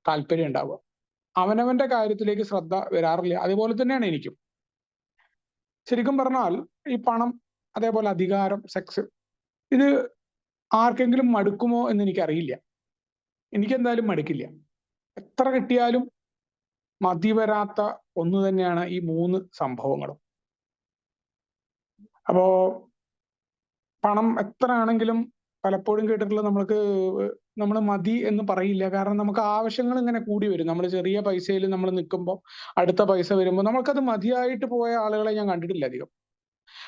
താല്പര്യം ഉണ്ടാവുക. അവനവന്റെ കാര്യത്തിലേക്ക് ശ്രദ്ധ വരാറില്ല. അതുപോലെ തന്നെയാണ് എനിക്കും. ശരിക്കും പറഞ്ഞാൽ ഈ പണം, അതേപോലെ അധികാരം, സെക്സ്, ഇത് ആർക്കെങ്കിലും മടുക്കുമോ എന്ന് എനിക്കറിയില്ല. എനിക്കെന്തായാലും മടുക്കില്ല. എത്ര കിട്ടിയാലും മതി വരാത്ത ഒന്ന് തന്നെയാണ് ഈ മൂന്ന് സംഭവങ്ങളും. അപ്പോ പണം എത്ര ആണെങ്കിലും പലപ്പോഴും കേട്ടിട്ടുള്ള നമ്മൾ മതി എന്ന് പറയില്ല. കാരണം നമുക്ക് ആവശ്യങ്ങൾ ഇങ്ങനെ കൂടി വരും. നമ്മൾ ചെറിയ പൈസയിൽ നമ്മൾ നിൽക്കുമ്പോൾ അടുത്ത പൈസ വരുമ്പോൾ നമുക്കത് മതിയായിട്ട് പോയ ആളുകളെ ഞാൻ കണ്ടിട്ടില്ല അധികം.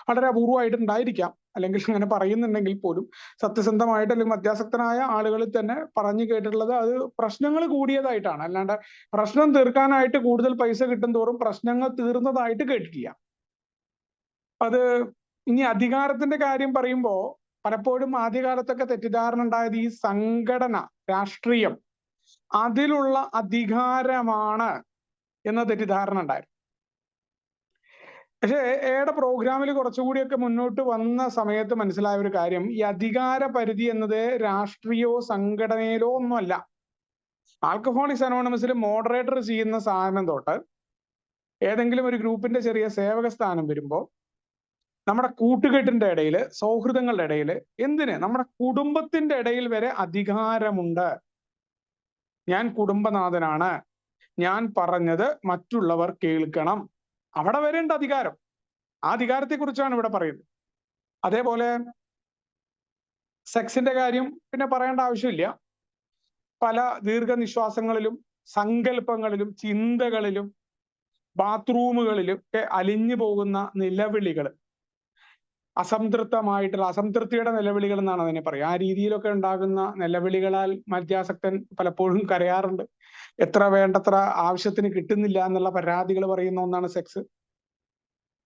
വളരെ അപൂർവമായിട്ടുണ്ടായിരിക്കാം, അല്ലെങ്കിൽ അങ്ങനെ പറയുന്നുണ്ടെങ്കിൽ പോലും സത്യസന്ധമായിട്ട് അല്ലെങ്കിൽ മദ്യാസക്തനായ ആളുകളിൽ തന്നെ പറഞ്ഞു കേട്ടിട്ടുള്ളത് അത് പ്രശ്നങ്ങൾ കൂടിയതായിട്ടാണ്. അല്ലാണ്ട് പ്രശ്നം തീർക്കാനായിട്ട് കൂടുതൽ പൈസ കിട്ടും തോറും പ്രശ്നങ്ങൾ തീർന്നതായിട്ട് കേട്ടിട്ടില്ല. അത് ഇനി അധികാരത്തിന്റെ കാര്യം പറയുമ്പോൾ പലപ്പോഴും ആദ്യകാലത്തൊക്കെ തെറ്റിദ്ധാരണ ഉണ്ടായത് ഈ സംഘടന, രാഷ്ട്രീയം, അതിലുള്ള അധികാരമാണ് എന്ന തെറ്റിദ്ധാരണ ഉണ്ടായിരുന്നു. പക്ഷേ എയുടെ പ്രോഗ്രാമിൽ കുറച്ചുകൂടിയൊക്കെ മുന്നോട്ട് വന്ന സമയത്ത് മനസ്സിലായ ഒരു കാര്യം, ഈ അധികാര പരിധി എന്നത് രാഷ്ട്രീയമോ സംഘടനയിലോ ഒന്നുമല്ല. ആൽക്കഹോളിക്സ് അനോണിമസിൽ മോഡറേറ്റർ ചെയ്യുന്ന സാധനം തൊട്ട് ഏതെങ്കിലും ഒരു ഗ്രൂപ്പിന്റെ ചെറിയ സേവക സ്ഥാനം വരുമ്പോൾ നമ്മുടെ കൂട്ടുകെട്ടിന്റെ ഇടയിൽ, സൗഹൃദങ്ങളുടെ ഇടയിൽ, നമ്മുടെ കുടുംബത്തിന്റെ ഇടയിൽ വരെ അധികാരമുണ്ട്. ഞാൻ കുടുംബനാഥനാണ്, ഞാൻ പറഞ്ഞത് മറ്റുള്ളവർ കേൾക്കണം, അവിടെ വരേണ്ട അധികാരം. ആ അധികാരത്തെ കുറിച്ചാണ് ഇവിടെ പറയുന്നത്. അതേപോലെ സെക്സിന്റെ കാര്യം പിന്നെ പറയേണ്ട ആവശ്യമില്ല. പല ദീർഘനിശ്വാസങ്ങളിലും സങ്കല്പങ്ങളിലും ചിന്തകളിലും ബാത്റൂമുകളിലും ഒക്കെ അലിഞ്ഞു പോകുന്ന നിലവിളികൾ, അസംതൃപ്തിയുടെ നിലവിളികൾ എന്നാണ് അതിനെ പറയുക. ആ രീതിയിലൊക്കെ ഉണ്ടാകുന്ന നിലവിളികളാൽ മദ്യാസക്തൻ പലപ്പോഴും കരയാറുണ്ട്. വേണ്ടത്ര ആവശ്യത്തിന് കിട്ടുന്നില്ല എന്നുള്ള പരാതികൾ പറയുന്ന ഒന്നാണ് സെക്സ്.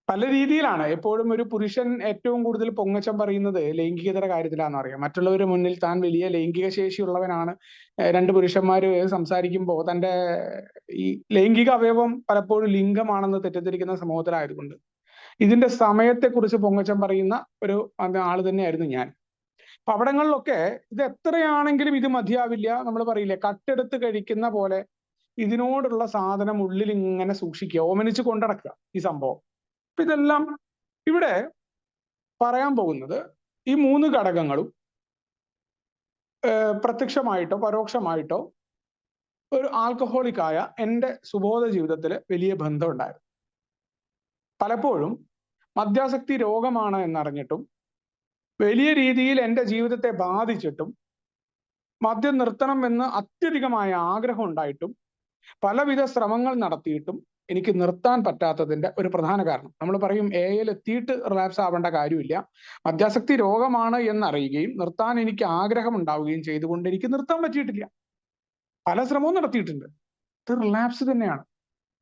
പല രീതിയിലാണ്. എപ്പോഴും ഒരു പുരുഷൻ ഏറ്റവും കൂടുതൽ പൊങ്ങച്ചം പറയുന്നത് ലൈംഗികതയുടെ കാര്യത്തിലാണെന്ന് അറിയാം. മറ്റുള്ളവരുടെ മുന്നിൽ താൻ വലിയ ലൈംഗിക ശേഷിയുള്ളവനാണ്. രണ്ട് പുരുഷന്മാര് സംസാരിക്കുമ്പോൾ തന്റെ ഈ ലൈംഗിക അവയവം പലപ്പോഴും ലിംഗമാണെന്ന് തെറ്റിദ്ധരിക്കുന്ന സമൂഹത്തിലായതുകൊണ്ട് ഇതിന്റെ സമയത്തെക്കുറിച്ച് പൊങ്ങച്ചം പറയുന്ന ഒരു ആള് തന്നെയായിരുന്നു ഞാൻ. അപ്പൊ അവിടങ്ങളിലൊക്കെ ഇത് എത്രയാണെങ്കിലും ഇത് മതിയാവില്ല. നമ്മൾ പറയില്ലേ, കട്ടെടുത്ത് കഴിക്കുന്ന പോലെ ഇതിനോടുള്ള സാധനം ഉള്ളിൽ ഇങ്ങനെ സൂക്ഷിക്കുക, ഓമനിച്ച് കൊണ്ടടക്കുക ഈ സംഭവം. അപ്പൊ ഇതെല്ലാം ഇവിടെ പറയാൻ പോകുന്നത് ഈ മൂന്ന് ഘടകങ്ങളും പ്രത്യക്ഷമായിട്ടോ പരോക്ഷമായിട്ടോ ഒരു ആൽക്കഹോളിക്കായ എൻ്റെ സുബോധ ജീവിതത്തിൽ വലിയ ബന്ധമുണ്ടായിരുന്നു. പലപ്പോഴും മദ്യാസക്തി രോഗമാണ് എന്നറിഞ്ഞിട്ടും വലിയ രീതിയിൽ എൻ്റെ ജീവിതത്തെ ബാധിച്ചിട്ടും മദ്യം നിർത്തണം എന്ന് അത്യധികമായ ആഗ്രഹം ഉണ്ടായിട്ടും പലവിധ ശ്രമങ്ങൾ നടത്തിയിട്ടും എനിക്ക് നിർത്താൻ പറ്റാത്തതിന്റെ ഒരു പ്രധാന കാരണം, നമ്മൾ പറയും എയിൽ എത്തിയിട്ട് റിലാപ്സ് ആവേണ്ട കാര്യമില്ല, മദ്യാസക്തി രോഗമാണ് എന്നറിയുകയും നിർത്താൻ എനിക്ക് ആഗ്രഹം ഉണ്ടാവുകയും ചെയ്തുകൊണ്ട് എനിക്ക് നിർത്താൻ പറ്റിയിട്ടില്ല. പല ശ്രമവും നടത്തിയിട്ടുണ്ട്. ഇത് റിലാപ്സ് തന്നെയാണ്,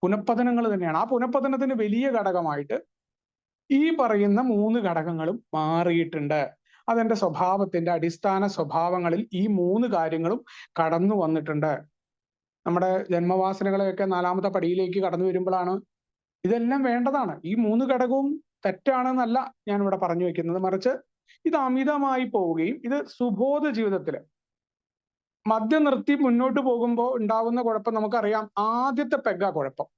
പുനഃപതനങ്ങൾ തന്നെയാണ്. ആ പുനഃപതനത്തിന് വലിയ ഘടകമായിട്ട് ഈ പറയുന്ന മൂന്ന് ഘടകങ്ങളും മാറിയിട്ടുണ്ട്. അതെന്റെ സ്വഭാവത്തിന്റെ അടിസ്ഥാന സ്വഭാവങ്ങളിൽ ഈ മൂന്ന് കാര്യങ്ങളും കടന്നു വന്നിട്ടുണ്ട്. നമ്മുടെ ജന്മവാസനകളെയൊക്കെ നാലാമത്തെ പടിയിലേക്ക് കടന്നു വരുമ്പോഴാണ് ഇതെല്ലാം വേണ്ടതാണ്. ഈ മൂന്ന് ഘടകവും തെറ്റാണെന്നല്ല ഞാൻ ഇവിടെ പറഞ്ഞു വെക്കുന്നത്, മറിച്ച് ഇത് അമിതമായി പോവുകയും ഇത് സുബോധ ജീവിതത്തില് മദ്യം നിർത്തി മുന്നോട്ട് പോകുമ്പോൾ ഉണ്ടാവുന്ന കുഴപ്പം നമുക്കറിയാം. ആദ്യത്തെ പെഗ്ഗാ കുഴപ്പം,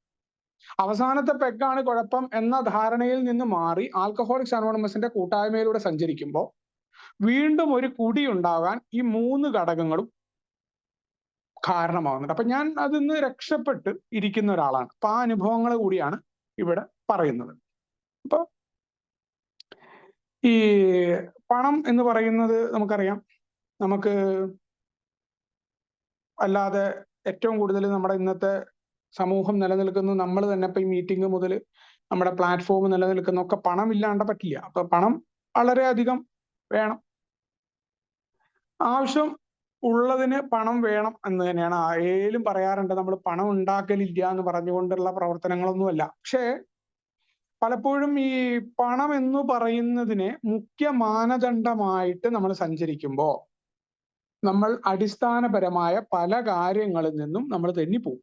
അവസാനത്തെ പെഗ്ഗാണ് കുഴപ്പം എന്ന ധാരണയിൽ നിന്ന് മാറി ആൽക്കഹോളിക്സ് അനോണിമസിന്റെ കൂട്ടായ്മയിലൂടെ സഞ്ചരിക്കുമ്പോൾ വീണ്ടും ഒരു കുടി ഉണ്ടാകാൻ ഈ മൂന്ന് ഘടകങ്ങളും കാരണമാകുന്നുണ്ട്. അപ്പൊ ഞാൻ അതിന്ന് രക്ഷപ്പെട്ട് ഇരിക്കുന്ന ഒരാളാണ്. അപ്പൊ ആ അനുഭവങ്ങൾ കൂടിയാണ് ഇവിടെ പറയുന്നത്. അപ്പൊ ഈ പണം എന്ന് പറയുന്നത് നമുക്കറിയാം, നമുക്ക് അല്ലാതെ ഏറ്റവും കൂടുതൽ നമ്മുടെ ഇന്നത്തെ സമൂഹം നിലനിൽക്കുന്നു, നമ്മൾ തന്നെ ഇപ്പൊ ഈ മീറ്റിംഗ് മുതൽ നമ്മുടെ പ്ലാറ്റ്ഫോം നിലനിൽക്കുന്ന ഒക്കെ പണം ഇല്ലാണ്ട് പറ്റില്ല. അപ്പൊ പണം വളരെയധികം വേണം. ആവശ്യം ഉള്ളതിന് പണം വേണം എന്ന് തന്നെയാണ് ആയാലും പറയാറുണ്ട്. നമ്മൾ പണം ഉണ്ടാക്കലില്ല എന്ന് പറഞ്ഞുകൊണ്ടുള്ള പ്രവർത്തനങ്ങളൊന്നുമല്ല. പക്ഷേ പലപ്പോഴും ഈ പണം എന്ന് പറയുന്നതിനെ മുഖ്യ മാനദണ്ഡമായിട്ട് നമ്മൾ സഞ്ചരിക്കുമ്പോൾ നമ്മൾ അടിസ്ഥാനപരമായ പല കാര്യങ്ങളിൽ നിന്നും നമ്മൾ തെന്നിപ്പോവും.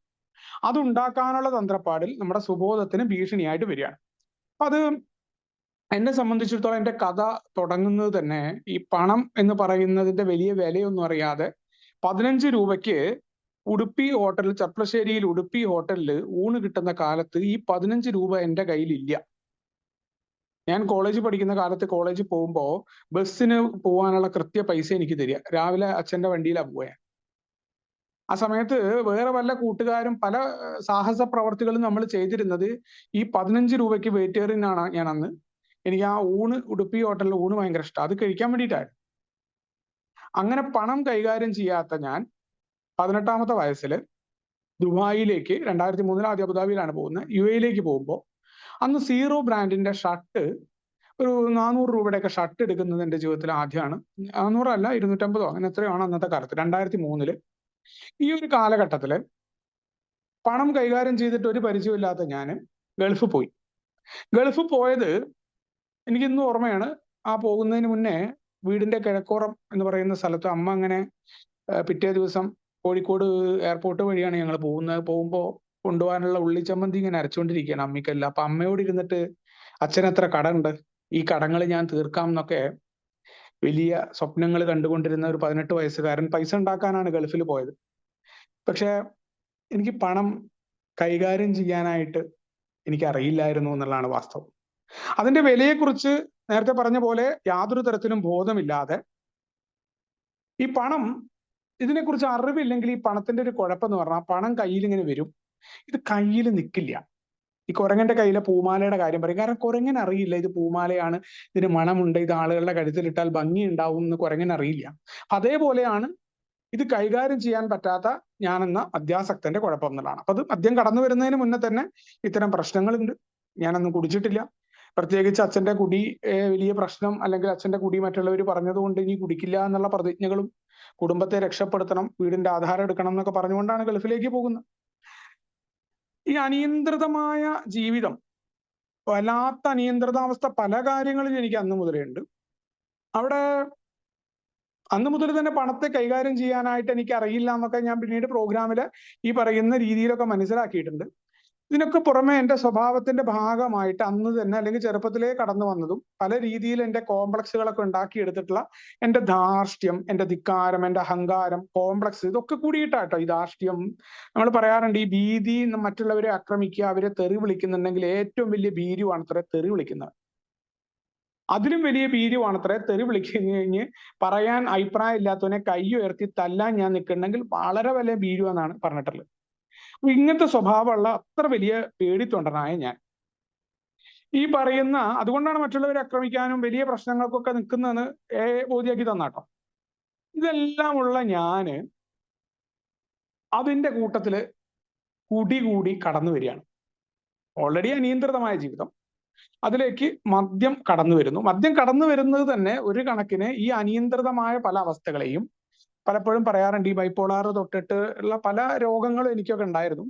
അതുണ്ടാക്കാനുള്ള തന്ത്രപ്പാടിൽ നമ്മുടെ സുബോധത്തിന് ഭീഷണിയായിട്ട് വരികയാണ്. അത് എന്നെ സംബന്ധിച്ചിടത്തോളം എൻ്റെ കഥ തുടങ്ങുന്നത് തന്നെ ഈ പണം എന്ന് പറയുന്നതിന്റെ വലിയ വിലയൊന്നും അറിയാതെ 15 രൂപയ്ക്ക് ഉടുപ്പി ഹോട്ടലിൽ, ചെർപ്പളശ്ശേരിയിൽ ഉടുപ്പി ഹോട്ടലിൽ ഊണ് കിട്ടുന്ന കാലത്ത് ഈ 15 രൂപ എന്റെ കയ്യിലില്ല. ഞാൻ കോളേജിൽ പഠിക്കുന്ന കാലത്ത് കോളേജിൽ പോകുമ്പോൾ ബസ്സിന് പോകാനുള്ള കൃത്യ പൈസ എനിക്ക് തരിക. രാവിലെ അച്ഛന്റെ വണ്ടിയിലാണ് പോയാ. ആ സമയത്ത് വേറെ വല്ല കൂട്ടുകാരും പല സാഹസ പ്രവർത്തികളും നമ്മൾ ചെയ്തിരുന്നത് ഈ 15 രൂപയ്ക്ക് വെജിറ്റേറിയനാണ് ഞാൻ അന്ന്. എനിക്ക് ആ ഉടുപ്പി ഹോട്ടലിൽ ഊണ് ഭയങ്കര ഇഷ്ടം. അത് കഴിക്കാൻ വേണ്ടിയിട്ടായിരുന്നു. അങ്ങനെ പണം കൈകാര്യം ചെയ്യാത്ത ഞാൻ 18ാമത്തെ വയസ്സിൽ ദുബായിലേക്ക്, 2003 ആദ്യം അബുദാബിയിലാണ് പോകുന്നത്, UAE പോകുമ്പോൾ അന്ന് സീറോ ബ്രാൻഡിന്റെ ഷർട്ട്, ഒരു 400 രൂപയുടെയൊക്കെ ഷർട്ട് എടുക്കുന്നത് എന്റെ ജീവിതത്തിൽ ആദ്യമാണ്. 400 അല്ല, 250 അങ്ങനെ എത്രയാണ് അന്നത്തെ കാലത്ത്, 2003. ഈ ഒരു കാലഘട്ടത്തില് പണം കൈകാര്യം ചെയ്തിട്ട് ഒരു പരിചയമില്ലാത്ത ഞാൻ ഗൾഫ് പോയി. ഗൾഫ് പോയത് എനിക്ക് ഇന്നും ഓർമ്മയാണ്. ആ പോകുന്നതിന് മുന്നേ വീടിന്റെ കിഴക്കോറം എന്ന് പറയുന്ന സ്ഥലത്ത് അമ്മ അങ്ങനെ പിറ്റേ ദിവസം കോഴിക്കോട് എയർപോർട്ട് വഴിയാണ് ഞങ്ങൾ പോകുമ്പോൾ കൊണ്ടുപോകാനുള്ള ഉള്ളിച്ചമ്മന്തി ഇങ്ങനെ അരച്ചുകൊണ്ടിരിക്കുകയാണ് അമ്മിക്കല്ല. അപ്പൊ അമ്മയോട് ഇരുന്നിട്ട് അച്ഛൻ എത്ര കടമുണ്ട്, ഈ കടങ്ങൾ ഞാൻ തീർക്കാം എന്നൊക്കെ വലിയ സ്വപ്നങ്ങൾ കണ്ടുകൊണ്ടിരുന്ന ഒരു 18 വയസ്സുകാരൻ പൈസ ഉണ്ടാക്കാനാണ് ഗൾഫിൽ പോയത്. പക്ഷെ എനിക്ക് പണം കൈകാര്യം ചെയ്യാനായിട്ട് എനിക്ക് അറിയില്ലായിരുന്നു എന്നുള്ളതാണ് വാസ്തവം. അതിന്റെ വിലയെക്കുറിച്ച് നേരത്തെ പറഞ്ഞ പോലെ യാതൊരു തരത്തിലും ബോധമില്ലാതെ ഈ പണം, ഇതിനെക്കുറിച്ച് അറിവില്ലെങ്കിൽ ഈ പണത്തിന്റെ ഒരു കുഴപ്പം എന്ന് പറഞ്ഞാൽ പണം കയ്യിൽ ഇങ്ങനെ വരും, ഇത് കയ്യിൽ നിൽക്കില്ല. ഈ കുരങ്ങന്റെ കയ്യിലെ പൂമാലയുടെ കാര്യം പറയും. കാരണം കുരങ്ങൻ അറിയില്ല ഇത് പൂമാലയാണ്, ഇതിന് മണമുണ്ട്, ഇത് ആളുകളുടെ കഴുത്തിലിട്ടാൽ ഭംഗി ഉണ്ടാവും എന്ന് കുരങ്ങൻ അറിയില്ല. അതേപോലെയാണ് ഇത് കൈകാര്യം ചെയ്യാൻ പറ്റാത്ത ഞാനെന്ന മദ്യാസക്തന്റെ കുഴപ്പം എന്നുള്ളതാണ്. അപ്പൊ അത് മദ്യം കടന്നു വരുന്നതിന് മുന്നേ തന്നെ ഇത്തരം പ്രശ്നങ്ങളുണ്ട്. ഞാനൊന്നും കുടിച്ചിട്ടില്ല. പ്രത്യേകിച്ച് അച്ഛന്റെ കുടി വലിയ പ്രശ്നം, അല്ലെങ്കിൽ അച്ഛന്റെ കുടി മറ്റുള്ളവർ പറഞ്ഞതുകൊണ്ട് ഇനി കുടിക്കില്ല എന്നുള്ള പ്രതിജ്ഞകളും, കുടുംബത്തെ രക്ഷപ്പെടുത്തണം, വീടിന്റെ ആധാരം എടുക്കണം എന്നൊക്കെ പറഞ്ഞുകൊണ്ടാണ് ഗൾഫിലേക്ക് പോകുന്നത്. ഈ അനിയന്ത്രിതമായ ജീവിതം, വല്ലാത്ത അനിയന്ത്രിതാവസ്ഥ പല കാര്യങ്ങളിൽ എനിക്ക് അന്ന് മുതലേ ഉണ്ട്. അവിടെ അന്ന് മുതൽ തന്നെ പണത്തെ കൈകാര്യം ചെയ്യാനായിട്ട് എനിക്ക് അറിയില്ല എന്നൊക്കെ ഞാൻ പിന്നീട് പ്രോഗ്രാമിൽ ഈ പറയുന്ന രീതിയിലൊക്കെ മനസ്സിലാക്കിയിട്ടുണ്ട്. ഇതിനൊക്കെ പുറമെ എന്റെ സ്വഭാവത്തിന്റെ ഭാഗമായിട്ട് അന്ന് തന്നെ, അല്ലെങ്കിൽ ചെറുപ്പത്തിലേ കടന്നു വന്നതും പല രീതിയിൽ എന്റെ കോംപ്ലക്സുകളൊക്കെ ഉണ്ടാക്കിയെടുത്തിട്ടുള്ള എന്റെ ധാർഷ്ട്യം, എന്റെ ധിക്കാരം, എന്റെ അഹങ്കാരം, കോംപ്ലക്സ്, ഇതൊക്കെ കൂടിയിട്ടാട്ടോ ഈ ധാർഷ്ട്യം. നമ്മൾ പറയാറുണ്ട് ഈ ഭീതി, മറ്റുള്ളവരെ ആക്രമിക്കുക, അവരെ തെറി വിളിക്കുന്നുണ്ടെങ്കിൽ ഏറ്റവും വലിയ ഭീരുവാണ് അത്ര തെറി വിളിക്കുന്നത്. അതിലും വലിയ ഭീരുവാണത്രേ തെറി വിളിക്കഴിഞ്ഞ് പറയാൻ അഭിപ്രായം ഇല്ലാത്തവനെ കൈ ഉയർത്തി തല്ലാൻ ഞാൻ നിൽക്കുന്നുണ്ടെങ്കിൽ വളരെ വലിയ ഭീരുവെന്നാണ് പറഞ്ഞിട്ടുള്ളത്. അപ്പൊ ഇങ്ങനത്തെ സ്വഭാവമുള്ള അത്ര വലിയ പേടിത്തൊണ്ടനായ ഞാൻ ഈ പറയുന്ന, അതുകൊണ്ടാണ് മറ്റുള്ളവരെ ആക്രമിക്കാനും വലിയ പ്രശ്നങ്ങൾക്കൊക്കെ നിൽക്കുന്നതെന്ന് ബോധ്യാക്കി തന്നാട്ടോ. ഇതെല്ലാം ഉള്ള ഞാന് അതിന്റെ കൂട്ടത്തില് കൂടി കടന്നു വരികയാണ്. ഓൾറെഡി അനിയന്ത്രിതമായ ജീവിതം, അതിലേക്ക് മദ്യം കടന്നു വരുന്നു. മദ്യം കടന്നു വരുന്നത് തന്നെ ഒരു കണക്കിന് ഈ അനിയന്ത്രിതമായ പല അവസ്ഥകളെയും, പലപ്പോഴും പറയാറുണ്ട് ഈ ബൈപ്പോളാർ തൊട്ടിട്ട് ഉള്ള പല രോഗങ്ങളും എനിക്കൊക്കെ ഉണ്ടായിരുന്നു.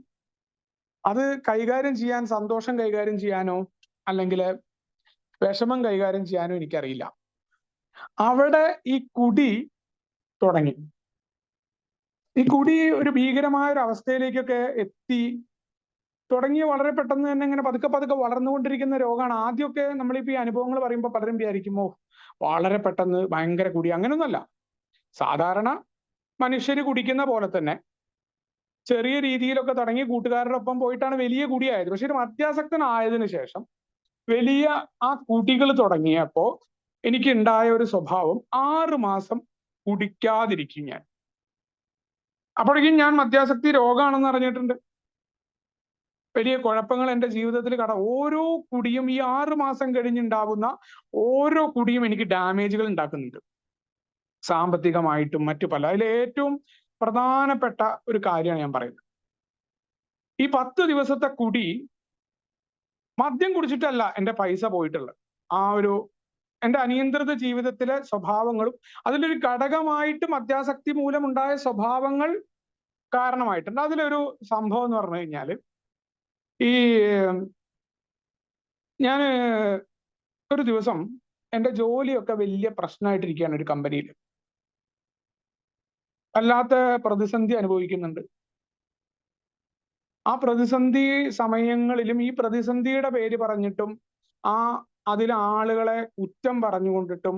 അത് കൈകാര്യം ചെയ്യാൻ, സന്തോഷം കൈകാര്യം ചെയ്യാനോ അല്ലെങ്കിൽ വിഷമം കൈകാര്യം ചെയ്യാനോ എനിക്കറിയില്ല. അവിടെ ഈ കുടി തുടങ്ങി. ഈ കുടി ഒരു ഭീകരമായ ഒരു അവസ്ഥയിലേക്കൊക്കെ എത്തി തുടങ്ങിയ വളരെ പെട്ടെന്ന് തന്നെ ഇങ്ങനെ പതുക്കെ വളർന്നുകൊണ്ടിരിക്കുന്ന രോഗമാണ്. ആദ്യമൊക്കെ നമ്മളിപ്പോ ഈ അനുഭവങ്ങൾ പറയുമ്പോൾ പലരും വിചാരിക്കുമോ വളരെ പെട്ടെന്ന് ഭയങ്കര കുടി, അങ്ങനൊന്നുമല്ല. സാധാരണ മനുഷ്യര് കുടിക്കുന്ന പോലെ തന്നെ ചെറിയ രീതിയിലൊക്കെ തുടങ്ങി കൂട്ടുകാരുടെ ഒപ്പം പോയിട്ടാണ് വലിയ കുടിയായത്. പക്ഷെ ഒരു മദ്യാസക്തനായതിനു ശേഷം വലിയ ആ കുടികൾ തുടങ്ങിയപ്പോ എനിക്ക് ഉണ്ടായ ഒരു സ്വഭാവം, 6 മാസം കുടിക്കാതിരിക്കും ഞാൻ. അപ്പോഴേക്കും ഞാൻ മദ്യാസക്തി രോഗമാണെന്ന് അറിഞ്ഞിട്ടുണ്ട്. വലിയ കുഴപ്പങ്ങൾ എന്റെ ജീവിതത്തിൽ ഓരോ കുടിയും, ഈ 6 മാസം കഴിഞ്ഞുണ്ടാകുന്ന ഓരോ കുടിയും എനിക്ക് ഡാമേജുകൾ ഉണ്ടാക്കുന്നുണ്ട്, സാമ്പത്തികമായിട്ടും മറ്റു പല. അതിൽ ഏറ്റവും പ്രധാനപ്പെട്ട ഒരു കാര്യമാണ് ഞാൻ പറയുന്നത്. ഈ 10 ദിവസത്തെ കുടി മദ്യം കുടിച്ചിട്ടല്ല എന്റെ പൈസ പോയിട്ടുള്ളത്. ആ ഒരു എന്റെ അനിയന്ത്രിത ജീവിതത്തിലെ സ്വഭാവങ്ങളും അതിലൊരു ഘടകമായിട്ട് മദ്യാസക്തി മൂലമുണ്ടായ സ്വഭാവങ്ങൾ കാരണമായിട്ടുണ്ട്. അതിലൊരു സംഭവം എന്ന് പറഞ്ഞു കഴിഞ്ഞാൽ, ഈ ഞാൻ ഒരു ദിവസം എന്റെ ജോലിയൊക്കെ വലിയ പ്രശ്നമായിട്ടിരിക്കുകയാണ് ഒരു കമ്പനിയിൽ. അല്ലാത്ത പ്രതിസന്ധി അനുഭവിക്കുന്നുണ്ട്. ആ പ്രതിസന്ധി സമയങ്ങളിലും ഈ പ്രതിസന്ധിയുടെ പേര് പറഞ്ഞിട്ടും അതിലെ ആളുകളെ കുറ്റം പറഞ്ഞുകൊണ്ടിട്ടും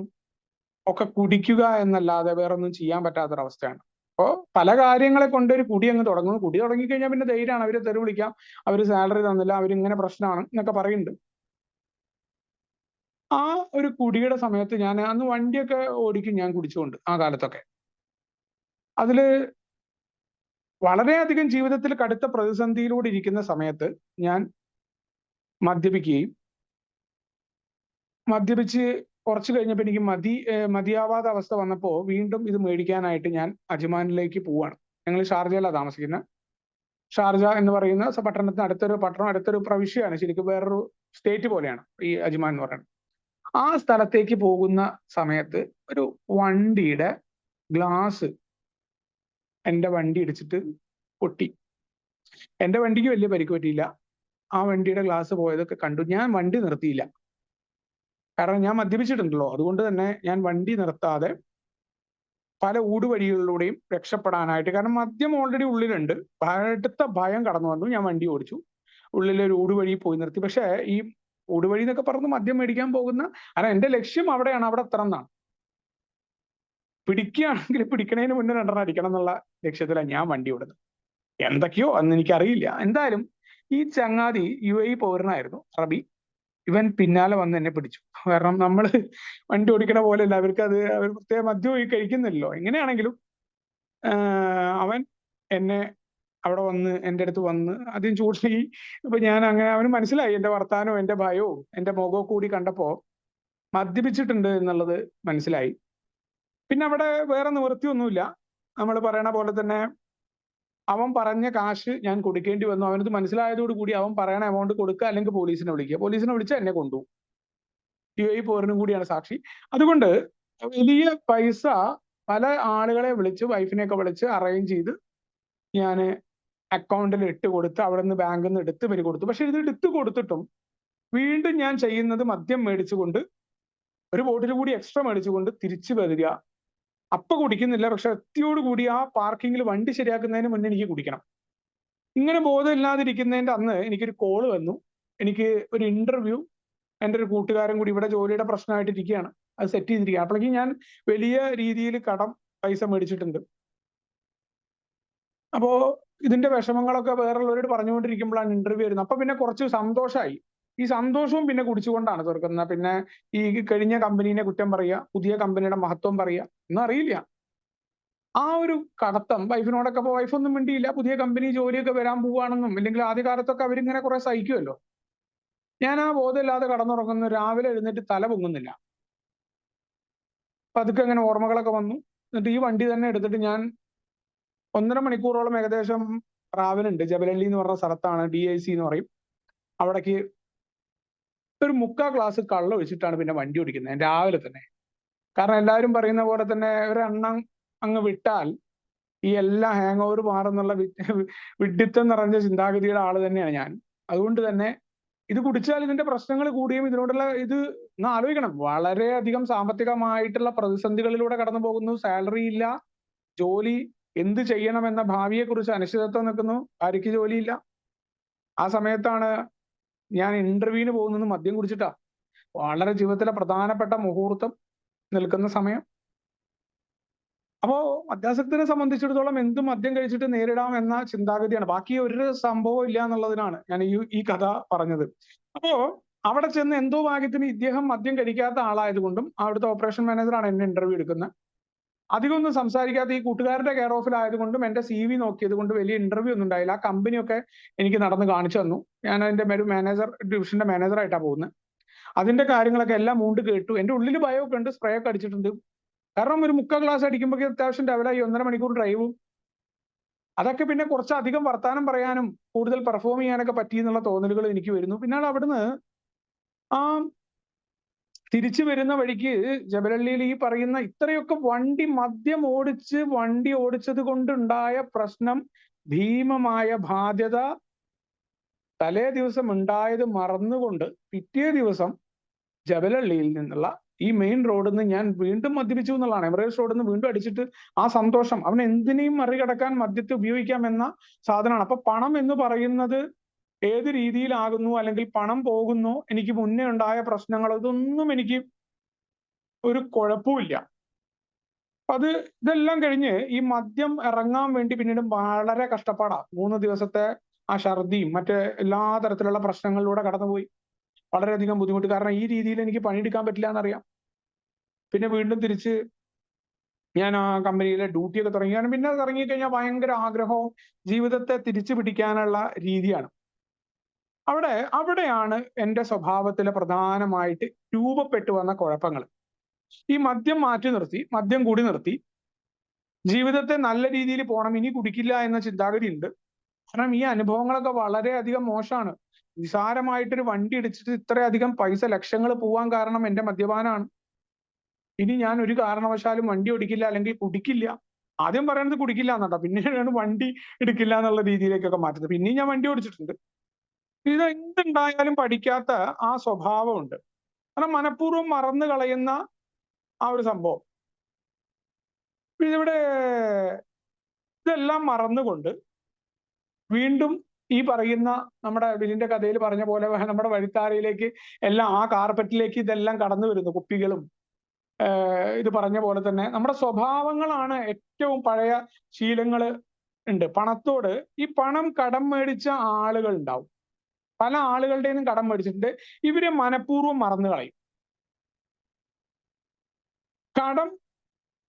ഒക്കെ കുടിക്കുക എന്നല്ലാതെ വേറൊന്നും ചെയ്യാൻ പറ്റാത്തൊരവസ്ഥയാണ്. അപ്പോ പല കാര്യങ്ങളെ കൊണ്ട് ഒരു കുടി അങ്ങ് തുടങ്ങുന്നു. കുടി തുടങ്ങിക്കഴിഞ്ഞാൽ പിന്നെ ധൈര്യമാണ്, അവര് തെറി വിളിക്കാം, അവര് സാലറി തന്നില്ല, അവരിങ്ങനെ പ്രശ്നമാണ് എന്നൊക്കെ പറയുന്നുണ്ട്. ആ ഒരു കുടിയുടെ സമയത്ത് ഞാൻ അന്ന് വണ്ടിയൊക്കെ ഓടിക്കും ഞാൻ കുടിച്ചുകൊണ്ട്, ആ കാലത്തൊക്കെ. അതില് വളരെയധികം ജീവിതത്തിൽ കടുത്ത പ്രതിസന്ധിയിലൂടെ ഇരിക്കുന്ന സമയത്ത് ഞാൻ മദ്യപിക്കുകയും, മദ്യപിച്ച് കുറച്ച് കഴിഞ്ഞപ്പോൾ എനിക്ക് മതിയാവാത്ത അവസ്ഥ വന്നപ്പോൾ വീണ്ടും ഇത് മേടിക്കാനായിട്ട് ഞാൻ അജ്മാനിലേക്ക് പോവാണ്. ഞങ്ങൾ ഷാർജയിലാണ് താമസിക്കുന്നത്. ഷാർജ എന്ന് പറയുന്ന പട്ടണത്തിന് അടുത്തൊരു പ്രവിശ്യയാണ്, ശരിക്കും വേറൊരു സ്റ്റേറ്റ് പോലെയാണ് ഈ അജ്മാൻ എന്ന് പറയുന്നത്. ആ സ്ഥലത്തേക്ക് പോകുന്ന സമയത്ത് ഒരു വണ്ടിയുടെ ഗ്ലാസ് എന്റെ വണ്ടി ഇടിച്ചിട്ട് പൊട്ടി. എന്റെ വണ്ടിക്ക് വലിയ പരിക്ക് പറ്റിയില്ല. ആ വണ്ടിയുടെ ഗ്ലാസ് പോയതൊക്കെ കണ്ടു. ഞാൻ വണ്ടി നിർത്തിയില്ല, കാരണം ഞാൻ മദ്യപിച്ചിട്ടുണ്ടല്ലോ. അതുകൊണ്ട് തന്നെ ഞാൻ വണ്ടി നിർത്താതെ പല ഊടുവഴികളിലൂടെയും രക്ഷപ്പെടാനായിട്ട്, കാരണം മദ്യം ഓൾറെഡി ഉള്ളിലുണ്ട്, അടുത്ത ഭയം കടന്നു വന്നു. ഞാൻ വണ്ടി ഓടിച്ചു, ഉള്ളിലൊരു ഊടുവഴി പോയി നിർത്തി. പക്ഷേ ഈ ഊടുവഴി എന്നൊക്കെ പറഞ്ഞ് മദ്യം മേടിക്കാൻ പോകുന്ന, കാരണം എന്റെ ലക്ഷ്യം അവിടെയാണ്, അവിടെ എത്തണം എന്നാണ്. പിടിക്കുകയാണെങ്കിൽ പിടിക്കണതിന് മുന്നേ 2 അടിക്കണം എന്നുള്ള ലക്ഷ്യത്തിലാണ് ഞാൻ വണ്ടി ഓടുന്നത്. എന്തൊക്കെയോ അന്ന് എനിക്കറിയില്ല. എന്തായാലും ഈ ചങ്ങാതി UAE പൗരനായിരുന്നു, അറബി. ഇവൻ പിന്നാലെ വന്ന് എന്നെ പിടിച്ചു. കാരണം നമ്മൾ വണ്ടി ഓടിക്കണ പോലെയല്ല, അവർ പ്രത്യേക മദ്യം കഴിക്കുന്നില്ലല്ലോ. എങ്ങനെയാണെങ്കിലും അവൻ എന്നെ അവിടെ വന്ന് എൻ്റെ അടുത്ത് വന്ന് ആദ്യം ചൂടായി. ഇപ്പൊ ഞാൻ അങ്ങനെ, അവന് മനസ്സിലായി എന്റെ വർത്താനവും എന്റെ ഭയവും എന്റെ മുഖവും കൂടി കണ്ടപ്പോ മദ്യപിച്ചിട്ടുണ്ട് എന്നുള്ളത് മനസ്സിലായി. പിന്നെ അവിടെ വേറെ നിവൃത്തിയൊന്നുമില്ല. നമ്മൾ പറയണ പോലെ തന്നെ അവൻ പറഞ്ഞ കാശ് ഞാൻ കൊടുക്കേണ്ടി വന്നു. അവനത് മനസ്സിലായതോടു കൂടി അവൻ പറയണ എമൗണ്ട് കൊടുക്കുക, അല്ലെങ്കിൽ പോലീസിനെ വിളിക്കുക. പോലീസിനെ വിളിച്ച് എന്നെ കൊണ്ടുപോകും. UAE പൗരനും കൂടിയാണ് സാക്ഷി. അതുകൊണ്ട് വലിയ പൈസ പല ആളുകളെ വിളിച്ച്, വൈഫിനെയൊക്കെ വിളിച്ച് അറേഞ്ച് ചെയ്ത് ഞാൻ അക്കൗണ്ടിൽ ഇട്ട് കൊടുത്ത്, അവിടെ നിന്ന് ബാങ്കിൽ നിന്ന് എടുത്ത് ഇവര് കൊടുത്തു. പക്ഷെ ഇത് എടുത്തു കൊടുത്തിട്ടും വീണ്ടും ഞാൻ ചെയ്യുന്നത് മദ്യം മേടിച്ചുകൊണ്ട്, ഒരു ബോട്ടിൽ കൂടി എക്സ്ട്രാ മേടിച്ചുകൊണ്ട് തിരിച്ചു വരിക. അപ്പൊ കുടിക്കുന്നില്ല, പക്ഷെ എത്തിയോടുകൂടി ആ പാർക്കിങ്ങിൽ വണ്ടി ശരിയാക്കുന്നതിന് മുന്നേ എനിക്ക് കുടിക്കണം. ഇങ്ങനെ ബോധമില്ലാതിരിക്കുന്നതിന്റെ അന്ന് എനിക്കൊരു കോള് വന്നു. എനിക്ക് ഒരു ഇന്റർവ്യൂ, എൻ്റെ ഒരു കൂട്ടുകാരൻ കൂടി ഇവിടെ ജോലിയുടെ പ്രശ്നമായിട്ടിരിക്കുകയാണ്, അത് സെറ്റ് ചെയ്തിരിക്കുക. അപ്പോഴേക്കും ഞാൻ വലിയ രീതിയിൽ കടം പൈസ മേടിച്ചിട്ടുണ്ട്. അപ്പോ ഇതിന്റെ വിഷമങ്ങളൊക്കെ വേറുള്ളവരോട് പറഞ്ഞുകൊണ്ടിരിക്കുമ്പോഴാണ് ഇന്റർവ്യൂ വരുന്നത്. അപ്പൊ പിന്നെ കുറച്ച് സന്തോഷമായി. ഈ സന്തോഷവും പിന്നെ കുടിച്ചുകൊണ്ടാണ് തീർക്കുന്നത്. പിന്നെ ഈ കഴിഞ്ഞ കമ്പനീനെ കുറ്റം പറയുക, പുതിയ കമ്പനിയുടെ മഹത്വം പറയുക, ഒന്നും അറിയില്ല. ആ ഒരു കടത്തം വൈഫിനോടൊക്കെ, അപ്പൊ വൈഫൊന്നും മിണ്ടിയില്ല. പുതിയ കമ്പനി ജോലിയൊക്കെ വരാൻ പോവുകയാണെന്നും, അല്ലെങ്കിൽ ആദ്യ കാലത്തൊക്കെ അവരിങ്ങനെ കുറെ സഹിക്കുമല്ലോ. ഞാൻ ആ ബോധമില്ലാതെ കടന്നുറങ്ങുന്നു. രാവിലെ എഴുന്നേറ്റ് തല പൊങ്ങുന്നില്ല. അപ്പൊ അതൊക്കെ അങ്ങനെ ഓർമ്മകളൊക്കെ വന്നു. എന്നിട്ട് ഈ വണ്ടി തന്നെ എടുത്തിട്ട് ഞാൻ 1.5 മണിക്കൂറോളം ഏകദേശം ട്രാവലുണ്ട്. ജബലല്ലി എന്ന് പറഞ്ഞ സ്ഥലത്താണ്, DIC എന്ന് പറയും. അവിടേക്ക് ഒരു 3/4 ഗ്ലാസ് കള്ള് ഒഴിച്ചിട്ടാണ് പിന്നെ വണ്ടി ഓടിക്കുന്നത് രാവിലെ തന്നെ. കാരണം എല്ലാവരും പറയുന്ന പോലെ തന്നെ ഒരെണ്ണം അങ്ങ് വിട്ടാൽ ഈ എല്ലാ ഹാങ് ഓവർ മാറുന്നുള്ള വിഡ്ഢിത്തം നിറഞ്ഞ ചിന്താഗതിയുടെ ആള് തന്നെയാണ് ഞാൻ. അതുകൊണ്ട് തന്നെ ഇത് കുടിച്ചാൽ ഇതിന്റെ പ്രശ്നങ്ങൾ കൂടുകയും, ഇതിനോടുള്ള ഇത് ഒന്ന് ആലോചിക്കണം, വളരെയധികം സാമ്പത്തികമായിട്ടുള്ള പ്രതിസന്ധികളിലൂടെ കടന്നു പോകുന്നു. സാലറി ഇല്ല, ജോലി എന്ത് ചെയ്യണമെന്ന ഭാവിയെ കുറിച്ച് അനിശ്ചിതത്വം നിൽക്കുന്നു, ഭാര്യയ്ക്ക് ജോലിയില്ല. ആ സമയത്താണ് ഞാൻ ഇന്റർവ്യൂവിന് പോകുന്നത് മദ്യം കുടിച്ചിട്ടാ. വളരെ ജീവിതത്തിലെ പ്രധാനപ്പെട്ട മുഹൂർത്തം നിൽക്കുന്ന സമയം. അപ്പോ മദ്യാസക്തനെ സംബന്ധിച്ചിടത്തോളം എന്തും മദ്യം കഴിച്ചിട്ട് നേരിടാം എന്ന ചിന്താഗതിയാണ്. ബാക്കി ഒരു സംഭവം ഇല്ല എന്നുള്ളതിനാണ് ഞാൻ ഈ കഥ പറഞ്ഞത്. അപ്പോ അവിടെ ചെന്ന് എന്തോ ഭാഗ്യത്തിന് ഇദ്ദേഹം മദ്യം കഴിക്കാത്ത ആളായതുകൊണ്ടും, അവിടുത്തെ ഓപ്പറേഷൻ മാനേജറാണ് എന്നെ ഇന്റർവ്യൂ എടുക്കുന്നത്, അധികം ഒന്നും സംസാരിക്കാത്ത ഈ കൂട്ടുകാരുടെ കെയർ ഓഫിലായതുകൊണ്ടും എന്റെ CV നോക്കിയത് കൊണ്ട് വലിയ ഇന്റർവ്യൂ ഒന്നും ഉണ്ടായില്ല. ആ കമ്പനിയൊക്കെ എനിക്ക് നടന്ന് കാണിച്ചു തന്നു. ഞാൻ അതിന്റെ ഡിവിഷന്റെ മാനേജറായിട്ടാണ് പോകുന്നത്. അതിന്റെ കാര്യങ്ങളൊക്കെ എല്ലാം മൂണ്ട് കേട്ടു. എന്റെ ഉള്ളിൽ ഭയമൊക്കെ ഉണ്ട്, സ്പ്രേ ഒക്കെ അടിച്ചിട്ടുണ്ട്. കാരണം ഒരു 3/4 ഗ്ലാസ് അടിക്കുമ്പോൾ അത്യാവശ്യം ലെവലായി. 1.5 മണിക്കൂർ ഡ്രൈവും, അതൊക്കെ പിന്നെ കുറച്ചധികം വർത്താനം പറയാനും കൂടുതൽ പെർഫോം ചെയ്യാനൊക്കെ പറ്റി എന്നുള്ള തോന്നലുകൾ എനിക്ക് വരുന്നു. പിന്നാണ് അവിടുന്ന് ആ തിരിച്ചു വരുന്ന വഴിക്ക് ജബലല്ലിയിൽ ഈ പറയുന്ന ഇത്രയൊക്കെ വണ്ടി ഓടിച്ചത് കൊണ്ടുണ്ടായ പ്രശ്നം, ഭീമമായ ബാധ്യത, തലേ ദിവസം ഉണ്ടായത് മറന്നുകൊണ്ട് പിറ്റേ ദിവസം ജബലല്ലിയിൽ നിന്നുള്ള ഈ മെയിൻ റോഡിൽ നിന്ന് ഞാൻ വീണ്ടും മദ്യപിച്ചു എന്നുള്ളതാണ്. എമറേറ്റ്സ് റോഡിൽ നിന്ന് വീണ്ടും അടിച്ചിട്ട് ആ സന്തോഷം, അവൻ എന്തിനേയും മറികടക്കാൻ മദ്യത്തെ ഉപയോഗിക്കാം എന്ന സാധനമാണ്. അപ്പൊ പണം എന്ന് പറയുന്നത് ഏത് രീതിയിലാകുന്നു, അല്ലെങ്കിൽ പണം പോകുന്നു, എനിക്ക് മുന്നേ ഉണ്ടായ പ്രശ്നങ്ങൾ, ഇതൊന്നും എനിക്ക് ഒരു കുഴപ്പമില്ല. അത് ഇതെല്ലാം കഴിഞ്ഞ് ഈ മദ്യം ഇറങ്ങാൻ വേണ്ടി പിന്നീട് വളരെ കഷ്ടപ്പാടാ. 3 ദിവസത്തെ ആ ഛർദിയും മറ്റ് എല്ലാ തരത്തിലുള്ള പ്രശ്നങ്ങളിലൂടെ കടന്നുപോയി. വളരെയധികം ബുദ്ധിമുട്ട്. കാരണം ഈ രീതിയിൽ എനിക്ക് പണിയെടുക്കാൻ പറ്റില്ല എന്നറിയാം. പിന്നെ വീണ്ടും തിരിച്ച് ഞാൻ ആ കമ്പനിയിലെ ഡ്യൂട്ടിയൊക്കെ തുടങ്ങി. കാരണം പിന്നെ അത് ഇറങ്ങിക്കഴിഞ്ഞാൽ ഭയങ്കര ആഗ്രഹവും ജീവിതത്തെ തിരിച്ചു പിടിക്കാനുള്ള രീതിയാണ്. അവിടെയാണ് എന്റെ സ്വഭാവത്തിലെ പ്രധാനമായിട്ട് രൂപപ്പെട്ടു വന്ന കുഴപ്പങ്ങൾ. ഈ മദ്യം മാറ്റി നിർത്തി, മദ്യം കൂടി നിർത്തി, ജീവിതത്തെ നല്ല രീതിയിൽ പോണം, ഇനി കുടിക്കില്ല എന്ന ചിന്താഗതി ഉണ്ട്. കാരണം ഈ അനുഭവങ്ങളൊക്കെ വളരെയധികം മോശമാണ്. നിസാരമായിട്ടൊരു വണ്ടി ഇടിച്ചിട്ട് ഇത്രയധികം പൈസ ലക്ഷങ്ങൾ പോവാൻ കാരണം എന്റെ മദ്യപാനാണ്. ഇനി ഞാൻ ഒരു കാരണവശാലും വണ്ടി ഓടിക്കില്ല, അല്ലെങ്കിൽ കുടിക്കില്ല. ആദ്യം പറയുന്നത് കുടിക്കില്ല എന്നാട്ടോ, പിന്നീടാണ് വണ്ടി എടുക്കില്ല എന്നുള്ള രീതിയിലേക്കൊക്കെ മാറ്റുന്നത്. പിന്നെയും ഞാൻ വണ്ടി ഓടിച്ചിട്ടുണ്ട്. ഇത് എന്തുണ്ടായാലും പഠിക്കാത്ത ആ സ്വഭാവമുണ്ട്. കാരണം മനഃപൂർവ്വം മറന്നു കളയുന്ന ആ ഒരു സംഭവം. ഇതിവിടെ ഇതെല്ലാം മറന്നുകൊണ്ട് വീണ്ടും ഈ പറയുന്ന നമ്മുടെ ബിലിന്റെ കഥയിൽ പറഞ്ഞ പോലെ നമ്മുടെ വഴിത്താരയിലേക്ക് എല്ലാം, ആ കാർപ്പറ്റിലേക്ക് ഇതെല്ലാം കടന്നു വരുന്നു. കുപ്പികളും ഇത് പറഞ്ഞ പോലെ തന്നെ നമ്മുടെ സ്വഭാവങ്ങളാണ്. ഏറ്റവും പഴയ ശീലങ്ങൾ ഉണ്ട്. പണത്തോട്, ഈ പണം കടം മേടിച്ച ആളുകൾ ഉണ്ടാവും. പല ആളുകളുടെ നിന്നും കടം മേടിച്ചിട്ടുണ്ട്. ഇവരെ മനഃപൂർവ്വം മറന്നു കളയും. കടം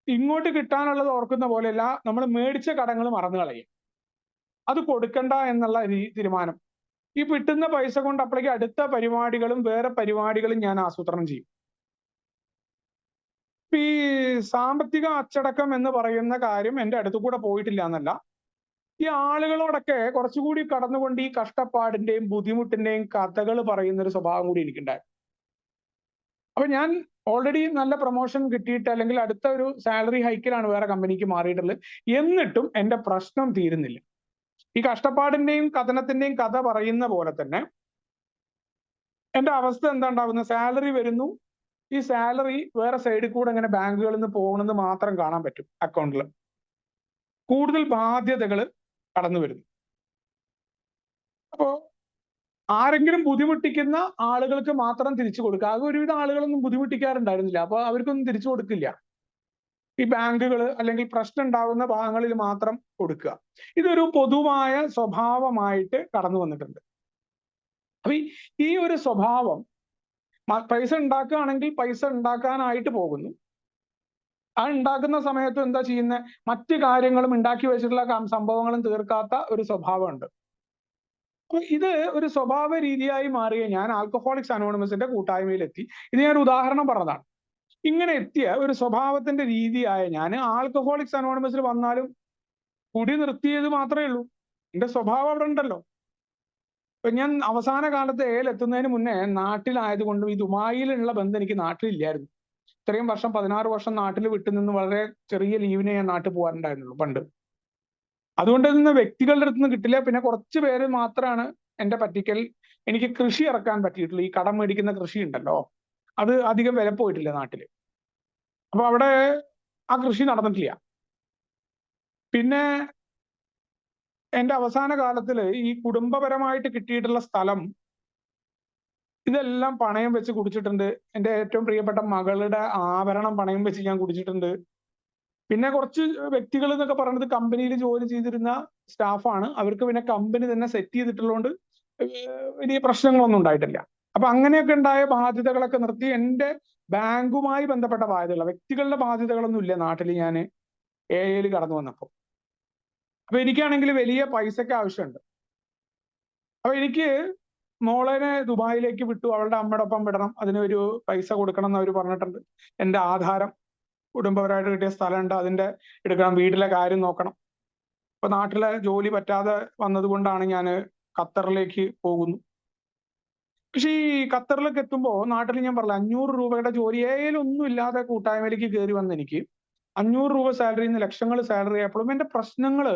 ഇങ്ങോട്ട് കിട്ടാനുള്ളത് ഓർക്കുന്ന പോലെയല്ല, നമ്മൾ മേടിച്ച കടങ്ങൾ മറന്നു കളയും. അത് കൊടുക്കണ്ട എന്നുള്ള തീരുമാനം. ഈ കിട്ടുന്ന പൈസ കൊണ്ട് അപ്പോഴേക്ക് അടുത്ത പരിപാടികളും വേറെ പരിപാടികളും ഞാൻ ആസൂത്രണം ചെയ്യും. ഈ സാമ്പത്തിക അച്ചടക്കം എന്ന് പറയുന്ന കാര്യം എന്റെ അടുത്ത് കൂടെ പോയിട്ടില്ല എന്നല്ല, ഈ ആളുകളോടൊക്കെ കുറച്ചുകൂടി കടന്നുകൊണ്ട് ഈ കഷ്ടപ്പാടിന്റെയും ബുദ്ധിമുട്ടിന്റെയും കഥകൾ പറയുന്ന ഒരു സ്വഭാവം കൂടി എനിക്കുണ്ടായി. അപ്പൊ ഞാൻ ഓൾറെഡി നല്ല പ്രൊമോഷൻ കിട്ടിയിട്ട്, അല്ലെങ്കിൽ അടുത്ത ഒരു സാലറി ഹൈക്കിലാണ് വേറെ കമ്പനിക്ക് മാറിയിട്ടുള്ളത്. എന്നിട്ടും എന്റെ പ്രശ്നം തീരുന്നില്ല. ഈ കഷ്ടപ്പാടിന്റെയും കഥനത്തിന്റെയും കഥ പറയുന്ന പോലെ തന്നെ എന്റെ അവസ്ഥ എന്താ ഉണ്ടാവുന്നത്? സാലറി വരുന്നു, ഈ സാലറി വേറെ സൈഡിൽ കൂടെ ഇങ്ങനെ ബാങ്കുകളിൽ നിന്ന് പോകണമെന്ന് മാത്രം കാണാൻ പറ്റും അക്കൗണ്ടിൽ. കൂടുതൽ ബാധ്യതകൾ കടന്നു വരുന്നു. അപ്പോ ആരെങ്കിലും ബുദ്ധിമുട്ടിക്കുന്ന ആളുകൾക്ക് മാത്രം തിരിച്ചു കൊടുക്കുക. അത് ഒരുവിധ ആളുകളൊന്നും ബുദ്ധിമുട്ടിക്കാറുണ്ടായിരുന്നില്ല, അപ്പൊ അവർക്കൊന്നും തിരിച്ചു കൊടുക്കില്ല. ഈ ബാങ്കുകൾ അല്ലെങ്കിൽ പ്രശ്നം ഉണ്ടാകുന്ന ഭാഗങ്ങളിൽ മാത്രം കൊടുക്കുക. ഇതൊരു പൊതുവായ സ്വഭാവമായിട്ട് കടന്നു വന്നിട്ടുണ്ട്. അപ്പൊ ഈ ഒരു സ്വഭാവം, പൈസ ഉണ്ടാക്കുകയാണെങ്കിൽ പൈസ ഉണ്ടാക്കാനായിട്ട് പോകുന്നു. ആ ഉണ്ടാക്കുന്ന സമയത്ത് എന്താ ചെയ്യുന്നത്? മറ്റു കാര്യങ്ങളും ഉണ്ടാക്കി വെച്ചിട്ടുള്ള സംഭവങ്ങളും തീർക്കാത്ത ഒരു സ്വഭാവമുണ്ട്. അപ്പൊ ഇത് ഒരു സ്വഭാവ രീതിയായി മാറിയ ഞാൻ ആൽക്കഹോളിക്സ് അനോണിമസിന്റെ കൂട്ടായ്മയിലെത്തി. ഇത് ഞാൻ ഒരു ഉദാഹരണം പറഞ്ഞതാണ്. ഇങ്ങനെ എത്തിയ ഒരു സ്വഭാവത്തിന്റെ രീതിയായ ഞാൻ ആൽക്കഹോളിക്സ് അനോണിമസിൽ വന്നാലും കുടി നിർത്തിയത് മാത്രമേ ഉള്ളൂ. എന്റെ സ്വഭാവം അവിടെ ഉണ്ടല്ലോ. ഇപ്പൊ ഞാൻ അവസാന കാലത്ത് എത്തുന്നതിന് മുന്നേ നാട്ടിലായതുകൊണ്ടും ഈ ദുബായിലുള്ള ബന്ധം എനിക്ക് നാട്ടിലില്ലായിരുന്നു. ഇത്രയും വർഷം, 16 വർഷം നാട്ടിൽ വിട്ടുനിന്ന് വളരെ ചെറിയ ലീവിനെ ഞാൻ നാട്ടിൽ പോകാറുണ്ടായിരുന്നുള്ളൂ പണ്ട്. അതുകൊണ്ട് നിന്ന് വ്യക്തികളുടെ അടുത്ത് നിന്ന് കിട്ടില്ല. പിന്നെ കുറച്ച് പേര് മാത്രമാണ് എന്റെ പറ്റിക്കൽ. എനിക്ക് കൃഷി ഇറക്കാൻ പറ്റിയിട്ടുള്ളൂ. ഈ കടം മേടിക്കുന്ന കൃഷി ഉണ്ടല്ലോ, അത് അധികം വില പോയിട്ടില്ല നാട്ടില്. അപ്പൊ അവിടെ ആ കൃഷി നടന്നിട്ടില്ല. പിന്നെ എന്റെ അവസാന കാലത്തില് ഈ കുടുംബപരമായിട്ട് കിട്ടിയിട്ടുള്ള സ്ഥലം, ഇതെല്ലാം പണയം വെച്ച് കുടിച്ചിട്ടുണ്ട്. എന്റെ ഏറ്റവും പ്രിയപ്പെട്ട മകളുടെ ആഭരണം പണയം വെച്ച് ഞാൻ കുടിച്ചിട്ടുണ്ട്. പിന്നെ കുറച്ച് വ്യക്തികൾ എന്നൊക്കെ പറയുന്നത് കമ്പനിയിൽ ജോലി ചെയ്തിരുന്ന സ്റ്റാഫാണ്. അവർക്ക് പിന്നെ കമ്പനി തന്നെ സെറ്റ് ചെയ്തിട്ടുള്ളതുകൊണ്ട് വലിയ പ്രശ്നങ്ങളൊന്നും ഉണ്ടായിട്ടില്ല. അപ്പൊ അങ്ങനെയൊക്കെ ഉണ്ടായ ബാധ്യതകളൊക്കെ നിർത്തി എന്റെ ബാങ്കുമായി ബന്ധപ്പെട്ട ബാധ്യതകൾ, വ്യക്തികളുടെ ബാധ്യതകളൊന്നും ഇല്ല നാട്ടിൽ ഞാൻ എയിൽ കടന്നു വന്നപ്പോൾ. അപ്പൊ എനിക്കാണെങ്കിൽ വലിയ പൈസക്ക് ആവശ്യമുണ്ട്. അപ്പൊ എനിക്ക് മോളനെ ദുബായിലേക്ക് വിട്ടു, അവളുടെ അമ്മയുടെ ഒപ്പം വിടണം, അതിനൊരു പൈസ കൊടുക്കണം എന്ന് അവർ പറഞ്ഞിട്ടുണ്ട്. എന്റെ ആധാരം, കുടുംബപരമായിട്ട് കിട്ടിയ സ്ഥലമുണ്ട്, അതിന്റെ എടുക്കണം, വീട്ടിലെ കാര്യം നോക്കണം. ഇപ്പൊ നാട്ടിലെ ജോലി പറ്റാതെ വന്നതുകൊണ്ടാണ് ഞാൻ ഖത്തറിലേക്ക് പോകുന്നു. പക്ഷെ ഈ ഖത്തറിലേക്ക് എത്തുമ്പോൾ നാട്ടിൽ ഞാൻ പറഞ്ഞില്ല, 500 രൂപയുടെ ജോലി ഏലൊന്നും ഇല്ലാതെ കൂട്ടായ്മയിലേക്ക് കയറി വന്ന എനിക്ക് 500 രൂപ സാലറിയിൽ നിന്ന് ലക്ഷങ്ങൾ സാലറി ആയപ്പോഴും എന്റെ പ്രശ്നങ്ങള്,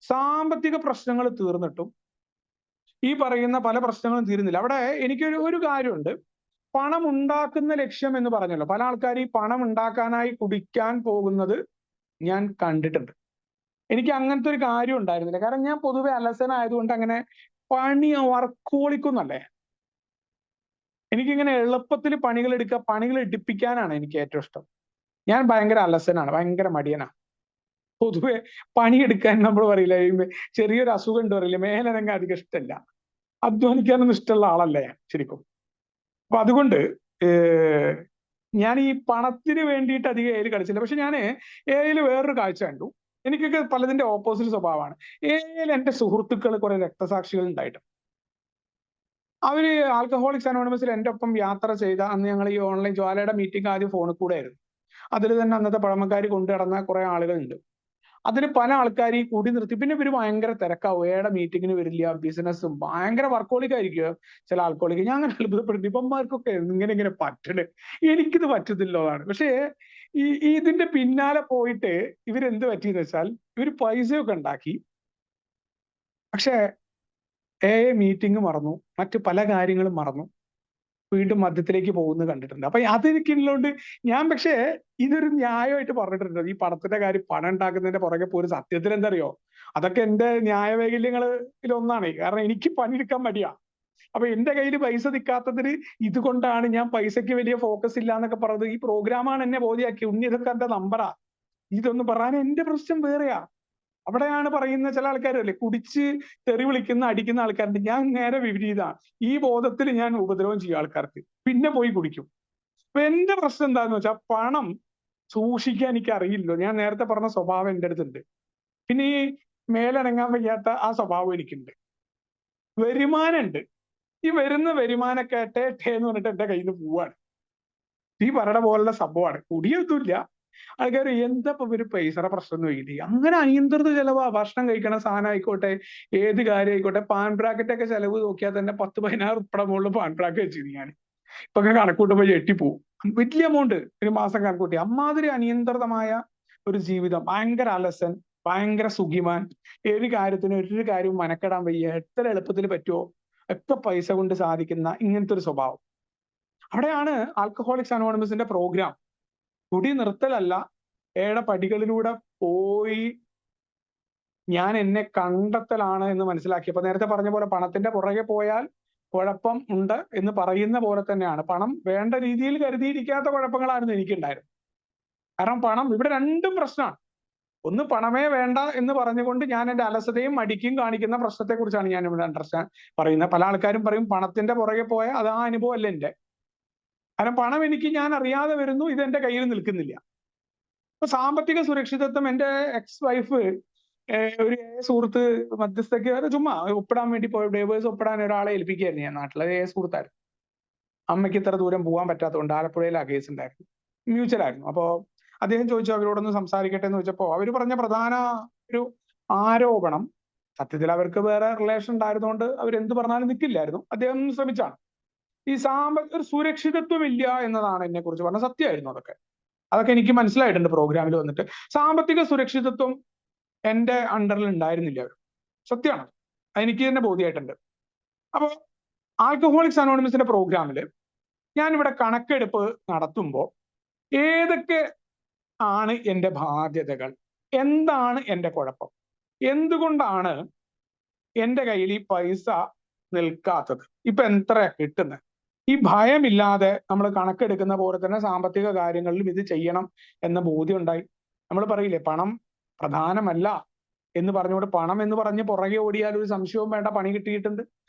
സാമ്പത്തിക പ്രശ്നങ്ങൾ തീർന്നിട്ടും ഈ പറയുന്ന പല പ്രശ്നങ്ങളും തീരുന്നില്ല. അവിടെ എനിക്കൊരു കാര്യമുണ്ട്. പണം ഉണ്ടാക്കുന്ന ലക്ഷ്യം എന്ന് പറഞ്ഞല്ലോ, പല ആൾക്കാർ ഈ പണം ഉണ്ടാക്കാനായി കുടിക്കാൻ പോകുന്നത് ഞാൻ കണ്ടിട്ടുണ്ട്. എനിക്ക് അങ്ങനത്തെ ഒരു കാര്യം ഉണ്ടായിരുന്നില്ല. കാരണം ഞാൻ പൊതുവെ അലസനായതുകൊണ്ട് അങ്ങനെ വർക്കോളിക്കുന്നല്ലേ. എനിക്കിങ്ങനെ എളുപ്പത്തിൽ പണികൾ എടുക്കുക, പണികൾ എടുപ്പിക്കാനാണ് എനിക്ക് ഏറ്റവും ഇഷ്ടം. ഞാൻ ഭയങ്കര അലസനാണ്, ഭയങ്കര മടിയനാണ്. പൊതുവെ പണിയെടുക്കാൻ നമ്മൾ പറയില്ല, ചെറിയൊരു അസുഖം ഉണ്ട് പറയില്ല, മേലനങ്ങാൻ അധികം ഇഷ്ടമല്ല. അധ്വാനിക്കാനൊന്നും ഇഷ്ടമുള്ള ആളല്ല ഞാൻ ശരിക്കും. അപ്പൊ അതുകൊണ്ട് ഞാൻ ഈ പണത്തിന് വേണ്ടിയിട്ട് അധികം എയിൽ കളിച്ചില്ല. പക്ഷെ ഞാൻ എയിൽ വേറൊരു കാഴ്ച കണ്ടു. എനിക്കൊക്കെ പലതിന്റെ ഓപ്പോസിറ്റ് സ്വഭാവമാണ്. എയിൽ എന്റെ സുഹൃത്തുക്കൾ കുറെ രക്തസാക്ഷികൾ ഉണ്ടായിട്ടുണ്ട്. അവര് ആൽക്കഹോളിക്സ് അനോണിമസിൽ എന്റെ ഒപ്പം യാത്ര ചെയ്ത അന്ന് ഞങ്ങൾ ഈ ഓൺലൈൻ ജ്വാലയുടെ മീറ്റിംഗ് ആദ്യം ഫോണിൽ കൂടെ ആയിരുന്നു. അതിൽ തന്നെ അന്നത്തെ പഴമക്കാർ കൊണ്ടു നടന്ന കുറെ ആളുകളുണ്ട്. അതിൽ പല ആൾക്കാർ ഈ കൂടി നിർത്തി. പിന്നെ ഇവര് ഭയങ്കര തിരക്കാവും, ഏടെ മീറ്റിങ്ങിന് വരില്ല, ബിസിനസ്സും ഭയങ്കര വർക്കോളിക് ആയിരിക്കും ചില ആൾക്കോളിക്ക്. ഞാൻ അങ്ങനെ അത്ഭുതപ്പെടുന്നു, ഇവന്മാർക്കൊക്കെ ഇങ്ങനെ പറ്റണേ, എനിക്കിത് പറ്റുന്നില്ലോന്നാണ്. പക്ഷേ ഈ ഇതിന്റെ പിന്നാലെ പോയിട്ട് ഇവരെന്ത് പറ്റിയെന്ന് വെച്ചാൽ ഇവര് പൈസയൊക്കെ ഉണ്ടാക്കി, പക്ഷെ മീറ്റിംഗ് മറന്നു, മറ്റു പല കാര്യങ്ങളും മറന്നു, വീണ്ടും മദ്യത്തിലേക്ക് പോകുന്നത് കണ്ടിട്ടുണ്ട്. അപ്പൊ അതെനിക്കുള്ളതുകൊണ്ട് ഞാൻ പക്ഷേ ഇതൊരു ന്യായമായിട്ട് പറഞ്ഞിട്ടുണ്ട്. ഈ പണത്തിന്റെ കാര്യം, പണം ഉണ്ടാക്കുന്നതിന്റെ പുറകെ പോലും സത്യത്തിൽ എന്തറിയോ, അതൊക്കെ എന്റെ ന്യായവൈകല്യങ്ങളിലൊന്നാണ്. കാരണം എനിക്ക് പണിയെടുക്കാൻ മടിയാ. അപ്പൊ എന്റെ കയ്യിൽ പൈസ നിൽക്കാത്തതിന് ഇതുകൊണ്ടാണ് ഞാൻ പൈസയ്ക്ക് വലിയ ഫോക്കസ് ഇല്ല എന്നൊക്കെ പറഞ്ഞത്. ഈ പ്രോഗ്രാമാണ് എന്നെ ബോധ്യമാക്കി, ഉണ്ണി ഇതൊക്കെ എന്റെ നമ്പറാ, ഇതൊന്നും പറയാൻ എന്റെ പ്രശ്നം വേറെയാ. അവിടെയാണ് പറയുന്ന ചില ആൾക്കാരല്ലേ കുടിച്ച് തെറി വിളിക്കുന്ന അടിക്കുന്ന ആൾക്കാരുണ്ട്. ഞാൻ നേരെ വിപരീതമാണ്. ഈ ബോധത്തിൽ ഞാൻ ഉപദ്രവം ചെയ്യും ആൾക്കാർക്ക്, പിന്നെ പോയി കുടിക്കും. അപ്പൊ എന്റെ പ്രശ്നം എന്താന്ന് വെച്ചാൽ പണം സൂക്ഷിക്കാൻ എനിക്ക് അറിയില്ലോ. ഞാൻ നേരത്തെ പറഞ്ഞ സ്വഭാവം എന്റെ അടുത്തുണ്ട്. പിന്നെ ഈ മേലനങ്ങാൻ വയ്യാത്ത ആ സ്വഭാവം എനിക്കുണ്ട്. വരുമാനമുണ്ട്, ഈ വരുന്ന വരുമാനമൊക്കെ ടേ എന്ന് പറഞ്ഞിട്ട് എന്റെ കയ്യിൽ നിന്ന് പോവാണ്. ഈ പറയണ പോലുള്ള സംഭവമാണ്. കുടിയൊന്നുമില്ല. ആൾക്കാർ എന്താ ഇപ്പൊ ഒരു പൈസയുടെ പ്രശ്നം എന്ന് വൈകിട്ട് അങ്ങനെ അനിയന്ത്രിത ചെലവാ. ഭക്ഷണം കഴിക്കണ സാധനം ആയിക്കോട്ടെ, ഏത് കാര്യം ആയിക്കോട്ടെ, പാൻ ബ്രാക്കറ്റ് ഒക്കെ ചെലവ് നോക്കിയാൽ തന്നെ 10-16 ഉറുപ്പിക മുകളിൽ പാൻ ബ്രാക്കറ്റ് വെച്ചിരുന്നു ഞാൻ. ഇപ്പൊ കണക്കൂട്ടുമ്പോൾ ഞെട്ടിപ്പോവും. വലിയ എമൗണ്ട് ഒരു മാസം കണക്കൂട്ടി. അമ്മാതിരി അനിയന്ത്രിതമായ ഒരു ജീവിതം, ഭയങ്കര അലസൻ, ഭയങ്കര സുഖിമാൻ, ഏത് കാര്യത്തിനും ഒരു കാര്യവും മനക്കെടാൻ വയ്യ, എത്ര എളുപ്പത്തിൽ പറ്റുമോ ഒക്കെ പൈസ കൊണ്ട് സാധിക്കുന്ന ഇങ്ങനത്തെ ഒരു സ്വഭാവം. അവിടെയാണ് ആൽക്കഹോളിക്സ് അനോണിമസിന്റെ പ്രോഗ്രാം കുടി നിർത്തലല്ല, പടികളിലൂടെ പോയി ഞാൻ എന്നെ കണ്ടെത്തലാണ് എന്ന് മനസ്സിലാക്കിയപ്പോ, നേരത്തെ പറഞ്ഞ പോലെ പണത്തിന്റെ പുറകെ പോയാൽ കുഴപ്പം ഉണ്ട് എന്ന് പറയുന്ന പോലെ തന്നെയാണ്, പണം വേണ്ട രീതിയിൽ കരുതിയിരിക്കാത്ത കുഴപ്പങ്ങളായിരുന്നു എനിക്കുണ്ടായിരുന്നത്. കാരണം പണം ഇവിടെ രണ്ടും പ്രശ്നമാണ്. ഒന്ന്, പണമേ വേണ്ട എന്ന് പറഞ്ഞുകൊണ്ട് ഞാൻ എന്റെ അലസതയും മടിക്കും കാണിക്കുന്ന പ്രശ്നത്തെ കുറിച്ചാണ് ഞാൻ ഇവിടെ അണ്ടർസ്റ്റാൻഡ് പറയുന്നത്. പല ആൾക്കാരും പറയും പണത്തിന്റെ പുറകെ പോയ അത് ആ അനുഭവം അല്ല എന്റെ. കാരണം പണം എനിക്ക് ഞാൻ അറിയാതെ വരുന്നു, ഇത് എന്റെ കയ്യിൽ നിൽക്കുന്നില്ല. ഇപ്പൊ സാമ്പത്തിക സുരക്ഷിതത്വം, എന്റെ എക്സ് വൈഫ് ഒരു സുഹൃത്ത് മധ്യസ്ഥയ്ക്ക് ചുമ്മാ ഒപ്പിടാൻ വേണ്ടി പോയി, ഡേവേഴ്സ് ഒപ്പിടാൻ ഒരാളെ ഏൽപ്പിക്കുകയായിരുന്നു ഞാൻ നാട്ടിൽ. അത് സുഹൃത്തായിരുന്നു. അമ്മയ്ക്ക് ഇത്ര ദൂരം പോകാൻ പറ്റാത്തതുകൊണ്ട് ആലപ്പുഴയിൽ ആ കേസ് ഉണ്ടായിരുന്നു, മ്യൂച്വൽ ആയിരുന്നു. അപ്പോ അദ്ദേഹം ചോദിച്ചു അവരോടൊന്ന് സംസാരിക്കട്ടെ എന്ന് ചോദിച്ചപ്പോ അവർ പറഞ്ഞ പ്രധാന ഒരു ആരോപണം, സത്യത്തിൽ അവർക്ക് വേറെ റിലേഷൻ ഉണ്ടായിരുന്നുകൊണ്ട് അവരെന്ത് പറഞ്ഞാലും നിൽക്കില്ലായിരുന്നു, അദ്ദേഹം ശ്രമിച്ചാണ്, ഈ ഒരു സുരക്ഷിതത്വം ഇല്ല എന്നതാണ് എന്നെ കുറിച്ച് പറഞ്ഞ. സത്യമായിരുന്നു അതൊക്കെ എനിക്ക് മനസ്സിലായിട്ടുണ്ട് പ്രോഗ്രാമിൽ വന്നിട്ട്. സാമ്പത്തിക സുരക്ഷിതത്വം എന്റെ അണ്ടറിൽ ഉണ്ടായിരുന്നില്ല. സത്യമാണ്, എനിക്ക് തന്നെ ബോധ്യമായിട്ടുണ്ട്. അപ്പൊ ആൽക്കഹോളിക്സ് അനോണിമസിന്റെ പ്രോഗ്രാമിൽ ഞാൻ ഇവിടെ കണക്കെടുപ്പ് നടത്തുമ്പോൾ ഏതൊക്കെ ആണ് എന്റെ ബാധ്യതകൾ, എന്താണ് എന്റെ കുഴപ്പം, എന്തുകൊണ്ടാണ് എന്റെ കയ്യിൽ ഈ പൈസ നിൽക്കാത്തത്, ഇപ്പൊ എത്രയാ കിട്ടുന്നത്, ഈ ഭയമില്ലാതെ നമ്മൾ കണക്കെടുക്കുന്ന പോലെ തന്നെ സാമ്പത്തിക കാര്യങ്ങളിലും ഇത് ചെയ്യണം എന്ന ബോധ്യം ഉണ്ടായി. നമ്മൾ പറയില്ലേ പണം പ്രധാനമല്ല എന്ന് പറഞ്ഞുകൊണ്ട് പണം എന്ന് പറഞ്ഞ് പുറകെ ഓടിയാൽ ഒരു സംശയവും വേണ്ട, പണി കിട്ടിയിട്ടുണ്ട്.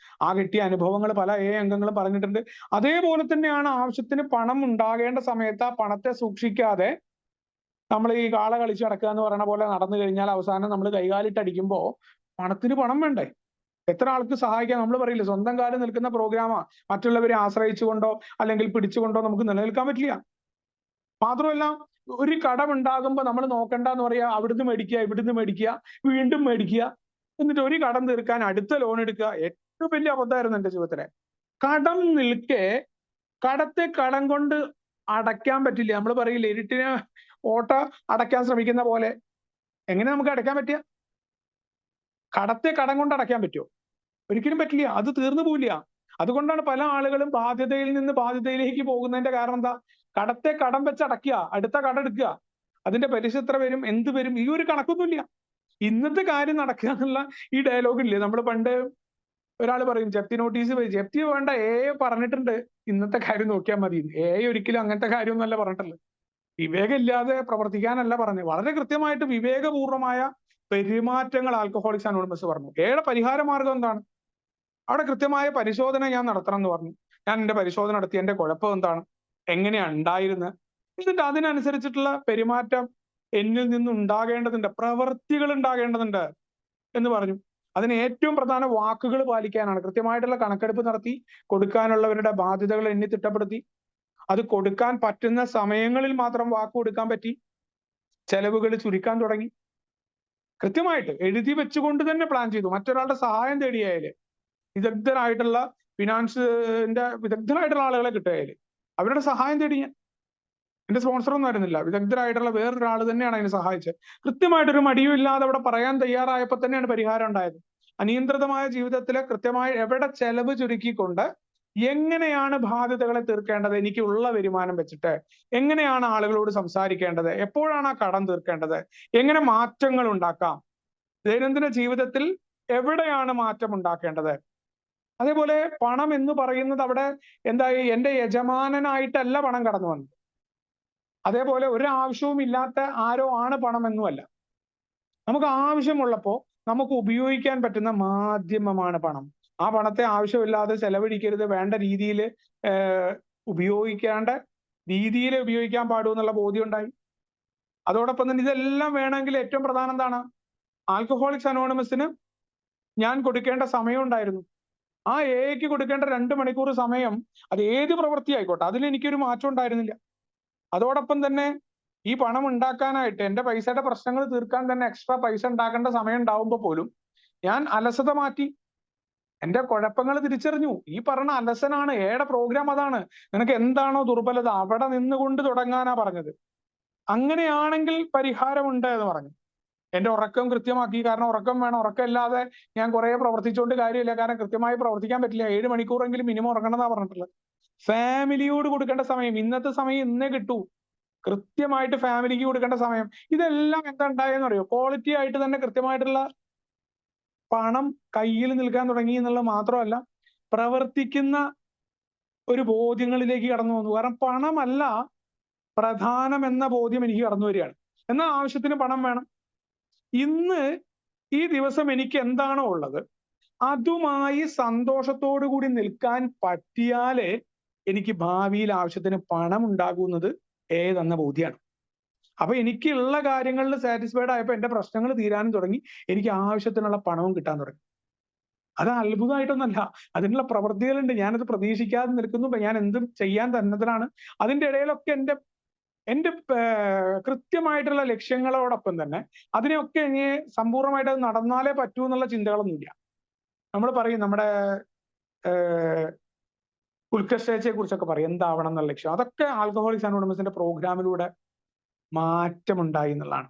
ആ കിട്ടിയ അനുഭവങ്ങൾ പല അംഗങ്ങളും പറഞ്ഞിട്ടുണ്ട്. അതേപോലെ തന്നെയാണ് ആവശ്യത്തിന് പണം ഉണ്ടാകേണ്ട സമയത്ത് ആ പണത്തെ സൂക്ഷിക്കാതെ നമ്മൾ ഈ കാള കളിച്ച് നടക്കുക എന്ന് പറയുന്ന പോലെ നടന്നു കഴിഞ്ഞാൽ അവസാനം നമ്മൾ കൈകാലിട്ടടിക്കുമ്പോ പണത്തിന് പണം വേണ്ടേ? എത്ര ആൾക്ക് സഹായിക്കാൻ നമ്മൾ പറയില്ലേ, സ്വന്തം കാലം നിൽക്കുന്ന പ്രോഗ്രാമാ, മറ്റുള്ളവരെ ആശ്രയിച്ചുകൊണ്ടോ അല്ലെങ്കിൽ പിടിച്ചുകൊണ്ടോ നമുക്ക് നിലനിൽക്കാൻ പറ്റില്ല. മാത്രമല്ല, ഒരു കടം ഉണ്ടാകുമ്പോൾ നമ്മൾ നോക്കണ്ടെന്ന് പറയാ, അവിടുന്ന് മേടിക്കുക, ഇവിടുന്ന് മേടിക്കുക, വീണ്ടും മേടിക്കുക, എന്നിട്ട് ഒരു കടം തീർക്കാൻ അടുത്ത ലോൺ എടുക്കുക. ഏറ്റവും വലിയ അബദ്ധമായിരുന്നു എന്റെ ജീവിതത്തിലെ. കടം നിൽക്കെ കടത്തെ കടം കൊണ്ട് അടയ്ക്കാൻ പറ്റില്ല. നമ്മൾ പറയില്ലേ ഇരുട്ടിന് ഓട്ട അടയ്ക്കാൻ ശ്രമിക്കുന്ന പോലെ. എങ്ങനെ നമുക്ക് അടയ്ക്കാൻ പറ്റുക? കടത്തെ കടം കൊണ്ട് അടയ്ക്കാൻ പറ്റുമോ? ഒരിക്കലും പറ്റില്ല, അത് തീർന്നു പോവില്ല. അതുകൊണ്ടാണ് പല ആളുകളും ബാധ്യതയിൽ നിന്ന് ബാധ്യതയിലേക്ക് പോകുന്നതിന്റെ കാരണം എന്താ? കടത്തെ കടം വെച്ച് അടയ്ക്കുക, അടുത്ത കടം എടുക്കുക, അതിന്റെ പലിശ എത്ര വരും, എന്ത് വരും, ഈ ഒരു കണക്കൊന്നുമില്ല. ഇന്നത്തെ കാര്യം നടക്കുക എന്നുള്ള ഈ ഡയലോഗ് ഇല്ലേ, നമ്മൾ പണ്ട് ഒരാൾ പറയും ജപ്തി നോട്ടീസ്, ജപ്തി വേണ്ട, പറഞ്ഞിട്ടുണ്ട് ഇന്നത്തെ കാര്യം നോക്കിയാൽ മതി. ഒരിക്കലും അങ്ങനത്തെ കാര്യമൊന്നുമല്ല പറഞ്ഞിട്ടുള്ളത്. വിവേകമില്ലാതെ പ്രവർത്തിക്കാനല്ല പറഞ്ഞത്, വളരെ കൃത്യമായിട്ട് വിവേകപൂർവമായ പെരുമാറ്റങ്ങൾ ആൽക്കഹോളിക്സ് അനോണിമസ് പറഞ്ഞു. എയുടെ പരിഹാര മാർഗം എന്താണ്? അവിടെ കൃത്യമായ പരിശോധന ഞാൻ നടത്തണം എന്ന് പറഞ്ഞു. ഞാൻ എന്റെ പരിശോധന നടത്തി, എന്റെ കുഴപ്പം എന്താണ്, എങ്ങനെയാ ഉണ്ടായിരുന്നത്, എന്നിട്ട് അതിനനുസരിച്ചിട്ടുള്ള പെരുമാറ്റം എന്നിൽ നിന്ന് ഉണ്ടാകേണ്ടതുണ്ട്, പ്രവൃത്തികൾ ഉണ്ടാകേണ്ടതുണ്ട് എന്ന് പറഞ്ഞു. അതിന് ഏറ്റവും പ്രധാന വാക്കുകൾ പാലിക്കാനാണ്. കൃത്യമായിട്ടുള്ള കണക്കെടുപ്പ് നടത്തി കൊടുക്കാനുള്ളവരുടെ ബാധ്യതകൾ എണ്ണി തിട്ടപ്പെടുത്തി, അത് കൊടുക്കാൻ പറ്റുന്ന സമയങ്ങളിൽ മാത്രം വാക്ക് കൊടുക്കാൻ പറ്റി, ചെലവുകൾ ചുരുക്കാൻ തുടങ്ങി. കൃത്യമായിട്ട് എഴുതി വെച്ചുകൊണ്ട് തന്നെ പ്ലാൻ ചെയ്തു. മറ്റൊരാളുടെ സഹായം തേടിയായാല്, വിദഗ്ധരായിട്ടുള്ള ഫിനാൻസിന്റെ വിദഗ്ധരായിട്ടുള്ള ആളുകളെ കിട്ടുകയാല് അവരുടെ സഹായം തേടി ഞാൻ. എന്റെ സ്പോൺസറൊന്നും ആയിരുന്നില്ല, വിദഗ്ധരായിട്ടുള്ള വേറൊരാൾ തന്നെയാണ് അതിനെ സഹായിച്ചത്. കൃത്യമായിട്ടൊരു മടിയും ഇല്ലാതെ അവിടെ പറയാൻ തയ്യാറായപ്പോൾ തന്നെയാണ് പരിഹാരം ഉണ്ടായത്. അനിയന്ത്രിതമായ ജീവിതത്തിലെ കൃത്യമായി എവിടെ ചെലവ് ചുരുക്കിക്കൊണ്ട് എങ്ങനെയാണ് ബാധ്യതകളെ തീർക്കേണ്ടത്, എനിക്കുള്ള വരുമാനം വെച്ചിട്ട് എങ്ങനെയാണ് ആളുകളോട് സംസാരിക്കേണ്ടത്, എപ്പോഴാണ് ആ കടം തീർക്കേണ്ടത്, എങ്ങനെ മാറ്റങ്ങൾ ഉണ്ടാക്കാം, ദൈനംദിന ജീവിതത്തിൽ എവിടെയാണ് മാറ്റം ഉണ്ടാക്കേണ്ടത്. അതേപോലെ പണം എന്ന് പറയുന്നത് അവിടെ എന്തായി, എന്റെ യജമാനനായിട്ടല്ല പണം കടന്നു വന്നത്. അതേപോലെ ഒരു ആവശ്യവും ഇല്ലാത്ത ആരോ ആണ് പണം എന്നുമല്ല. നമുക്ക് ആവശ്യമുള്ളപ്പോ നമുക്ക് ഉപയോഗിക്കാൻ പറ്റുന്ന മാധ്യമമാണ് പണം. ആ പണത്തെ ആവശ്യമില്ലാതെ ചെലവഴിക്കരുത്, വേണ്ട രീതിയിൽ ഉപയോഗിക്കേണ്ട രീതിയിൽ ഉപയോഗിക്കാൻ പാടൂ എന്നുള്ള ബോധ്യം ഉണ്ടായി. അതോടൊപ്പം തന്നെ ഇതെല്ലാം വേണമെങ്കിൽ ഏറ്റവും പ്രധാനം എന്താണ്, ആൽക്കഹോളിക്സ് അനോണിമസിന് ഞാൻ കൊടുക്കേണ്ട സമയം ഉണ്ടായിരുന്നു. ആ എക്ക് കൊടുക്കേണ്ട 2 മണിക്കൂർ സമയം, അത് ഏത് പ്രവൃത്തി ആയിക്കോട്ടെ, അതിൽ എനിക്കൊരു മാറ്റം ഉണ്ടായിരുന്നില്ല. അതോടൊപ്പം തന്നെ ഈ പണം ഉണ്ടാക്കാനായിട്ട് എന്റെ പൈസയുടെ പ്രശ്നങ്ങൾ തീർക്കാൻ തന്നെ എക്സ്ട്രാ പൈസ ഉണ്ടാക്കേണ്ട സമയം ഉണ്ടാവുമ്പോൾ പോലും ഞാൻ അലസത മാറ്റി, എന്റെ കുഴപ്പങ്ങൾ തിരിച്ചറിഞ്ഞു. ഈ പറഞ്ഞ അലസനാണ്, എയുടെ പ്രോഗ്രാം അതാണ്. നിനക്ക് എന്താണോ ദുർബലത അവിടെ നിന്നുകൊണ്ട് തുടങ്ങാനാ പറഞ്ഞത്. അങ്ങനെയാണെങ്കിൽ പരിഹാരമുണ്ട് എന്ന് പറഞ്ഞു. എന്റെ ഉറക്കം കൃത്യമാക്കി, കാരണം ഉറക്കം വേണം. ഉറക്കം ഇല്ലാതെ ഞാൻ കുറെ പ്രവർത്തിച്ചുകൊണ്ട് കാര്യമില്ല, കാരണം കൃത്യമായി പ്രവർത്തിക്കാൻ പറ്റില്ല. 7 മണിക്കൂറെങ്കിലും മിനിമം ഉറങ്ങണം എന്നാ പറഞ്ഞിട്ടുള്ളത്. ഫാമിലിയോട് കൊടുക്കേണ്ട സമയം, ഇന്നത്തെ സമയം ഇന്നേ കിട്ടൂ, കൃത്യമായിട്ട് ഫാമിലിക്ക് കൊടുക്കേണ്ട സമയം. ഇതെല്ലാം എന്താ ഉണ്ടായെന്ന് അറിയോ, ക്വാളിറ്റി ആയിട്ട് തന്നെ കൃത്യമായിട്ടുള്ള പണം കയ്യിൽ നിൽക്കാൻ തുടങ്ങി എന്നുള്ളത് മാത്രമല്ല, പ്രവർത്തിക്കുന്ന ഒരു ബോധ്യങ്ങളിലേക്ക് കടന്നു വന്നു. കാരണം പണമല്ല പ്രധാനം എന്ന ബോധ്യം എനിക്ക് കടന്നു വരികയാണ്. എന്നാൽ ആവശ്യത്തിന് പണം വേണം. ഇന്ന് ഈ ദിവസം എനിക്ക് എന്താണോ ഉള്ളത് അതുമായി സന്തോഷത്തോടു കൂടി നിൽക്കാൻ പറ്റിയാലേ എനിക്ക് ഭാവിയിൽ ആവശ്യത്തിന് പണം ഉണ്ടാകുന്നത് ഏതെന്ന ബോധ്യമാണ്. അപ്പൊ എനിക്കുള്ള കാര്യങ്ങളിൽ സാറ്റിസ്ഫൈഡ് ആയപ്പോൾ എന്റെ പ്രശ്നങ്ങൾ തീരാനും തുടങ്ങി, എനിക്ക് ആവശ്യത്തിനുള്ള പണവും കിട്ടാൻ തുടങ്ങി. അത് അത്ഭുതമായിട്ടൊന്നല്ല, അതിനുള്ള പ്രവൃത്തികളുണ്ട്. ഞാനത് പ്രതീക്ഷിക്കാതെ നിൽക്കുന്നു, ഞാൻ എന്തും ചെയ്യാൻ തന്നതിനാണ്. അതിന്റെ ഇടയിലൊക്കെ എന്റെ കൃത്യമായിട്ടുള്ള ലക്ഷ്യങ്ങളോടൊപ്പം തന്നെ അതിനെയൊക്കെ ഇനി സമ്പൂർണ്ണമായിട്ട് അത് നടന്നാലേ പറ്റൂ എന്നുള്ള ചിന്തകളൊന്നുമില്ല. നമ്മൾ പറയും, നമ്മുടെ ഉത്കർഷയെ കുറിച്ചൊക്കെ പറയും, എന്താവണം എന്നുള്ള ലക്ഷ്യം. അതൊക്കെ ആൽക്കഹോളിക്സ് അനോണിമസിന്റെ പ്രോഗ്രാമിലൂടെ മാറ്റമുണ്ടായി എന്നുള്ളതാണ്.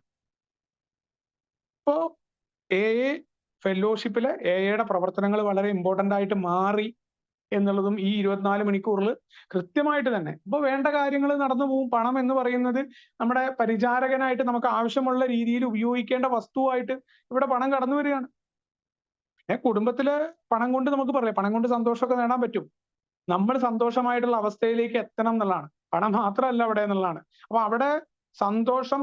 ഇപ്പോ ഫെലോഷിപ്പിലെ എയുടെ പ്രവർത്തനങ്ങൾ വളരെ ഇമ്പോർട്ടന്റ് ആയിട്ട് മാറി എന്നുള്ളതും ഈ 24 മണിക്കൂറിൽ കൃത്യമായിട്ട് തന്നെ ഇപ്പൊ വേണ്ട കാര്യങ്ങൾ നടന്നു പോകും. പണം എന്ന് പറയുന്നത് നമ്മുടെ പരിചാരകനായിട്ട് നമുക്ക് ആവശ്യമുള്ള രീതിയിൽ ഉപയോഗിക്കേണ്ട വസ്തുവായിട്ട് ഇവിടെ പണം കടന്നു വരികയാണ്. പിന്നെ കുടുംബത്തിലെ പണം കൊണ്ട് നമുക്ക് പറയാം, പണം കൊണ്ട് സന്തോഷമൊക്കെ നേടാൻ പറ്റും. നമ്മൾ സന്തോഷമായിട്ടുള്ള അവസ്ഥയിലേക്ക് എത്തണം എന്നുള്ളതാണ്, പണം മാത്രമല്ല അവിടെ എന്നുള്ളതാണ്. അപ്പൊ അവിടെ സന്തോഷം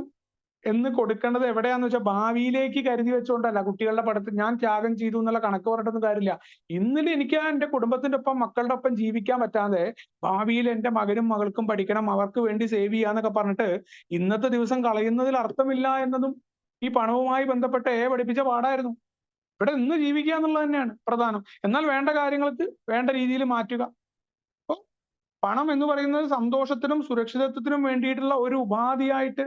എന്ന് കൊടുക്കേണ്ടത് എവിടെയാന്ന് വെച്ചാൽ ഭാവിയിലേക്ക് കരുതി വെച്ചുകൊണ്ടല്ല. കുട്ടികളുടെ പഠിത്തം ഞാൻ ത്യാഗം ചെയ്തു എന്നുള്ള കണക്ക് പറഞ്ഞിട്ടൊന്നും കാര്യമില്ല. ഇന്നലെ എനിക്ക് എന്റെ കുടുംബത്തിന്റെ ഒപ്പം മക്കളുടെ ഒപ്പം ജീവിക്കാൻ പറ്റാതെ ഭാവിയിൽ എന്റെ മകനും മകൾക്കും പഠിക്കണം, അവർക്ക് വേണ്ടി സേവ് ചെയ്യാന്നൊക്കെ പറഞ്ഞിട്ട് ഇന്നത്തെ ദിവസം കളയുന്നതിൽ അർത്ഥമില്ല എന്നതും ഈ പണവുമായി ബന്ധപ്പെട്ട പഠിപ്പിച്ച പാഠായിരുന്നു. ഇവിടെ ഇന്ന് ജീവിക്കുക എന്നുള്ളത് തന്നെയാണ് പ്രധാനം. എന്നാൽ വേണ്ട കാര്യങ്ങൾക്ക് വേണ്ട രീതിയിൽ മാറ്റുക. അപ്പൊ പണം എന്ന് പറയുന്നത് സന്തോഷത്തിനും സുരക്ഷിതത്വത്തിനും വേണ്ടിയിട്ടുള്ള ഒരു ഉപാധിയായിട്ട്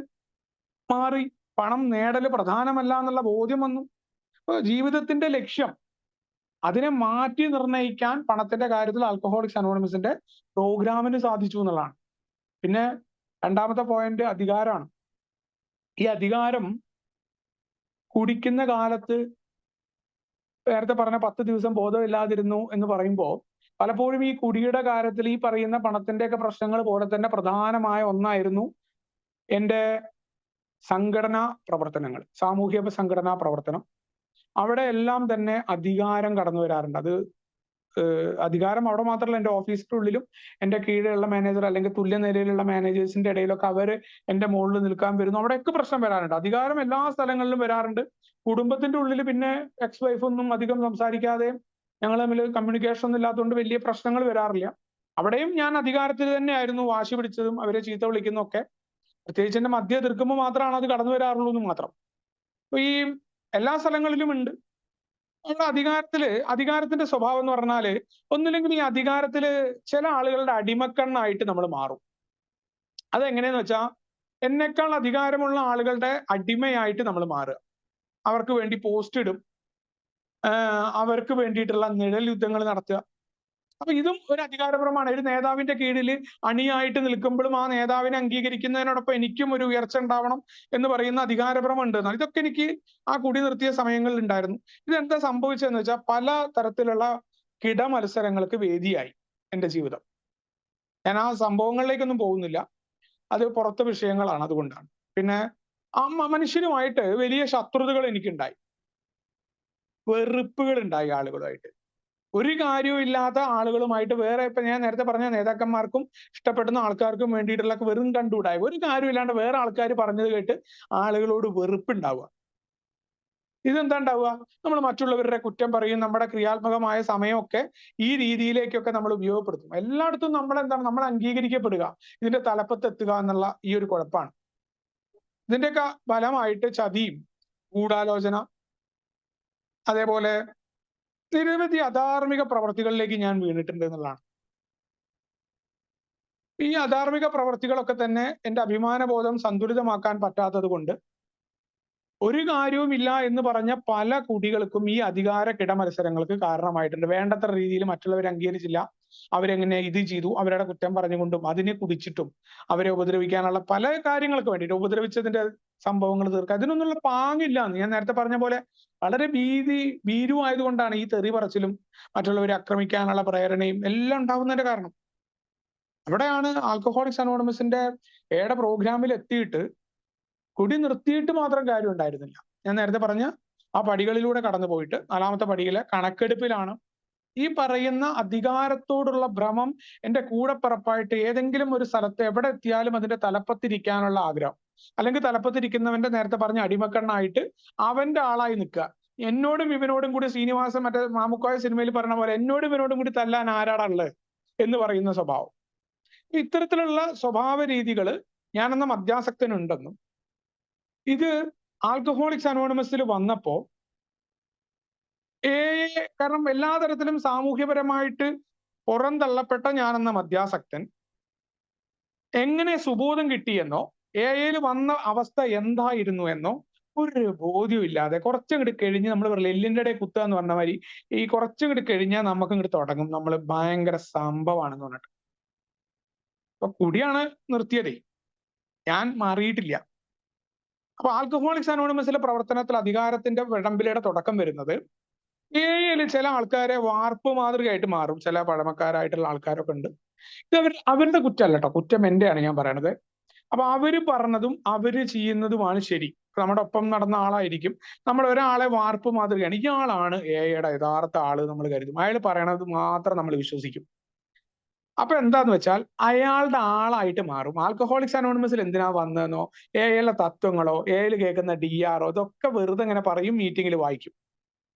മാറി. പണം നേടൽ പ്രധാനമല്ല എന്നുള്ള ബോധ്യം വന്നു. അപ്പൊ ജീവിതത്തിന്റെ ലക്ഷ്യം അതിനെ മാറ്റി നിർണ്ണയിക്കാൻ പണത്തിന്റെ കാര്യത്തിൽ ആൽക്കഹോളിക്സ് അനോണിമസിന്റെ പ്രോഗ്രാമിന് സാധിച്ചു എന്നുള്ളതാണ്. പിന്നെ രണ്ടാമത്തെ പോയിന്റ് അധികാരമാണ്. ഈ അധികാരം കുടിക്കുന്ന കാലത്ത് നേരത്തെ പറഞ്ഞ 10 ദിവസം ബോധമില്ലാതിരുന്നു എന്ന് പറയുമ്പോൾ പലപ്പോഴും ഈ കുടിയുടെ കാര്യത്തിൽ ഈ പറയുന്ന പണത്തിന്റെയൊക്കെ പ്രശ്നങ്ങൾ പോലെ തന്നെ പ്രധാനമായ ഒന്നായിരുന്നു എന്റെ സംഘടനാ പ്രവർത്തനങ്ങൾ, സാമൂഹ്യ സംഘടനാ പ്രവർത്തനം. അവിടെ എല്ലാം തന്നെ അധികാരം കടന്നു വരാറുണ്ട്. അത് അധികാരം അവിടെ മാത്രമല്ല, എൻ്റെ ഓഫീസിന്റെ ഉള്ളിലും എൻ്റെ കീഴിലുള്ള മാനേജർ അല്ലെങ്കിൽ തുല്യ നിലയിലുള്ള മാനേജേഴ്സിന്റെ ഇടയിലൊക്കെ അവര് എൻ്റെ മുകളിൽ നിൽക്കാൻ വരുന്നു. അവിടെയൊക്കെ പ്രശ്നം വരാറുണ്ട്. അധികാരം എല്ലാ സ്ഥലങ്ങളിലും വരാറുണ്ട്. കുടുംബത്തിന്റെ ഉള്ളിൽ പിന്നെ എക്സ് വൈഫ് ഒന്നും അധികം സംസാരിക്കാതെ ഞങ്ങൾ തമ്മിൽ കമ്മ്യൂണിക്കേഷൻ ഒന്നും ഇല്ലാത്തതുകൊണ്ട് വലിയ പ്രശ്നങ്ങൾ വരാറില്ല. അവിടെയും ഞാൻ അധികാരത്തിൽ തന്നെയായിരുന്നു വാശി പിടിച്ചതും അവരെ ചീത്ത വിളിക്കുന്നതും ഒക്കെ. പ്രത്യേകിച്ച് എന്റെ മധ്യ എതിർക്കുമ്പോൾ മാത്രമാണ് അത് കടന്നു വരാറുള്ളൂ എന്ന് മാത്രം. അപ്പൊ ഈ എല്ലാ സ്ഥലങ്ങളിലും ഉണ്ട്. നമ്മുടെ അധികാരത്തിന്റെ സ്വഭാവം എന്ന് പറഞ്ഞാല്, ഒന്നില്ലെങ്കിൽ ഈ അധികാരത്തില് ചില ആളുകളുടെ അടിമക്കണ്ണായിട്ട് നമ്മൾ മാറും. അതെങ്ങനെയെന്ന് വെച്ചാൽ, എന്നെക്കാൾ അധികാരമുള്ള ആളുകളുടെ അടിമയായിട്ട് നമ്മൾ മാറുക. അവർക്ക് വേണ്ടി പോസ്റ്റ് ഇടും, അവർക്ക് വേണ്ടിയിട്ടുള്ള നിഴൽ യുദ്ധങ്ങൾ നടത്തുക. അപ്പൊ ഇതും ഒരു അധികാരപരമാണ്. ഒരു നേതാവിന്റെ കീഴിൽ അണിയായിട്ട് നിൽക്കുമ്പോഴും ആ നേതാവിനെ അംഗീകരിക്കുന്നതിനോടൊപ്പം എനിക്കും ഒരു ഉയർച്ച ഉണ്ടാവണം എന്ന് പറയുന്ന അധികാരപരം ഉണ്ട്. ഇതൊക്കെ എനിക്ക് ആ കുടി നിർത്തിയ സമയങ്ങളിൽ ഉണ്ടായിരുന്നു. ഇതെന്താ സംഭവിച്ചതെന്ന് വെച്ചാൽ, പല തരത്തിലുള്ള കിടമത്സരങ്ങൾക്ക് വേദിയായി എന്റെ ജീവിതം. ഞാൻ ആ സംഭവങ്ങളിലേക്കൊന്നും പോകുന്നില്ല, അത് പുറത്തെ വിഷയങ്ങളാണ്, അതുകൊണ്ടാണ്. പിന്നെ ആ മനുഷ്യരുമായിട്ട് വലിയ ശത്രുതകൾ എനിക്കുണ്ടായി, വെറുപ്പുകൾ ഉണ്ടായി ആളുകളുമായിട്ട്. ഒരു കാര്യവും ഇല്ലാത്ത ആളുകളുമായിട്ട് വേറെ, ഇപ്പൊ ഞാൻ നേരത്തെ പറഞ്ഞ നേതാക്കന്മാർക്കും ഇഷ്ടപ്പെടുന്ന ആൾക്കാർക്കും വേണ്ടിയിട്ടുള്ള വെറും കണ്ടുകൂടായി. ഒരു കാര്യവും ഇല്ലാണ്ട് വേറെ ആൾക്കാർ പറഞ്ഞത് കേട്ട് ആളുകളോട് വെറുപ്പുണ്ടാവുക. ഇതെന്താ ഉണ്ടാവുക? നമ്മൾ മറ്റുള്ളവരുടെ കുറ്റം പറയും, നമ്മുടെ ക്രിയാത്മകമായ സമയമൊക്കെ ഈ രീതിയിലേക്കൊക്കെ നമ്മൾ ഉപയോഗപ്പെടുത്തും. എല്ലായിടത്തും നമ്മൾ അംഗീകരിക്കപ്പെടുക, ഇതിന്റെ തലപ്പത്തെത്തുക എന്നുള്ള ഈ ഒരു കുഴപ്പമാണ്. ഇതിന്റെയൊക്കെ ഫലമായിട്ട് ചതിയും ഗൂഢാലോചന, അതേപോലെ നിരവധി അധാർമിക പ്രവർത്തികളിലേക്ക് ഞാൻ വീണിട്ടുണ്ട് എന്നുള്ളതാണ്. ഈ അധാർമിക പ്രവർത്തികളൊക്കെ തന്നെ എൻ്റെ അഭിമാനബോധം സന്തുലിതമാക്കാൻ പറ്റാത്തത് കൊണ്ട് ഒരു കാര്യവുമില്ല എന്ന് പറഞ്ഞ പല കുടികൾക്കും ഈ അധികാര കിടമത്സരങ്ങൾക്ക് കാരണമായിട്ടുണ്ട്. വേണ്ടത്ര രീതിയിൽ മറ്റുള്ളവരെ അംഗീകരിച്ചില്ല, അവരെങ്ങനെ ഇത് ചെയ്തു, അവരുടെ കുറ്റം പറഞ്ഞുകൊണ്ടും അതിനെ കുടിച്ചിട്ടും അവരെ ഉപദ്രവിക്കാനുള്ള പല കാര്യങ്ങൾക്ക് വേണ്ടിയിട്ട്, ഉപദ്രവിച്ചതിന്റെ സംഭവങ്ങൾ തീർക്കുക, അതിനൊന്നുള്ള പാങ്ങില്ല എന്ന് ഞാൻ നേരത്തെ പറഞ്ഞ പോലെ വളരെ ഭീരുവായതുകൊണ്ടാണ് ഈ തെറി പറച്ചിലും മറ്റുള്ളവരെ ആക്രമിക്കാനുള്ള പ്രേരണയും എല്ലാം ഉണ്ടാകുന്നതിന്റെ കാരണം. അവിടെയാണ് ആൽക്കഹോളിക്സ് അനോണിമസിന്റെ പ്രോഗ്രാമിൽ എത്തിയിട്ട് കുടി നിർത്തിയിട്ട് മാത്രം കാര്യം ഉണ്ടായിരുന്നില്ല. ഞാൻ നേരത്തെ പറഞ്ഞ ആ പടികളിലൂടെ കടന്നു പോയിട്ട് 4ാമത്തെ പടിയിലെ കണക്കെടുപ്പിലാണ് ഈ പറയുന്ന അധികാരത്തോടുള്ള ഭ്രമം എൻ്റെ കൂടെപ്പിറപ്പായിട്ട് ഏതെങ്കിലും ഒരു സ്ഥലത്ത് എവിടെ എത്തിയാലും അതിന്റെ തലപ്പത്തിരിക്കാനുള്ള ആഗ്രഹം, അല്ലെങ്കിൽ തലപ്പത്തിരിക്കുന്നവന്റെ നേരത്തെ പറഞ്ഞ അടിമക്കണ്ണായിട്ട് അവന്റെ ആളായി നിൽക്കുക. എന്നോടും ഇവനോടും കൂടി ശ്രീനിവാസൻ മറ്റേ മാമുക്കോയ സിനിമയിൽ പറഞ്ഞ പോലെ എന്നോടും ഇവനോടും കൂടി തല്ലാൻ ആരാടാണുള്ളത് എന്ന് പറയുന്ന സ്വഭാവം. ഇത്തരത്തിലുള്ള സ്വഭാവ രീതികൾ ഞാനെന്ന മദ്യാസക്തനുണ്ടെന്നും ഇത് ആൽക്കഹോളിക്സ് അനോണിമസിൽ വന്നപ്പോ കാരണം എല്ലാ തരത്തിലും സാമൂഹ്യപരമായിട്ട് പുറന്തള്ളപ്പെട്ട ഞാനെന്ന മദ്യാസക്തൻ എങ്ങനെ സുബോധം കിട്ടിയെന്നോ എയിൽ വന്ന അവസ്ഥ എന്തായിരുന്നു എന്നോ ഒരു ബോധ്യമില്ലാതെ കുറച്ചങ്ങോട്ട് കഴിഞ്ഞ്, നമ്മൾ പറയില്ല എല്ലിൻ്റെ ഇടയിൽ കുത്തുക എന്ന് പറഞ്ഞ മാതിരി, ഈ കുറച്ചങ്ങോട്ട് കഴിഞ്ഞാൽ നമുക്ക് ഇങ്ങോട്ട് തുടങ്ങും നമ്മൾ ഭയങ്കര സംഭവമാണെന്ന് പറഞ്ഞിട്ട്. അപ്പൊ കുടിയാണ് നിർത്തിയതേ, ഞാൻ മാറിയിട്ടില്ല. അപ്പൊ ആൽക്കഹോളിക്സ് അനോണിമസിലെ പ്രവർത്തനത്തിൽ അധികാരത്തിന്റെ വിടമ്പിലയുടെ തുടക്കം വരുന്നത് ഏയിൽ ചില ആൾക്കാരെ വാർപ്പ് മാതൃകയായിട്ട് മാറും. ചില പഴമക്കാരായിട്ടുള്ള ആൾക്കാരൊക്കെ ഉണ്ട്. ഇത് അവരുടെ കുറ്റമല്ല കേട്ടോ, കുറ്റം എന്റെയാണ് ഞാൻ പറയണത്. അപ്പൊ അവര് പറഞ്ഞതും അവര് ചെയ്യുന്നതുമാണ് ശരി. നമ്മുടെ ഒപ്പം നടന്ന ആളായിരിക്കും, നമ്മൾ ഒരാളെ വാർപ്പ് മാതൃകയാണ്, ഇയാളാണ് എയുടെ യഥാർത്ഥ ആള് നമ്മൾ കരുതും, അയാൾ പറയണത് മാത്രം നമ്മൾ വിശ്വസിക്കും. അപ്പൊ എന്താന്ന് വെച്ചാൽ അയാളുടെ ആളായിട്ട് മാറും. ആൽക്കഹോളിക്സ് അനോണിമസിൽ എന്തിനാ വന്നതെന്നോ എയിലെ തത്വങ്ങളോ എയിൽ കേൾക്കുന്ന DR ഇതൊക്കെ വെറുതെ ഇങ്ങനെ പറയും, മീറ്റിങ്ങിൽ വായിക്കും.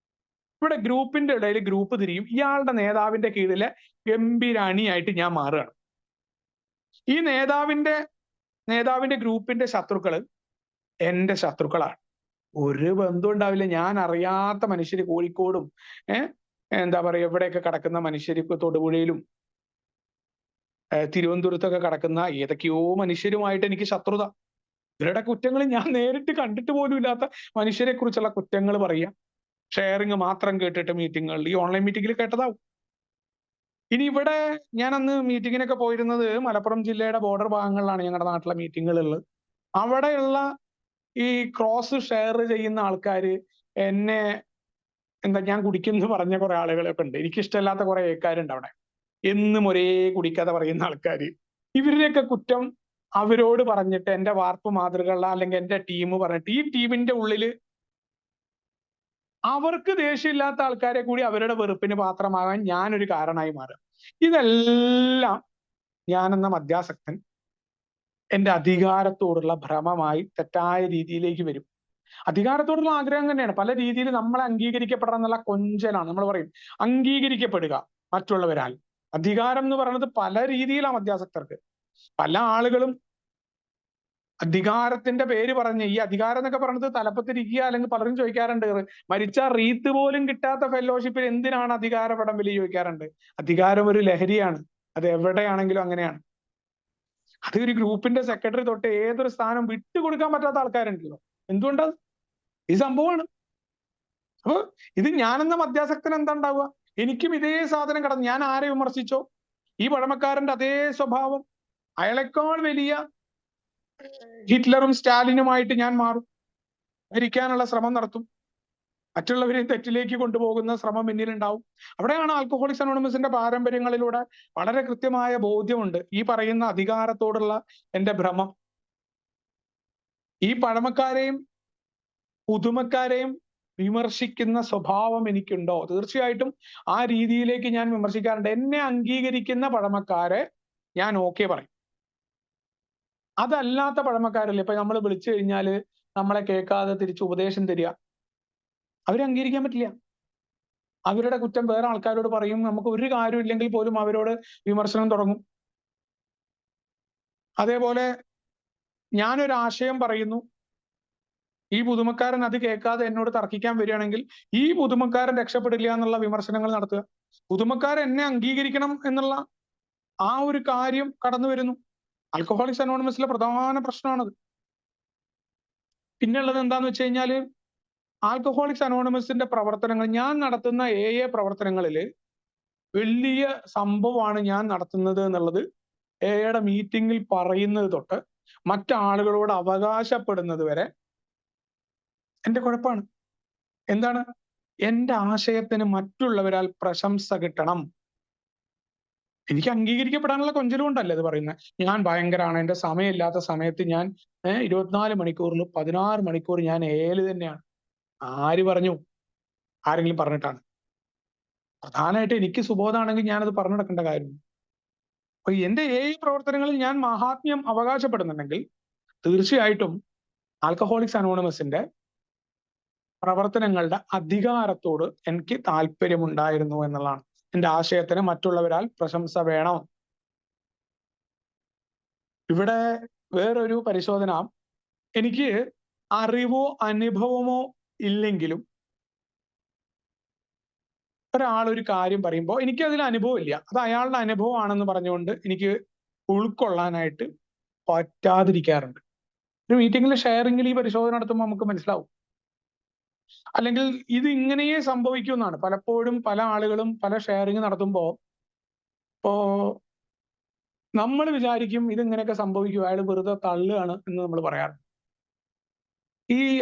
ഇവിടെ ഗ്രൂപ്പിന്റെ ഇടയിൽ ഗ്രൂപ്പ് തിരിയും, ഇയാളുടെ നേതാവിന്റെ കീഴിലെ ഗംഭീര അണിയായിട്ട് ഞാൻ മാറുകയാണ്. ഈ നേതാവിന്റെ ഗ്രൂപ്പിന്റെ ശത്രുക്കള് എന്റെ ശത്രുക്കളാണ്. ഒരു ബന്ധം ഉണ്ടാവില്ല. ഞാൻ അറിയാത്ത മനുഷ്യര് കോഴിക്കോടും എന്താ പറയുക എവിടെയൊക്കെ കിടക്കുന്ന മനുഷ്യര്, തൊടുപുഴയിലും തിരുവനന്തപുരത്തൊക്കെ കിടക്കുന്ന ഏതൊക്കെയോ മനുഷ്യരുമായിട്ട് എനിക്ക് ശത്രുത. ഇവരുടെ കുറ്റങ്ങൾ ഞാൻ നേരിട്ട് കണ്ടിട്ട് പോലും ഇല്ലാത്ത മനുഷ്യരെ കുറിച്ചുള്ള കുറ്റങ്ങൾ പറയുക, ഷെയറിങ് മാത്രം കേട്ടിട്ട് മീറ്റിങ്ങുകളിൽ, ഈ ഓൺലൈൻ മീറ്റിങ്ങിൽ കേട്ടതാവും. ഇനി ഇവിടെ ഞാൻ അന്ന് മീറ്റിങ്ങിനൊക്കെ പോയിരുന്നത് മലപ്പുറം ജില്ലയുടെ ബോർഡർ ഭാഗങ്ങളിലാണ് ഞങ്ങളുടെ നാട്ടിലെ മീറ്റിങ്ങുകളുള്ളത്. അവിടെയുള്ള ഈ ക്രോസ് ഷെയർ ചെയ്യുന്ന ആൾക്കാര് എന്നെ ഞാൻ കുടിക്കുന്നു പറഞ്ഞ കുറെ ആളുകളൊക്കെ ഉണ്ട്. എനിക്കിഷ്ടമല്ലാത്ത കുറെ ഏക്കാരുണ്ട് അവിടെ, എന്നും ഒരേ കുടിക്കഥ പറയുന്ന ആൾക്കാര്. ഇവരുടെയൊക്കെ കുറ്റം അവരോട് പറഞ്ഞിട്ട് എന്റെ വാർപ്പ് മാതൃകകള അല്ലെങ്കിൽ എന്റെ ടീം പറഞ്ഞിട്ട് ഈ ടീമിന്റെ ഉള്ളില് അവർക്ക് ദേഷ്യമില്ലാത്ത ആൾക്കാരെ കൂടി അവരുടെ വെറുപ്പിന് പാത്രമാകാൻ ഞാനൊരു കാരണമായി മാറുക. ഇതെല്ലാം ഞാനെന്ന മദ്യാസക്തൻ എന്റെ അധികാരത്തോടുള്ള ഭ്രമമായി തെറ്റായ രീതിയിലേക്ക് വരും. അധികാരത്തോടുള്ള ആഗ്രഹം തന്നെയാണ്. പല രീതിയിൽ നമ്മളെ അംഗീകരിക്കപ്പെടണം എന്നുള്ള കൊഞ്ചലാണ്. നമ്മൾ പറയും അംഗീകരിക്കപ്പെടുക മറ്റുള്ളവരാൽ. അധികാരം എന്ന് പറയുന്നത് പല രീതിയിലാണ് മദ്യാസക്തർക്ക്. പല ആളുകളും അധികാരത്തിന്റെ പേര് പറഞ്ഞ്, ഈ അധികാരം എന്നൊക്കെ പറയുന്നത് തലപ്പത്തിരിക്കുക, അല്ലെങ്കിൽ പലരും ചോദിക്കാറുണ്ട് മരിച്ച റീത്ത് പോലും കിട്ടാത്ത ഫെലോഷിപ്പിൽ എന്തിനാണ് അധികാര പടംവലി ചോദിക്കാറുണ്ട്. അധികാരം ഒരു ലഹരിയാണ്. അത് എവിടെയാണെങ്കിലും അങ്ങനെയാണ്. അത് ഒരു ഗ്രൂപ്പിന്റെ സെക്രട്ടറി തൊട്ട് ഏതൊരു സ്ഥാനം വിട്ടുകൊടുക്കാൻ പറ്റാത്ത ആൾക്കാരുണ്ടല്ലോ. എന്തുകൊണ്ടാ? ഈ സംഭവമാണ്. അപ്പൊ ഇത് ഞാനെന്ന മദ്യാസക്തന് എന്താ ഉണ്ടാവുക? എനിക്കും ഇതേ സാധനം കടന്നു. ഞാൻ ആരെ വിമർശിച്ചോ ഈ പഴമക്കാരന്റെ അതേ സ്വഭാവം, അയാളെക്കാൾ വലിയ ഹിറ്റ്ലറും സ്റ്റാലിനുമായിട്ട് ഞാൻ മാറും. ഭരിക്കാനുള്ള ശ്രമം നടത്തും. മറ്റുള്ളവരെ തെറ്റിലേക്ക് കൊണ്ടുപോകുന്ന ശ്രമം പിന്നിലുണ്ടാവും. അവിടെയാണ് ആൽക്കഹോളിക്സ് അനോണിമസിന്റെ പാരമ്പര്യങ്ങളിലൂടെ വളരെ കൃത്യമായ ബോധ്യമുണ്ട് ഈ പറയുന്ന അധികാരത്തോടുള്ള എന്റെ ഭ്രമം. ഈ പഴമക്കാരെയും പുതുമക്കാരെയും വിമർശിക്കുന്ന സ്വഭാവം എനിക്കുണ്ടോ? തീർച്ചയായിട്ടും ആ രീതിയിലേക്ക് ഞാൻ വിമർശിക്കാറുണ്ട്. എന്നെ അംഗീകരിക്കുന്ന പഴമക്കാരെ ഞാൻ ഓക്കെ പറയും. അതല്ലാത്ത പഴമക്കാരല്ലേ, ഇപ്പൊ നമ്മൾ വിളിച്ചു കഴിഞ്ഞാല് നമ്മളെ കേൾക്കാതെ തിരിച്ച് ഉപദേശം തരിക, അവരെ അംഗീകരിക്കാൻ പറ്റില്ല. അവരുടെ കുറ്റം വേറെ ആൾക്കാരോട് പറയും. നമുക്ക് ഒരു കാര്യമില്ലെങ്കിൽ പോലും അവരോട് വിമർശനം തുടങ്ങും. അതേപോലെ ഞാനൊരു ആശയം പറയുന്നു, ഈ പുതുമക്കാരൻ അത് കേൾക്കാതെ എന്നോട് തർക്കിക്കാൻ വരികയാണെങ്കിൽ ഈ പുതുമക്കാരൻ രക്ഷപ്പെടില്ല എന്നുള്ള വിമർശനങ്ങൾ നടത്തുക. പുതുമക്കാരൻ എന്നെ അംഗീകരിക്കണം എന്നുള്ള ആ ഒരു കാര്യം കടന്നു വരുന്നു. ആൽക്കഹോളിക്സ് അനോണിമസിലെ പ്രധാന പ്രശ്നമാണത്. പിന്നെയുള്ളത് എന്താന്ന് വെച്ച് കഴിഞ്ഞാല്, ആൽക്കഹോളിക്സ് അനോണിമസിന്റെ പ്രവർത്തനങ്ങൾ, ഞാൻ നടത്തുന്ന പ്രവർത്തനങ്ങളിൽ വലിയ സംഭവമാണ് ഞാൻ നടത്തുന്നത് എന്നുള്ളത് എയുടെ മീറ്റിംഗിൽ പറയുന്നത് തൊട്ട് മറ്റാളുകളോട് അവകാശപ്പെടുന്നത് വരെ എന്റെ കുഴപ്പമാണ്. എന്താണ്? എന്റെ ആശയത്തിന് മറ്റുള്ളവരാൽ പ്രശംസ കിട്ടണം. എനിക്ക് അംഗീകരിക്കപ്പെടാനുള്ള കൊഞ്ചലും കൊണ്ടല്ലേ ഇത് പറയുന്നത്. ഞാൻ ഭയങ്കരമാണ്, എന്റെ സമയമില്ലാത്ത സമയത്ത് ഞാൻ 24 മണിക്കൂറിൽ 16 മണിക്കൂർ ഞാൻ തന്നെയാണ്. ആര് പറഞ്ഞു? ആരെങ്കിലും പറഞ്ഞിട്ടാണ്? പ്രധാനമായിട്ട് എനിക്ക് സുബോധമാണെങ്കിൽ ഞാനത് പറഞ്ഞു നടക്കേണ്ട കാര്യം. അപ്പൊ എന്റെ പ്രവർത്തനങ്ങളിൽ ഞാൻ മഹാത്മ്യം അവകാശപ്പെടുന്നുണ്ടെങ്കിൽ തീർച്ചയായിട്ടും ആൽക്കഹോളിക്സ് അനോണിമസിന്റെ പ്രവർത്തനങ്ങളുടെ അധികാരത്തോട് എനിക്ക് താല്പര്യമുണ്ടായിരുന്നു എന്നുള്ളതാണ്. എന്റെ ആശയത്തിന് മറ്റുള്ളവരാൽ പ്രശംസ വേണം. ഇവിടെ വേറൊരു പരിശോധന, എനിക്ക് അറിവോ അനുഭവമോ ഇല്ലെങ്കിലും ഒരാൾ ഒരു കാര്യം പറയുമ്പോൾ എനിക്ക് അതിൽ അനുഭവം ഇല്ല, അത് അയാളുടെ അനുഭവമാണെന്ന് പറഞ്ഞുകൊണ്ട് എനിക്ക് ഉൾക്കൊള്ളാനായിട്ട് പറ്റാതിരിക്കാറുണ്ട്. ഒരു മീറ്റിംഗിൽ ഷെയറിംഗിൽ ഈ പരിശോധന നടത്തുമ്പോൾ നമുക്ക് മനസ്സിലാവും. അല്ലെങ്കിൽ ഇത് ഇങ്ങനെയേ സംഭവിക്കൂ എന്നാണ്. പലപ്പോഴും പല ആളുകളും പല ഷെയറിംഗ് നടത്തുമ്പോൾ ഇപ്പോ നമ്മൾ വിചാരിക്കും ഇതിങ്ങനെയൊക്കെ സംഭവിക്കും, അയാൾ വെറുതെ തള്ളുകയാണ് എന്ന് നമ്മൾ പറയാറുണ്ട്.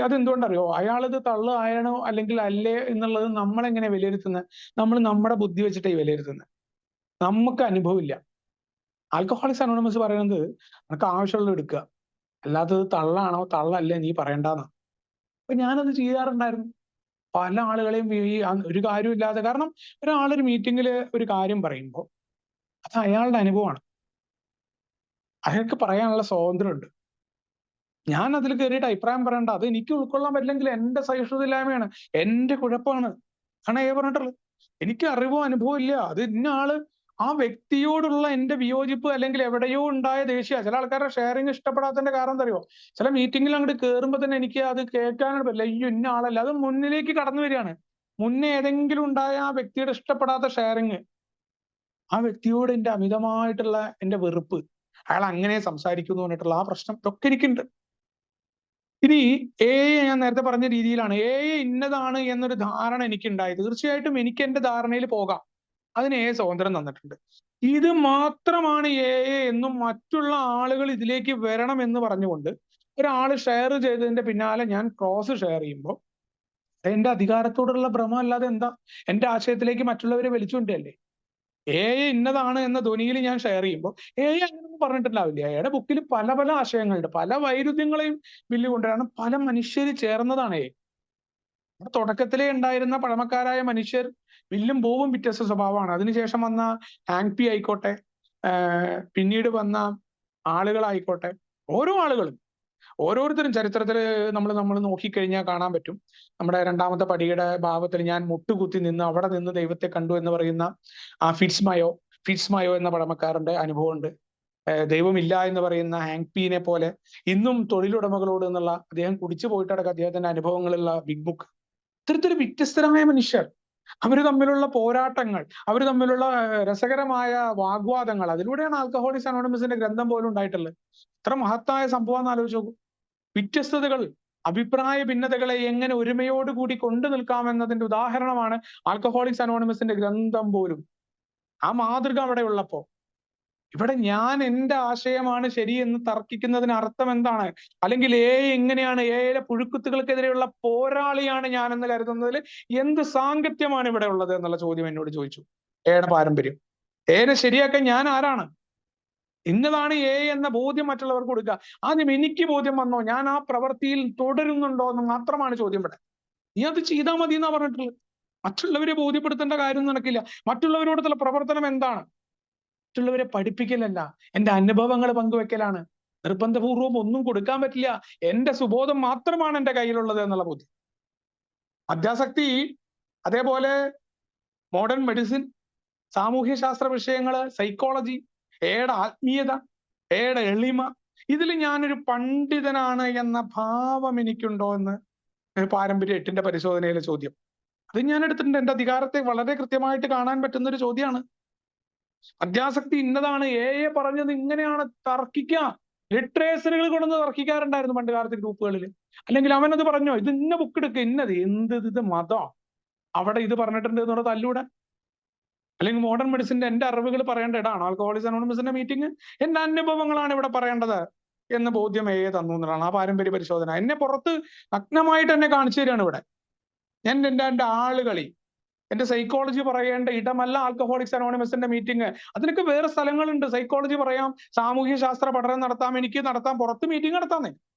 അതെന്തുകൊണ്ടറിയോ? അയാളിത് തള്ളുകയാണോ അല്ലെങ്കിൽ അല്ലേ എന്നുള്ളത് നമ്മളെങ്ങനെ വിലയിരുത്തുന്നത്? നമ്മൾ നമ്മുടെ ബുദ്ധി വെച്ചിട്ടേ വിലയിരുത്തുന്നത്. നമുക്ക് അനുഭവമില്ല. ആൽക്കഹോളിക്സ് അനോണിമസ് പറയുന്നത് നിനക്ക് ആവശ്യമുള്ളത് എടുക്കുക, അല്ലാത്തത് തള്ളാണോ തള്ളല്ലേ നീ പറയണ്ടെന്നാ. അപ്പൊ ഞാനത് ചെയ്യാറുണ്ടായിരുന്നു. പല ആളുകളെയും ഒരു കാര്യമില്ലാതെ, കാരണം ഒരാളൊരു മീറ്റിംഗിൽ ഒരു കാര്യം പറയുമ്പോൾ അത് അയാളുടെ അനുഭവമാണ്, അയാൾക്ക് പറയാനുള്ള സ്വാതന്ത്ര്യമുണ്ട്. ഞാൻ അതിൽ കയറിയിട്ട് അഭിപ്രായം പറയണ്ട. അത് എനിക്ക് ഉൾക്കൊള്ളാൻ പറ്റില്ലെങ്കിൽ എന്റെ സഹിഷ്ണുതയില്ലായ്മയാണ്, എന്റെ കുഴപ്പമാണ്. ആണ് പറഞ്ഞിട്ടുള്ളത്. എനിക്ക് അറിവോ അനുഭവം ഇല്ല. അത് ഇന്ന ആള് ആ വ്യക്തിയോടുള്ള എന്റെ വിയോജിപ്പ് അല്ലെങ്കിൽ എവിടെയോ ഉണ്ടായ ദേഷ്യ. ചില ആൾക്കാരുടെ ഷെയറിങ് ഇഷ്ടപ്പെടാത്തതിന്റെ കാരണം എന്താ അറിയോ? ചില മീറ്റിംഗിൽ അങ്ങോട്ട് കയറുമ്പോൾ തന്നെ എനിക്ക് അത് കേൾക്കാനായിട്ട് പറ്റില്ല. അയ്യോ ഇന്ന ആളല്ല, അത് മുന്നിലേക്ക് കടന്നു വരികയാണ്. മുന്നേ ഏതെങ്കിലും ഉണ്ടായ ആ വ്യക്തിയുടെ ഇഷ്ടപ്പെടാത്ത ഷെയറിങ്, ആ വ്യക്തിയോട് എന്റെ അമിതമായിട്ടുള്ള എന്റെ വെറുപ്പ്, അയാൾ അങ്ങനെ സംസാരിക്കുന്നു പറഞ്ഞിട്ടുള്ള ആ പ്രശ്നം ഇതൊക്കെ എനിക്കുണ്ട്. ഇനി ഞാൻ നേരത്തെ പറഞ്ഞ രീതിയിലാണ് ഇന്നതാണ് എന്നൊരു ധാരണ എനിക്കുണ്ടായി. തീർച്ചയായിട്ടും എനിക്ക് എന്റെ ധാരണയിൽ പോകാം. അതിന് സ്വാതന്ത്ര്യം തന്നിട്ടുണ്ട്. ഇത് മാത്രമാണ് എന്നും മറ്റുള്ള ആളുകൾ ഇതിലേക്ക് വരണം എന്ന് പറഞ്ഞുകൊണ്ട് ഒരാൾ ഷെയർ ചെയ്തതിന്റെ പിന്നാലെ ഞാൻ ക്രോസ് ഷെയർ ചെയ്യുമ്പോൾ എന്റെ അധികാരത്തോടുള്ള ഭ്രമം അല്ലാതെ എന്താ? എന്റെ ആശയത്തിലേക്ക് മറ്റുള്ളവരെ വലിച്ചുകൊണ്ടല്ലേ. ഇന്നതാണ് എന്ന ധ്വനിയിൽ ഞാൻ ഷെയർ ചെയ്യുമ്പോൾ അങ്ങനെയൊന്നും പറഞ്ഞിട്ടുണ്ടാവില്ല. എയുടെ ബുക്കിൽ പല പല ആശയങ്ങളുണ്ട്, പല വൈരുദ്ധ്യങ്ങളെയും കൊണ്ടുവരാണ്, പല മനുഷ്യർ ചേർന്നതാണ് തുടക്കത്തിലേ ഉണ്ടായിരുന്ന പഴമക്കാരായ മനുഷ്യർ വില്ലും പൂവും വ്യത്യസ്ത സ്വഭാവമാണ്. അതിനുശേഷം വന്ന ഹാങ് പി ആയിക്കോട്ടെ, പിന്നീട് വന്ന ആളുകളായിക്കോട്ടെ, ഓരോ ആളുകളും ഓരോരുത്തരും ചരിത്രത്തിൽ നമ്മൾ നോക്കിക്കഴിഞ്ഞാൽ കാണാൻ പറ്റും. നമ്മുടെ രണ്ടാമത്തെ പടിയുടെ ഭാവത്തിൽ ഞാൻ മുട്ടുകുത്തി നിന്ന് അവിടെ നിന്ന് ദൈവത്തെ കണ്ടു എന്ന് പറയുന്ന ആ ഫിറ്റ്സ്മായോ എന്ന പഴമക്കാരന്റെ അനുഭവമുണ്ട്. ദൈവമില്ല എന്ന് പറയുന്ന ഹാങ് പീനെ പോലെ ഇന്നും തൊഴിലുടമകളോട് എന്നുള്ള അദ്ദേഹം കുടിച്ചു പോയിട്ടടക്കം അദ്ദേഹത്തിന്റെ അനുഭവങ്ങളുള്ള ബിഗ് ബുക്ക്. ഇത്തരത്തിൽ വ്യത്യസ്തരായ മനുഷ്യർ, അവർ തമ്മിലുള്ള പോരാട്ടങ്ങൾ, അവർ തമ്മിലുള്ള രസകരമായ വാഗ്വാദങ്ങൾ, അതിലൂടെയാണ് ആൽക്കഹോളിക്സ് അനോണിമസിന്റെ ഗ്രന്ഥം പോലും ഉണ്ടായിട്ടുള്ളത്. ഇത്ര മഹത്തായ സംഭവം എന്ന് ആലോചിച്ച് നോക്കൂ. വ്യത്യസ്തതകൾ, അഭിപ്രായ ഭിന്നതകളെ എങ്ങനെ ഒരുമയോടുകൂടി കൊണ്ടു നിൽക്കാമെന്നതിന്റെ ഉദാഹരണമാണ് ആൽക്കഹോളിക്സ് അനോണിമസിന്റെ ഗ്രന്ഥം പോലും. ആ മാതൃക അവിടെ ഉള്ളപ്പോ ഇവിടെ ഞാൻ എന്റെ ആശയമാണ് ശരിയെന്ന് തർക്കിക്കുന്നതിന് അർത്ഥം എന്താണ്? അല്ലെങ്കിൽ എങ്ങനെയാണ് എയിലെ പുഴുക്കുത്തുകൾക്കെതിരെയുള്ള പോരാളിയാണ് ഞാൻ എന്ന് കരുതുന്നതിൽ എന്ത് സാങ്കത്യമാണ് ഇവിടെ ഉള്ളത് എന്നുള്ള ചോദ്യം എന്നോട് ചോദിച്ചു. എയുടെ പാരമ്പര്യം, എനെ ശരിയാക്കാൻ ഞാൻ ആരാണ്? ഇന്നതാണ് എന്ന ബോധ്യം മറ്റുള്ളവർക്ക് കൊടുക്കുക. ആദ്യം എനിക്ക് ബോധ്യം വന്നോ, ഞാൻ ആ പ്രവൃത്തിയിൽ തുടരുന്നുണ്ടോ എന്ന് മാത്രമാണ് ചോദ്യം ഇവിടെ. നീ അത് ചെയ്താൽ മതി എന്നാ പറഞ്ഞിട്ടുള്ളത്. മറ്റുള്ളവരെ ബോധ്യപ്പെടുത്തേണ്ട കാര്യം നടക്കില്ല. മറ്റുള്ളവരോടുള്ള പ്രവർത്തനം എന്താണ്? മറ്റുള്ളവരെ പഠിപ്പിക്കലല്ല, എന്റെ അനുഭവങ്ങൾ പങ്കുവെക്കലാണ്. നിർബന്ധപൂർവം ഒന്നും കൊടുക്കാൻ പറ്റില്ല. എന്റെ സുബോധം മാത്രമാണ് എന്റെ കയ്യിലുള്ളത് എന്നുള്ള ബോധ്യം. മദ്യാസക്തി, അതേപോലെ മോഡേൺ മെഡിസിൻ, സാമൂഹ്യ ശാസ്ത്ര വിഷയങ്ങള്, സൈക്കോളജി, ഏടെ ആത്മീയത, ഏടെ എളിമ, ഇതിൽ ഞാനൊരു പണ്ഡിതനാണ് എന്ന ഭാവം എനിക്കുണ്ടോ എന്ന് പാരമ്പര്യ 8ന്റെ പരിശോധനയിലെ ചോദ്യം. അത് ഞാൻ എടുത്തിട്ടുണ്ട്. എന്റെ അധികാരത്തെ വളരെ കൃത്യമായിട്ട് കാണാൻ പറ്റുന്ന ഒരു ചോദ്യമാണ്. മദ്യാസക്തി ഇന്നതാണ്, പറഞ്ഞത് ഇങ്ങനെയാണ്, തർക്കിക്കുക. ലിറ്ററേച്ചറുകൾ കൊണ്ടൊന്ന് തർക്കിക്കാറുണ്ടായിരുന്നു പണ്ട് കാലത്ത് ഗ്രൂപ്പുകളിൽ. അല്ലെങ്കിൽ അവനത് പറഞ്ഞോ, ഇത് ഇന്ന ബുക്ക് എടുക്കുക, ഇന്നത് ഇത് മതം, അവിടെ ഇത് പറഞ്ഞിട്ടുണ്ട് എന്ന് പറഞ്ഞ തല്ലൂടെ. അല്ലെങ്കിൽ മോഡേൺ മെഡിസിന്റെ എന്റെ അറിവുകൾ പറയേണ്ട ഇടാണ് ആൽക്കഹോളിക്സ് അനോണിമസിന്റെ മീറ്റിംഗ്. എന്റെ അനുഭവങ്ങളാണ് ഇവിടെ പറയേണ്ടത് എന്ന് ബോധ്യം തന്നു എന്നുള്ളതാണ് ആ പാരമ്പര്യ പരിശോധന. എന്നെ പുറത്ത് നഗ്നമായിട്ട് എന്നെ കാണിച്ചു തരികയാണ് ഇവിടെ. ഞാൻ എന്റെ ആളുകളി, എന്റെ സൈക്കോളജി പറയേണ്ട ഇടമല്ല ആൽക്കഹോളിക്സ് അനോണിമസിന്റെ മീറ്റിംഗ്. അതിനൊക്കെ വേറെ സ്ഥലങ്ങളുണ്ട്. സൈക്കോളജി പറയാം, സാമൂഹ്യ ശാസ്ത്ര പഠനം നടത്താം, എനിക്ക് നടത്താം, പുറത്ത് മീറ്റിംഗ് നടത്താന്നേ.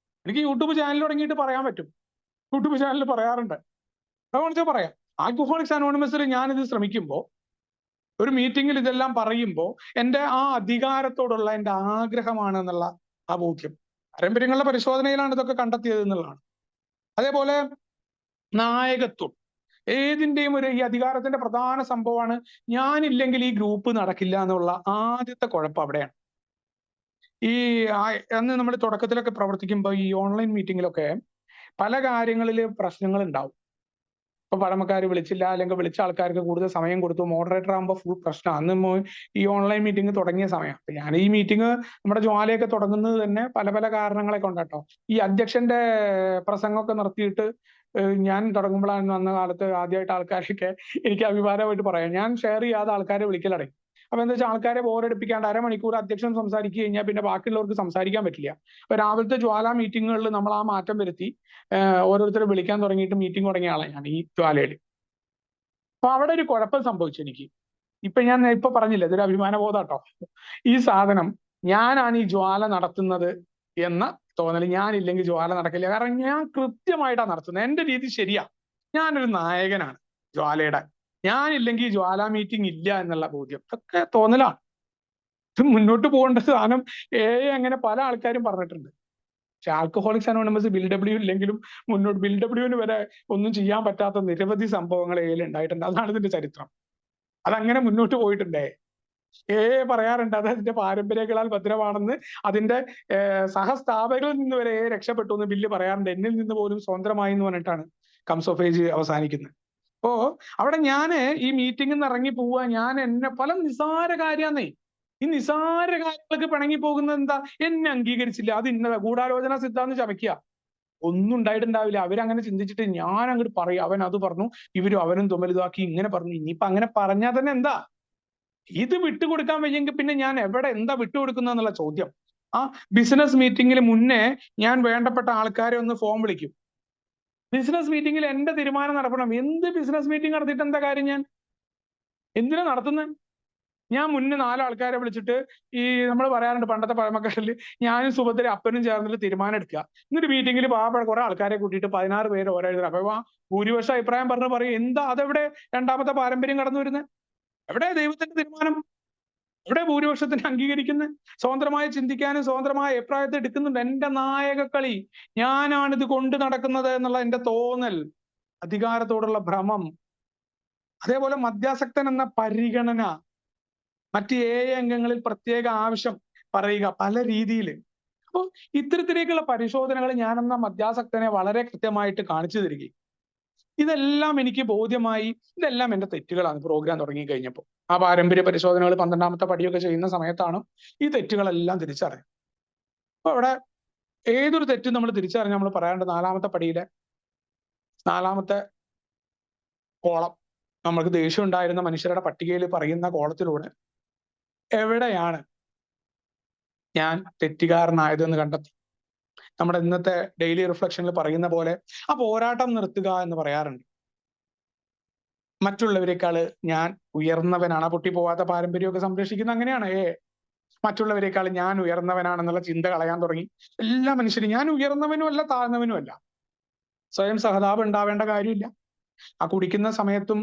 എനിക്ക് യൂട്യൂബ് ചാനൽ തുടങ്ങിയിട്ട് പറയാൻ പറ്റും. യൂട്യൂബ് ചാനലിൽ പറയാറുണ്ട്. അതുകൊണ്ട് പറയാം, ആൽക്കഹോളിക്സ് അനോണിമസിൽ ഞാനിത് ശ്രമിക്കുമ്പോൾ, ഒരു മീറ്റിംഗിൽ ഇതെല്ലാം പറയുമ്പോൾ എന്റെ ആ അധികാരത്തോടുള്ള എന്റെ ആഗ്രഹമാണ് എന്നുള്ള ആ ബോധ്യം. പാരമ്പര്യങ്ങളുടെ പരിശോധനയിലാണ് ഇതൊക്കെ കണ്ടെത്തിയത് എന്നുള്ളതാണ്. അതേപോലെ നായകത്വം, ഏതിന്റെയും ഈ അധികാരത്തിന്റെ പ്രധാന സംഭവമാണ് ഞാനില്ലെങ്കിൽ ഈ ഗ്രൂപ്പ് നടക്കില്ല എന്നുള്ള ആദ്യത്തെ കുഴപ്പം അവിടെയാണ്. അന്ന് നമ്മൾ തുടക്കത്തിലൊക്കെ പ്രവർത്തിക്കുമ്പോൾ ഈ ഓൺലൈൻ മീറ്റിങ്ങിലൊക്കെ പല കാര്യങ്ങളിൽ പ്രശ്നങ്ങൾ ഉണ്ടാവും. ഇപ്പൊ പഴമക്കാർ വിളിച്ചില്ല, അല്ലെങ്കിൽ വിളിച്ച ആൾക്കാർക്ക് കൂടുതൽ സമയം കൊടുത്തു, മോഡറേറ്റർ ആകുമ്പോൾ ഫുൾ പ്രശ്നം. അന്ന് ഈ ഓൺലൈൻ മീറ്റിംഗ് തുടങ്ങിയ സമയം. അപ്പൊ ഞാൻ ഈ മീറ്റിംഗ് നമ്മുടെ ജ്വാലയൊക്കെ തുടങ്ങുന്നത് തന്നെ പല പല കാരണങ്ങളെ കൊണ്ടാട്ടോ. ഈ അധ്യക്ഷന്റെ പ്രസംഗമൊക്കെ നിർത്തിയിട്ട് ഞാൻ തുടങ്ങുമ്പോഴാണ് അന്ന കാലത്ത് ആദ്യമായിട്ട് ആൾക്കാരൊക്കെ എനിക്ക് അഭിമാനമായിട്ട് പറയാം, ഞാൻ ഷെയർ ചെയ്യാതെ ആൾക്കാരെ വിളിക്കലടങ്ങി. അപ്പൊ എന്താ വെച്ചാൽ ആൾക്കാരെ ബോറടിപ്പിക്കാണ്ട് അരമണിക്കൂർ അധ്യക്ഷൻ സംസാരിച്ചു കഴിഞ്ഞാൽ പിന്നെ ബാക്കിയുള്ളവർക്ക് സംസാരിക്കാൻ പറ്റില്ല. അപ്പൊ രാവിലത്തെ ജ്വാല മീറ്റിങ്ങുകളിൽ നമ്മൾ ആ മാറ്റം വരുത്തി ഓരോരുത്തരെ വിളിക്കാൻ തുടങ്ങിയിട്ട് മീറ്റിംഗ് തുടങ്ങിയ ആളാണ് ഞാൻ ഈ ജ്വാലയിൽ. അപ്പൊ അവിടെ ഒരു കുഴപ്പം സംഭവിച്ചു എനിക്ക്. ഞാൻ പറഞ്ഞില്ല, ഇതൊരു അഭിമാനബോധാട്ടോ. ഈ സാധനം ഞാനാണ് ഈ ജ്വാല നടത്തുന്നത് എന്ന തോന്നൽ, ഞാനില്ലെങ്കിൽ ജ്വാല നടക്കില്ല. കാരണം ഞാൻ കൃത്യമായിട്ടാണ് നടത്തുന്നത്, എന്റെ രീതി ശരിയാ, ഞാനൊരു നായകനാണ് ജ്വാലയുടെ, ഞാനില്ലെങ്കിൽ ജ്വാല മീറ്റിംഗ് ഇല്ല എന്നുള്ള ബോധ്യം. ഇതൊക്കെ തോന്നലാണ്. ഇത് മുന്നോട്ട് പോകേണ്ട സാധനം അങ്ങനെ പല ആൾക്കാരും പറഞ്ഞിട്ടുണ്ട്. പക്ഷെ ആൽക്കഹോളിക്സ് അനോണിമസ് ബിൽഡബ്ല്യൂ ഇല്ലെങ്കിലും മുന്നോട്ട് ബിൽഡബ്ല്യൂവിന് വരെ ഒന്നും ചെയ്യാൻ പറ്റാത്ത നിരവധി സംഭവങ്ങൾ ഉണ്ടായിട്ടുണ്ട്. അതാണ് ഇതിന്റെ ചരിത്രം. അതങ്ങനെ മുന്നോട്ട് പോയിട്ടുണ്ടേ. പറയാറുണ്ട് അത് അതിന്റെ പാരമ്പര്യങ്ങളാൽ ഭദ്രമാണെന്ന്, അതിന്റെ സഹസ്ഥാപകരിൽ നിന്ന് വരെ രക്ഷപ്പെട്ടു എന്ന് ബില്ല് പറയാറുണ്ട്. എന്നിൽ നിന്ന് പോലും സ്വതന്ത്രമായി എന്ന് പറഞ്ഞിട്ടാണ് കംസ് ഓഫ് ഏജ് അവസാനിക്കുന്നത്. അപ്പോ അവിടെ ഞാന് ഈ മീറ്റിംഗിൽ നിന്ന് ഇറങ്ങി പോവുക, ഞാൻ എന്നെ പല നിസാര കാര്യാന്നേ, ഈ നിസാര കാര്യങ്ങൾക്ക് പിണങ്ങി പോകുന്നത് എന്താ, എന്നെ അംഗീകരിച്ചില്ല, അത് ഇന്നതാ, ഗൂഢാലോചന സിദ്ധാന്തം ചമയ്ക്കുക, ഒന്നും ഉണ്ടായിട്ടുണ്ടാവില്ല. അവരങ്ങനെ ചിന്തിച്ചിട്ട് ഞാൻ അങ്ങോട്ട് പറയും, അവൻ അത് പറഞ്ഞു, അവനും തുമ്മലിതാക്കി, ഇങ്ങനെ പറഞ്ഞു. ഇനിയിപ്പൊ അങ്ങനെ പറഞ്ഞാൽ തന്നെ എന്താ, ഇത് വിട്ടുകൊടുക്കാൻ വയ്യെങ്കിൽ പിന്നെ ഞാൻ എവിടെ എന്താ വിട്ടുകൊടുക്കുന്ന എന്നുള്ള ചോദ്യം. ആ ബിസിനസ് മീറ്റിംഗിൽ മുന്നേ ഞാൻ വേണ്ടപ്പെട്ട ആൾക്കാരെ ഒന്ന് ഫോൺ വിളിക്കും. ബിസിനസ് മീറ്റിംഗിൽ എന്റെ തീരുമാനം നടത്തണം. എന്ത് ബിസിനസ് മീറ്റിംഗ് നടത്തിയിട്ട് എന്താ കാര്യം? ഞാൻ എന്തിനാ നടത്തുന്നത്? ഞാൻ മുന്നേ 4 ആൾക്കാരെ വിളിച്ചിട്ട് ഈ നമ്മൾ പറയാറുണ്ട് പണ്ടത്തെ പഴമക്കാരിൽ ഞാനും സുഭദ്ര അപ്പനും ചേർന്നിട്ട് തീരുമാനം എടുക്കുക. എന്നിട്ട് മീറ്റിംഗിൽ പാവപ്പെട്ട കുറെ ആൾക്കാരെ കൂട്ടിയിട്ട് 16 പേര് ഓരോ എഴുതുക. അപ്പൊ ഭൂരിപക്ഷം അഭിപ്രായം പറഞ്ഞ് പറയും എന്താ അതെവിടെ രണ്ടാമത്തെ പാരമ്പര്യം കടന്നു വരുന്നത്? എവിടെ ദൈവത്തിന്റെ തീരുമാനം? എവിടെ ഭൂരിപക്ഷത്തിന് അംഗീകരിക്കുന്നത്? സ്വതന്ത്രമായി ചിന്തിക്കാനും സ്വതന്ത്രമായ അഭിപ്രായത്തെ എടുക്കുന്നുണ്ട്. എന്റെ നായകക്കളി, ഞാനാണിത് കൊണ്ട് നടക്കുന്നത് എന്നുള്ള എന്റെ തോന്നൽ, അധികാരത്തോടുള്ള ഭ്രമം, അതേപോലെ മദ്യാസക്തൻ എന്ന പരിഗണന, മറ്റ് അംഗങ്ങളിൽ പ്രത്യേക ആവശ്യം പറയുക പല രീതിയിൽ. അപ്പോൾ ഇത്തരത്തിലേക്കുള്ള പരിശോധനകൾ ഞാനെന്ന മദ്യാസക്തനെ വളരെ കൃത്യമായിട്ട് കാണിച്ചു തരികയും ഇതെല്ലാം എനിക്ക് ബോധ്യമായി. ഇതെല്ലാം എന്റെ തെറ്റുകളാണ് പ്രോഗ്രാം തുടങ്ങി കഴിഞ്ഞപ്പോൾ. ആ പാരമ്പര്യ പരിശോധനകൾ 12ാമത്തെ പടിയൊക്കെ ചെയ്യുന്ന സമയത്താണ് ഈ തെറ്റുകളെല്ലാം തിരിച്ചറിയുന്നത്. അപ്പൊ അവിടെ ഏതൊരു തെറ്റും നമ്മൾ തിരിച്ചറിഞ്ഞ് നമ്മൾ പറയാണ്ട് 4ാമത്തെ പടിയിലെ 4ാമത്തെ കോളം, നമ്മൾക്ക് ദേഷ്യം ഉണ്ടായിരുന്ന മനുഷ്യരുടെ പട്ടികയിൽ പറയുന്ന കോളത്തിലൂടെ എവിടെയാണ് ഞാൻ തെറ്റുകാരനായതെന്ന് കണ്ടെത്തി. നമ്മുടെ ഇന്നത്തെ ഡെയിലി റിഫ്ലക്ഷനിൽ പറയുന്ന പോലെ ആ പോരാട്ടം നിർത്തുക എന്ന് പറയാറുണ്ട്. മറ്റുള്ളവരെക്കാൾ ഞാൻ ഉയർന്നവനാണ്. ആ പൊട്ടിപ്പോവാത്ത പാരമ്പര്യമൊക്കെ സംരക്ഷിക്കുന്ന അങ്ങനെയാണ്. മറ്റുള്ളവരെക്കാൾ ഞാൻ ഉയർന്നവനാണെന്നുള്ള ചിന്ത കളയാൻ തുടങ്ങി. എല്ലാ മനുഷ്യരും ഞാൻ ഉയർന്നവനും അല്ല താഴ്ന്നവനും അല്ല. സ്വയം സഹതാപം ഉണ്ടാവേണ്ട കാര്യമില്ല. ആ കുടിക്കുന്ന സമയത്തും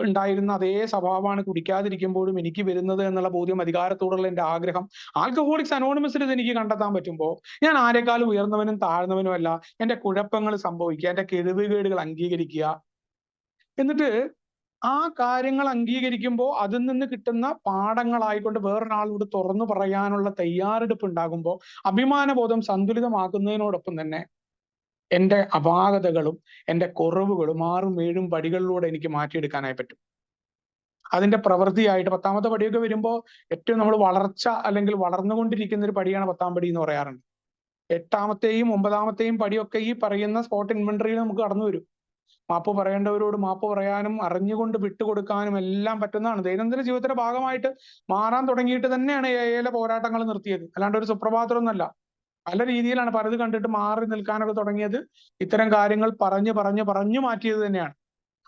ഉണ്ടായിരുന്ന അതേ സ്വഭാവമാണ് കുടിക്കാതിരിക്കുമ്പോഴും എനിക്ക് വരുന്നത് എന്നുള്ള ബോധ്യം, അധികാരത്തോടുള്ള എന്റെ ആഗ്രഹം ആൽക്കഹോളിക്സ് അനോണിമസിൽ ഇത് എനിക്ക് കണ്ടെത്താൻ പറ്റുമ്പോൾ ഞാൻ ആരെക്കാളും ഉയർന്നവനും താഴ്ന്നവനും അല്ല. എന്റെ കുഴപ്പങ്ങൾ സംഭവിക്കുക, എന്റെ കഴിവുകേടുകൾ അംഗീകരിക്കുക, എന്നിട്ട് ആ കാര്യങ്ങൾ അംഗീകരിക്കുമ്പോൾ അതിൽ നിന്ന് കിട്ടുന്ന പാഠങ്ങളായിക്കൊണ്ട് വേറൊരാളോട് തുറന്നു പറയാനുള്ള തയ്യാറെടുപ്പ് ഉണ്ടാകുമ്പോൾ അഭിമാനബോധം സന്തുലിതമാക്കുന്നതിനോടൊപ്പം തന്നെ എന്റെ അപാകതകളും എന്റെ കുറവുകളും 6ഉം 7ഉം പടികളിലൂടെ എനിക്ക് മാറ്റിയെടുക്കാനായി പറ്റും. അതിന്റെ പ്രവൃത്തിയായിട്ട് 10ാമത്തെ പടിയൊക്കെ വരുമ്പോൾ ഏറ്റവും നമ്മൾ വളർച്ച അല്ലെങ്കിൽ വളർന്നുകൊണ്ടിരിക്കുന്ന ഒരു പടിയാണ് 10ാം പടി എന്ന് പറയാറുണ്ട്. 8ാമത്തെയും 9ാമത്തെയും പടിയൊക്കെ ഈ പറയുന്ന സ്പോട്ട് ഇൻവെന്ററിയിൽ നമുക്ക് കടന്നു വരും. മാപ്പ് പറയേണ്ടവരോട് മാപ്പ് പറയാനും അറിഞ്ഞുകൊണ്ട് വിട്ടുകൊടുക്കാനും എല്ലാം പറ്റുന്നതാണ്. ദൈനംദിന ജീവിതത്തിന്റെ ഭാഗമായിട്ട് മാറാൻ തുടങ്ങിയിട്ട് തന്നെയാണ് AA പോരാട്ടങ്ങൾ നിർത്തിയത്. അല്ലാണ്ട് ഒരു സുപ്രഭാതമൊന്നുമല്ല. പല രീതിയിലാണ് പലത് കണ്ടിട്ട് മാറി നിൽക്കാനൊക്കെ തുടങ്ങിയത്. ഇത്തരം കാര്യങ്ങൾ പറഞ്ഞു മാറ്റിയത് തന്നെയാണ്.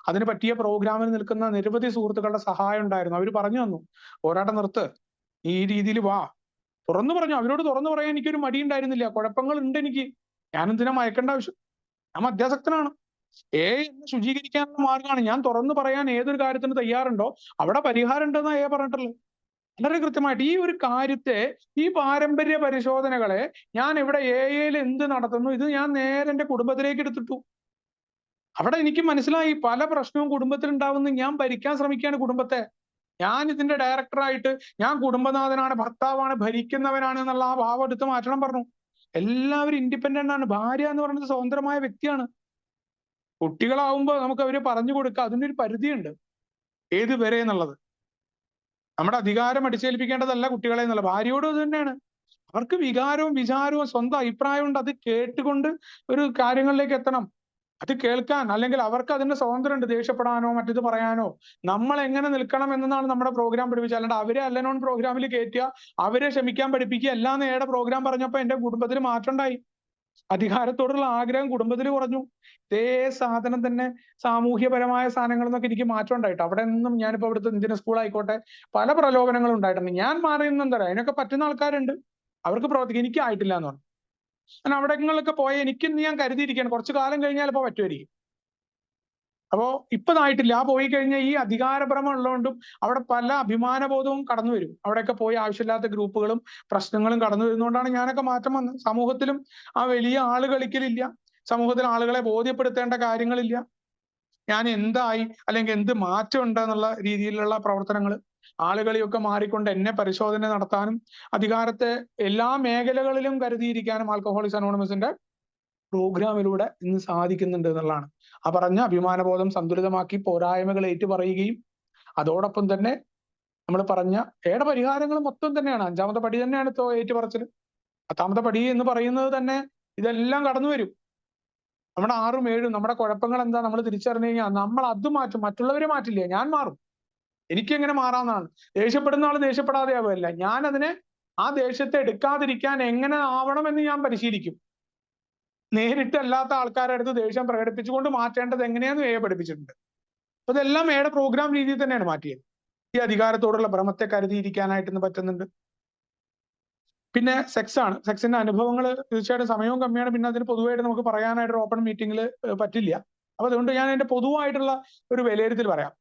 അതിന് പറ്റിയ പ്രോഗ്രാമിൽ നിൽക്കുന്ന നിരവധി സുഹൃത്തുക്കളുടെ സഹായം ഉണ്ടായിരുന്നു. അവർ പറഞ്ഞു തന്നു, പോരാട്ടം നിർത്ത്, ഈ രീതിയിൽ വാ, തുറന്നു പറഞ്ഞു. അവരോട് തുറന്നു പറയാൻ എനിക്കൊരു മടി ഉണ്ടായിരുന്നില്ല. കുഴപ്പങ്ങൾ ഉണ്ട് എനിക്ക്, ഞാൻ എന്തിനാ മയക്കേണ്ട ആവശ്യം, ഞാൻ മദ്യാസക്തനാണ്. എന്നെ ശുചീകരിക്കാനുള്ള മാർഗമാണ്. ഞാൻ തുറന്നു പറയാൻ ഏതൊരു കാര്യത്തിന് തയ്യാറുണ്ടോ അവിടെ പരിഹാരം ഉണ്ടെന്നാ പറഞ്ഞിട്ടുള്ളത്. വളരെ കൃത്യമായിട്ട് ഈ ഒരു കാര്യത്തെ, ഈ പാരമ്പര്യ പരിശോധനകളെ ഞാൻ ഇവിടെ AA എന്ത് നടത്തുന്നു, ഇത് ഞാൻ നേരെ എന്റെ കുടുംബത്തിലേക്ക് എടുത്തിട്ടു. അവിടെ എനിക്ക് മനസ്സിലായി പല പ്രശ്നവും കുടുംബത്തിൽ ഉണ്ടാവുന്ന. ഞാൻ ഭരിക്കാൻ ശ്രമിക്കുകയാണ് കുടുംബത്തെ. ഞാൻ ഇതിന്റെ ഡയറക്ടറായിട്ട്, ഞാൻ കുടുംബനാഥനാണ്, ഭർത്താവാണ്, ഭരിക്കുന്നവനാണ് എന്നുള്ള ആ ഭാവം എടുത്ത് മാറ്റണം പറഞ്ഞു. എല്ലാവരും ഇൻഡിപെൻഡന്റ് ആണ്. ഭാര്യ എന്ന് പറയുന്നത് സ്വതന്ത്രമായ വ്യക്തിയാണ്. കുട്ടികളാവുമ്പോൾ നമുക്ക് അവര് പറഞ്ഞു കൊടുക്കുക, അതിനൊരു പരിധിയുണ്ട് ഏത് വരെ എന്നുള്ളത്. നമ്മുടെ അധികാരം അടിച്ചേൽപ്പിക്കേണ്ടതല്ല കുട്ടികളെ എന്നുള്ള. ഭാര്യയോട് അത് തന്നെയാണ്. അവർക്ക് വികാരവും വിചാരവും സ്വന്തം അഭിപ്രായം ഉണ്ട്. അത് കേട്ടുകൊണ്ട് ഒരു കാര്യങ്ങളിലേക്ക് എത്തണം. അത് കേൾക്കാൻ, അല്ലെങ്കിൽ അവർക്ക് അതിന്റെ സ്വാതന്ത്ര്യം ഉണ്ട് ദേഷ്യപ്പെടാനോ മറ്റത് പറയാനോ. നമ്മൾ എങ്ങനെ നിൽക്കണം എന്നതാണ് നമ്മുടെ പ്രോഗ്രാം പഠിപ്പിച്ചത്. അല്ലാണ്ട് അവരെ അല്ലനോൺ പ്രോഗ്രാമിൽ കയറ്റുക, അവരെ ക്ഷമിക്കാൻ പഠിപ്പിക്കുക. എല്ലാം നേടെ പ്രോഗ്രാം പറഞ്ഞപ്പോൾ എന്റെ കുടുംബത്തിൽ മാറ്റം ഉണ്ടായി. അധികാരത്തോടുള്ള ആഗ്രഹം കുടുംബത്തിൽ കുറഞ്ഞു. ഇതേ സാധനം തന്നെ സാമൂഹ്യപരമായ സാധനങ്ങളിൽ നിന്നൊക്കെ എനിക്ക് മാറ്റം ഉണ്ടായിട്ട്. അവിടെ നിന്നും ഞാനിപ്പോ ഇവിടുത്തെ ഇന്ത്യൻ സ്കൂൾ ആയിക്കോട്ടെ പല പ്രലോഭനങ്ങളും ഉണ്ടായിട്ടുണ്ട്. ഞാൻ മാറിയെന്ന് എന്താ പറയുക, അതിനൊക്കെ പറ്റുന്ന ആൾക്കാരുണ്ട്, അവർക്ക് പ്രവർത്തിക്കും. എനിക്ക് ആയിട്ടില്ല എന്ന് പറഞ്ഞു. ഞാൻ അവിടങ്ങളിലൊക്കെ പോയ എനിക്കിന്ന് ഞാൻ കരുതിയിരിക്കുകയാണ് കുറച്ചു കാലം കഴിഞ്ഞാൽ ഇപ്പൊ പറ്റുമായിരിക്കും. അപ്പോ ഇപ്പതായിട്ടില്ല. ആ പോയി കഴിഞ്ഞാൽ ഈ അധികാരഭ്രമം ഉള്ളതുകൊണ്ടും അവിടെ പല അഭിമാനബോധവും കടന്നു വരും. അവിടെയൊക്കെ പോയി ആവശ്യമില്ലാത്ത ഗ്രൂപ്പുകളും പ്രശ്നങ്ങളും കടന്നു വരുന്നതുകൊണ്ടാണ് ഞാനൊക്കെ മാറ്റം വന്നത്. സമൂഹത്തിലും ആ വലിയ ആള് കളിക്കലില്ല. സമൂഹത്തിൽ ആളുകളെ ബോധ്യപ്പെടുത്തേണ്ട കാര്യങ്ങളില്ല. ഞാൻ എന്തായി അല്ലെങ്കിൽ എന്ത് മാറ്റം ഉണ്ട് എന്നുള്ള രീതിയിലുള്ള പ്രവർത്തനങ്ങൾ, ആളുകളിയൊക്കെ മാറിക്കൊണ്ട് എന്നെ പരിശോധന നടത്താനും അധികാരത്തെ എല്ലാ മേഖലകളിലും കരുതിയിരിക്കാനും ആൽക്കഹോളിക്സ് അനോണിമസിന്റെ പ്രോഗ്രാമിലൂടെ ഇന്ന് സാധിക്കുന്നുണ്ട് എന്നുള്ളതാണ്. ആ പറഞ്ഞ അഭിമാനബോധം സന്തുലിതമാക്കി പോരായ്മകൾ ഏറ്റുപറയുകയും അതോടൊപ്പം തന്നെ നമ്മൾ പറഞ്ഞ പരിഹാരങ്ങൾ മൊത്തം തന്നെയാണ്. 5ാമത്തെ പടി തന്നെയാണ് ഏറ്റുപറച്ചിൽ. 10ാമത്തെ പടി എന്ന് പറയുന്നത് തന്നെ ഇതെല്ലാം കടന്നു വരും. നമ്മുടെ 6ഉം 7ഉം നമ്മുടെ കുഴപ്പങ്ങൾ എന്താ നമ്മൾ തിരിച്ചറിഞ്ഞു കഴിഞ്ഞാൽ നമ്മൾ അത് മാറ്റും. മറ്റുള്ളവരെ മാറ്റില്ല, ഞാൻ മാറും. എനിക്ക് എങ്ങനെ മാറാമെന്നാണ്. ദേഷ്യപ്പെടുന്ന ആൾ ദേഷ്യപ്പെടാതെ ആവുകയല്ല, ഞാൻ അതിനെ ആ ദേഷ്യത്തെ എടുക്കാതിരിക്കാൻ എങ്ങനെ ആവണം എന്ന് ഞാൻ പരിശീലിക്കും. നേരിട്ടല്ലാത്ത ആൾക്കാരുടെ അടുത്ത് ദേഷ്യം പ്രകടിപ്പിച്ചുകൊണ്ട് മാറ്റേണ്ടത് എങ്ങനെയാന്ന് പഠിപ്പിച്ചിട്ടുണ്ട്. അപ്പൊ ഇതെല്ലാം പ്രോഗ്രാം രീതിയിൽ തന്നെയാണ് മാറ്റിയത്. ഈ അധികാരത്തോടുള്ള ഭ്രമത്തെ കരുതിയിരിക്കാനായിട്ട് പറ്റുന്നുണ്ട്. പിന്നെ സെക്സ് ആണ്. സെക്സിന്റെ അനുഭവങ്ങൾ തീർച്ചയായിട്ടും സമയവും കമ്മിയാണ്. പിന്നെ അതിന് പൊതുവായിട്ട് നമുക്ക് പറയാനായിട്ട് ഒരു ഓപ്പൺ മീറ്റിംഗിൽ പറ്റില്ല. അപ്പൊ അതുകൊണ്ട് ഞാൻ അതിന്റെ പൊതുവായിട്ടുള്ള ഒരു വിലയിരുത്തൽ പറയാം.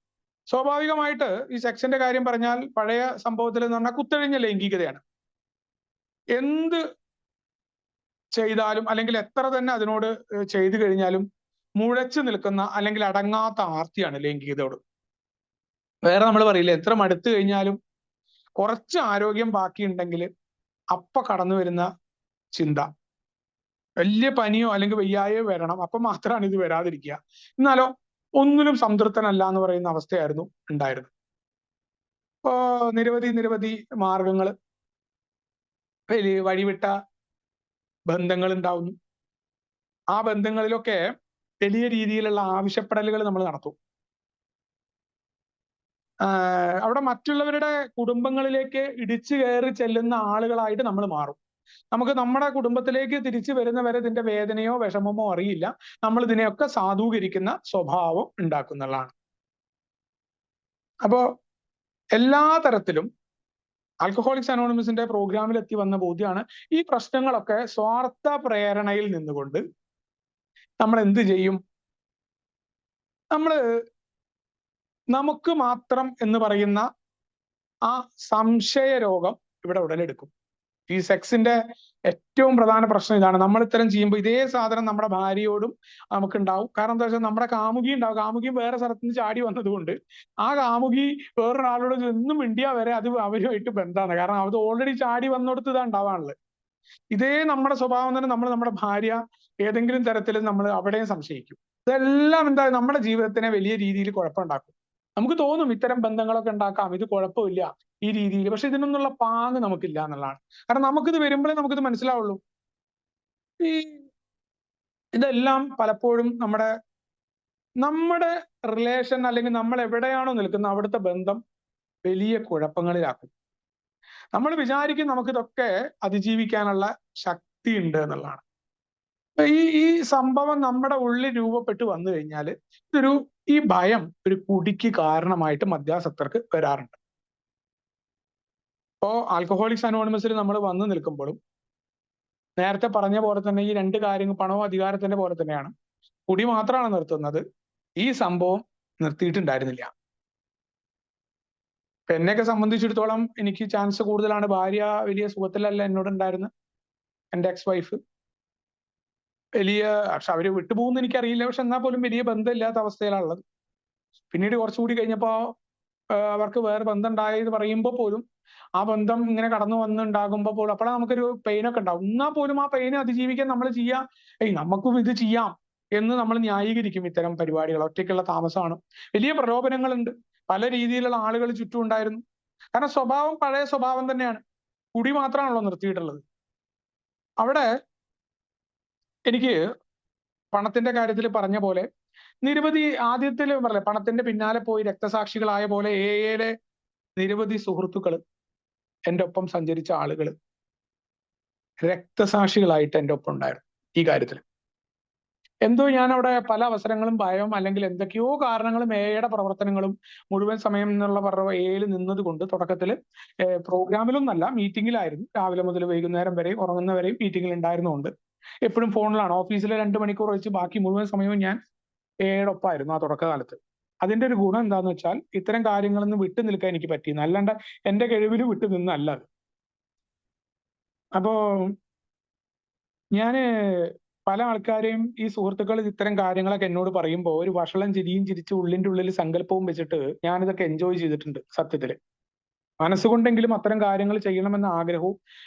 സ്വാഭാവികമായിട്ട് ഈ സെക്സിന്റെ കാര്യം പറഞ്ഞാൽ പഴയ സംഭവത്തിൽ എന്ന് പറഞ്ഞാൽ കുത്തഴിഞ്ഞ ലൈംഗികതയാണ്. എന്ത് ചെയ്താലും അല്ലെങ്കിൽ എത്ര തന്നെ അതിനോട് ചെയ്തു കഴിഞ്ഞാലും മുഴച്ചു നിൽക്കുന്ന അല്ലെങ്കിൽ അടങ്ങാത്ത ആർത്തിയാണ് ലൈംഗികതയോട്. വേറെ നമ്മൾ പറയില്ല, എത്ര മടുത്തു കഴിഞ്ഞാലും കുറച്ച് ആരോഗ്യം ബാക്കിയുണ്ടെങ്കിൽ അപ്പൊ കടന്നു വരുന്ന ചിന്ത, വലിയ പനിയോ അല്ലെങ്കിൽ വയ്യായോ വരണം, അപ്പൊ മാത്രമാണ് ഇത് വരാതിരിക്കുക. എന്നാലോ ഒന്നിനും സംതൃപ്തനല്ല എന്ന് പറയുന്ന അവസ്ഥയായിരുന്നു ഉണ്ടായിരുന്നത്. ഇപ്പോ നിരവധി മാർഗങ്ങൾ, വലിയ വഴിവിട്ട ബന്ധങ്ങൾ ഉണ്ടാവുന്നു. ആ ബന്ധങ്ങളിലൊക്കെ വലിയ രീതിയിലുള്ള ആവശ്യപ്പെടലുകൾ നമ്മൾ നടത്തും. അവിടെ മറ്റുള്ളവരുടെ കുടുംബങ്ങളിലേക്ക് ഇടിച്ചു കയറി ചെല്ലുന്ന ആളുകളായിട്ട് നമ്മൾ മാറും. നമുക്ക് നമ്മുടെ കുടുംബത്തിലേക്ക് തിരിച്ചു വരുന്നവരെ ഇതിന്റെ വേദനയോ വിഷമമോ അറിയില്ല. നമ്മൾ ഇതിനെയൊക്കെ സാധൂകരിക്കുന്ന സ്വഭാവം ഉണ്ടാക്കുന്നതാണ്. അപ്പോ എല്ലാ തരത്തിലും ആൽക്കഹോളിക്സ് അനോണിമസിന്റെ പ്രോഗ്രാമിൽ എത്തി വന്ന ബോധ്യമാണ്, ഈ പ്രശ്നങ്ങളൊക്കെ സ്വാർത്ഥ പ്രേരണയിൽ നിന്നുകൊണ്ട് നമ്മൾ എന്ത് ചെയ്യും? നമുക്ക് മാത്രം എന്ന് പറയുന്ന ആ സംശയ രോഗം ഇവിടെ ഉടലെടുക്കും. ഈ സെക്സിന്റെ ഏറ്റവും പ്രധാന പ്രശ്നം ഇതാണ്. നമ്മൾ ഇത്തരം ചെയ്യുമ്പോൾ ഇതേ സാധനം നമ്മുടെ ഭാര്യയോടും നമുക്കുണ്ടാവും. കാരണം എന്താ വെച്ചാൽ നമ്മുടെ കാമുകി ഉണ്ടാവും. കാമുകി വേറെ സ്ഥലത്ത് നിന്ന് ചാടി വന്നതുകൊണ്ട് ആ കാമുകി വേറൊരാളോട് എന്നും മിണ്ടിയാ വരെ അത് അവരുമായിട്ട് ബന്ധമാണ്. കാരണം അത് ഓൾറെഡി ചാടി വന്നിടത്ത് ഇതാ ഉണ്ടാവാനുള്ളത്. ഇതേ നമ്മുടെ സ്വഭാവം തന്നെ നമ്മൾ നമ്മുടെ ഭാര്യ ഏതെങ്കിലും തരത്തിൽ നമ്മൾ അവിടെയും സംശയിക്കും. ഇതെല്ലാം എന്താ നമ്മുടെ ജീവിതത്തിനെ വലിയ രീതിയിൽ കുഴപ്പമുണ്ടാക്കും. നമുക്ക് തോന്നും ഇത്തരം ബന്ധങ്ങളൊക്കെ ഉണ്ടാക്കാം, ഇത് കുഴപ്പമില്ല ഈ രീതിയിൽ. പക്ഷെ ഇതിനൊന്നുള്ള പാങ്ങ് നമുക്കില്ല എന്നുള്ളതാണ്. കാരണം നമുക്കിത് വരുമ്പോഴേ നമുക്കിത് മനസ്സിലാവുള്ളൂ. ഈ ഇതെല്ലാം പലപ്പോഴും നമ്മുടെ റിലേഷൻ അല്ലെങ്കിൽ നമ്മൾ എവിടെയാണോ നിൽക്കുന്നത് അവിടുത്തെ ബന്ധം വലിയ കുഴപ്പങ്ങളിലാക്കും. നമ്മൾ വിചാരിക്കും നമുക്കിതൊക്കെ അതിജീവിക്കാനുള്ള ശക്തി ഉണ്ട് എന്നുള്ളതാണ്. ഈ സംഭവം നമ്മുടെ ഉള്ളിൽ രൂപപ്പെട്ട് വന്നു കഴിഞ്ഞാൽ ഈ ഭയം ഒരു കുടിക്ക് കാരണമായിട്ട് മദ്യാസക്തർക്ക് വരാറുണ്ട്. ഇപ്പോ ആൽക്കഹോളിക്സ് അനോണിമസിൽ നമ്മൾ വന്നു നിൽക്കുമ്പോഴും നേരത്തെ പറഞ്ഞ പോലെ തന്നെ ഈ രണ്ട് കാര്യങ്ങൾ പണവും അധികാരത്തിന്റെ പോലെ തന്നെയാണ്. കുടി മാത്രമാണ് നിർത്തുന്നത്, ഈ സംഭവം നിർത്തിയിട്ടുണ്ടായിരുന്നില്ല. എന്നെയൊക്കെ സംബന്ധിച്ചിടത്തോളം എനിക്ക് ചാൻസ് കൂടുതലാണ്. ഭാര്യ വലിയ സുഖത്തിലല്ല എന്നോട് ഉണ്ടായിരുന്നത്, എൻ്റെ എക്സ് വൈഫ്. പക്ഷെ അവര് വിട്ടുപോകുന്ന എനിക്കറിയില്ല. പക്ഷെ എന്നാൽ പോലും വലിയ ബന്ധമില്ലാത്ത അവസ്ഥയിലാണുള്ളത്. പിന്നീട് കുറച്ചുകൂടി കഴിഞ്ഞപ്പോ അവർക്ക് വേറെ ബന്ധം ഉണ്ടായെന്ന് പറയുമ്പോൾ പോലും ആ ബന്ധം ഇങ്ങനെ കടന്നു വന്നുണ്ടാകുമ്പോൾ പോലും അപ്പോഴാണ് നമുക്കൊരു പെയിനൊക്കെ ഉണ്ടാവും. എന്നാൽ പോലും ആ പെയിനെ അതിജീവിക്കാൻ നമ്മൾ നമുക്കും ഇത് ചെയ്യാം എന്ന് നമ്മൾ ന്യായീകരിക്കും. ഇത്തരം പരിപാടികൾ ഒറ്റയ്ക്കുള്ള താമസമാണ്. വലിയ പ്രലോഭനങ്ങളുണ്ട്. പല രീതിയിലുള്ള ആളുകൾ ചുറ്റും ഉണ്ടായിരുന്നു. കാരണം സ്വഭാവം പഴയ സ്വഭാവം തന്നെയാണ്. കുടി മാത്രമാണല്ലോ നിർത്തിയിട്ടുള്ളത്. അവിടെ എനിക്ക് പണത്തിന്റെ കാര്യത്തിൽ പറഞ്ഞ പോലെ ആദ്യത്തിൽ പറയല്ലേ, പണത്തിന്റെ പിന്നാലെ പോയി രക്തസാക്ഷികളായ പോലെ എയുടെ നിരവധി സുഹൃത്തുക്കൾ, എൻ്റെ ഒപ്പം സഞ്ചരിച്ച ആളുകൾ രക്തസാക്ഷികളായിട്ട് എൻ്റെ ഒപ്പം ഉണ്ടായിരുന്നു ഈ കാര്യത്തിൽ. എന്തോ ഞാൻ അവിടെ പല അവസരങ്ങളും ഭയം അല്ലെങ്കിൽ എന്തൊക്കെയോ കാരണങ്ങളും എയുടെ പ്രവർത്തനങ്ങളും മുഴുവൻ സമയം എന്നുള്ള പറഞ്ഞ എയിൽ നിന്നത് കൊണ്ട് തുടക്കത്തിൽ പ്രോഗ്രാമിലൊന്നല്ല, മീറ്റിംഗിലായിരുന്നു. രാവിലെ മുതൽ വൈകുന്നേരം വരെയും ഉറങ്ങുന്നവരെയും മീറ്റിംഗിൽ ഉണ്ടായിരുന്നുകൊണ്ട് എപ്പോഴും ഫോണിലാണ്. ഓഫീസിലെ 2 മണിക്കൂർ വെച്ച് ബാക്കി മുഴുവൻ സമയവും ഞാൻ എയുടെ ഒപ്പമായിരുന്നു ആ തുടക്കകാലത്ത്. അതിന്റെ ഒരു ഗുണം എന്താന്ന് വെച്ചാൽ ഇത്തരം കാര്യങ്ങളിൽ നിന്ന് വിട്ടു നിൽക്കാൻ എനിക്ക് പറ്റിയെന്ന്, അല്ലാണ്ട് എന്റെ കഴിവിൽ വിട്ടു നിന്നല്ല അത്. അപ്പോ ഞാന് പല ആൾക്കാരെയും ഈ സുഹൃത്തുക്കൾ ഇത്തരം കാര്യങ്ങളൊക്കെ എന്നോട് പറയുമ്പോൾ ഒരു വഷളം ചിരിയും ചിരിച്ച് ഉള്ളിന്റെ ഉള്ളിൽ സങ്കല്പവും വെച്ചിട്ട് ഞാനിതൊക്കെ എൻജോയ് ചെയ്തിട്ടുണ്ട് സത്യത്തില്. മനസ്സുകൊണ്ടെങ്കിലും അത്തരം കാര്യങ്ങൾ ചെയ്യണമെന്ന ആഗ്രഹവും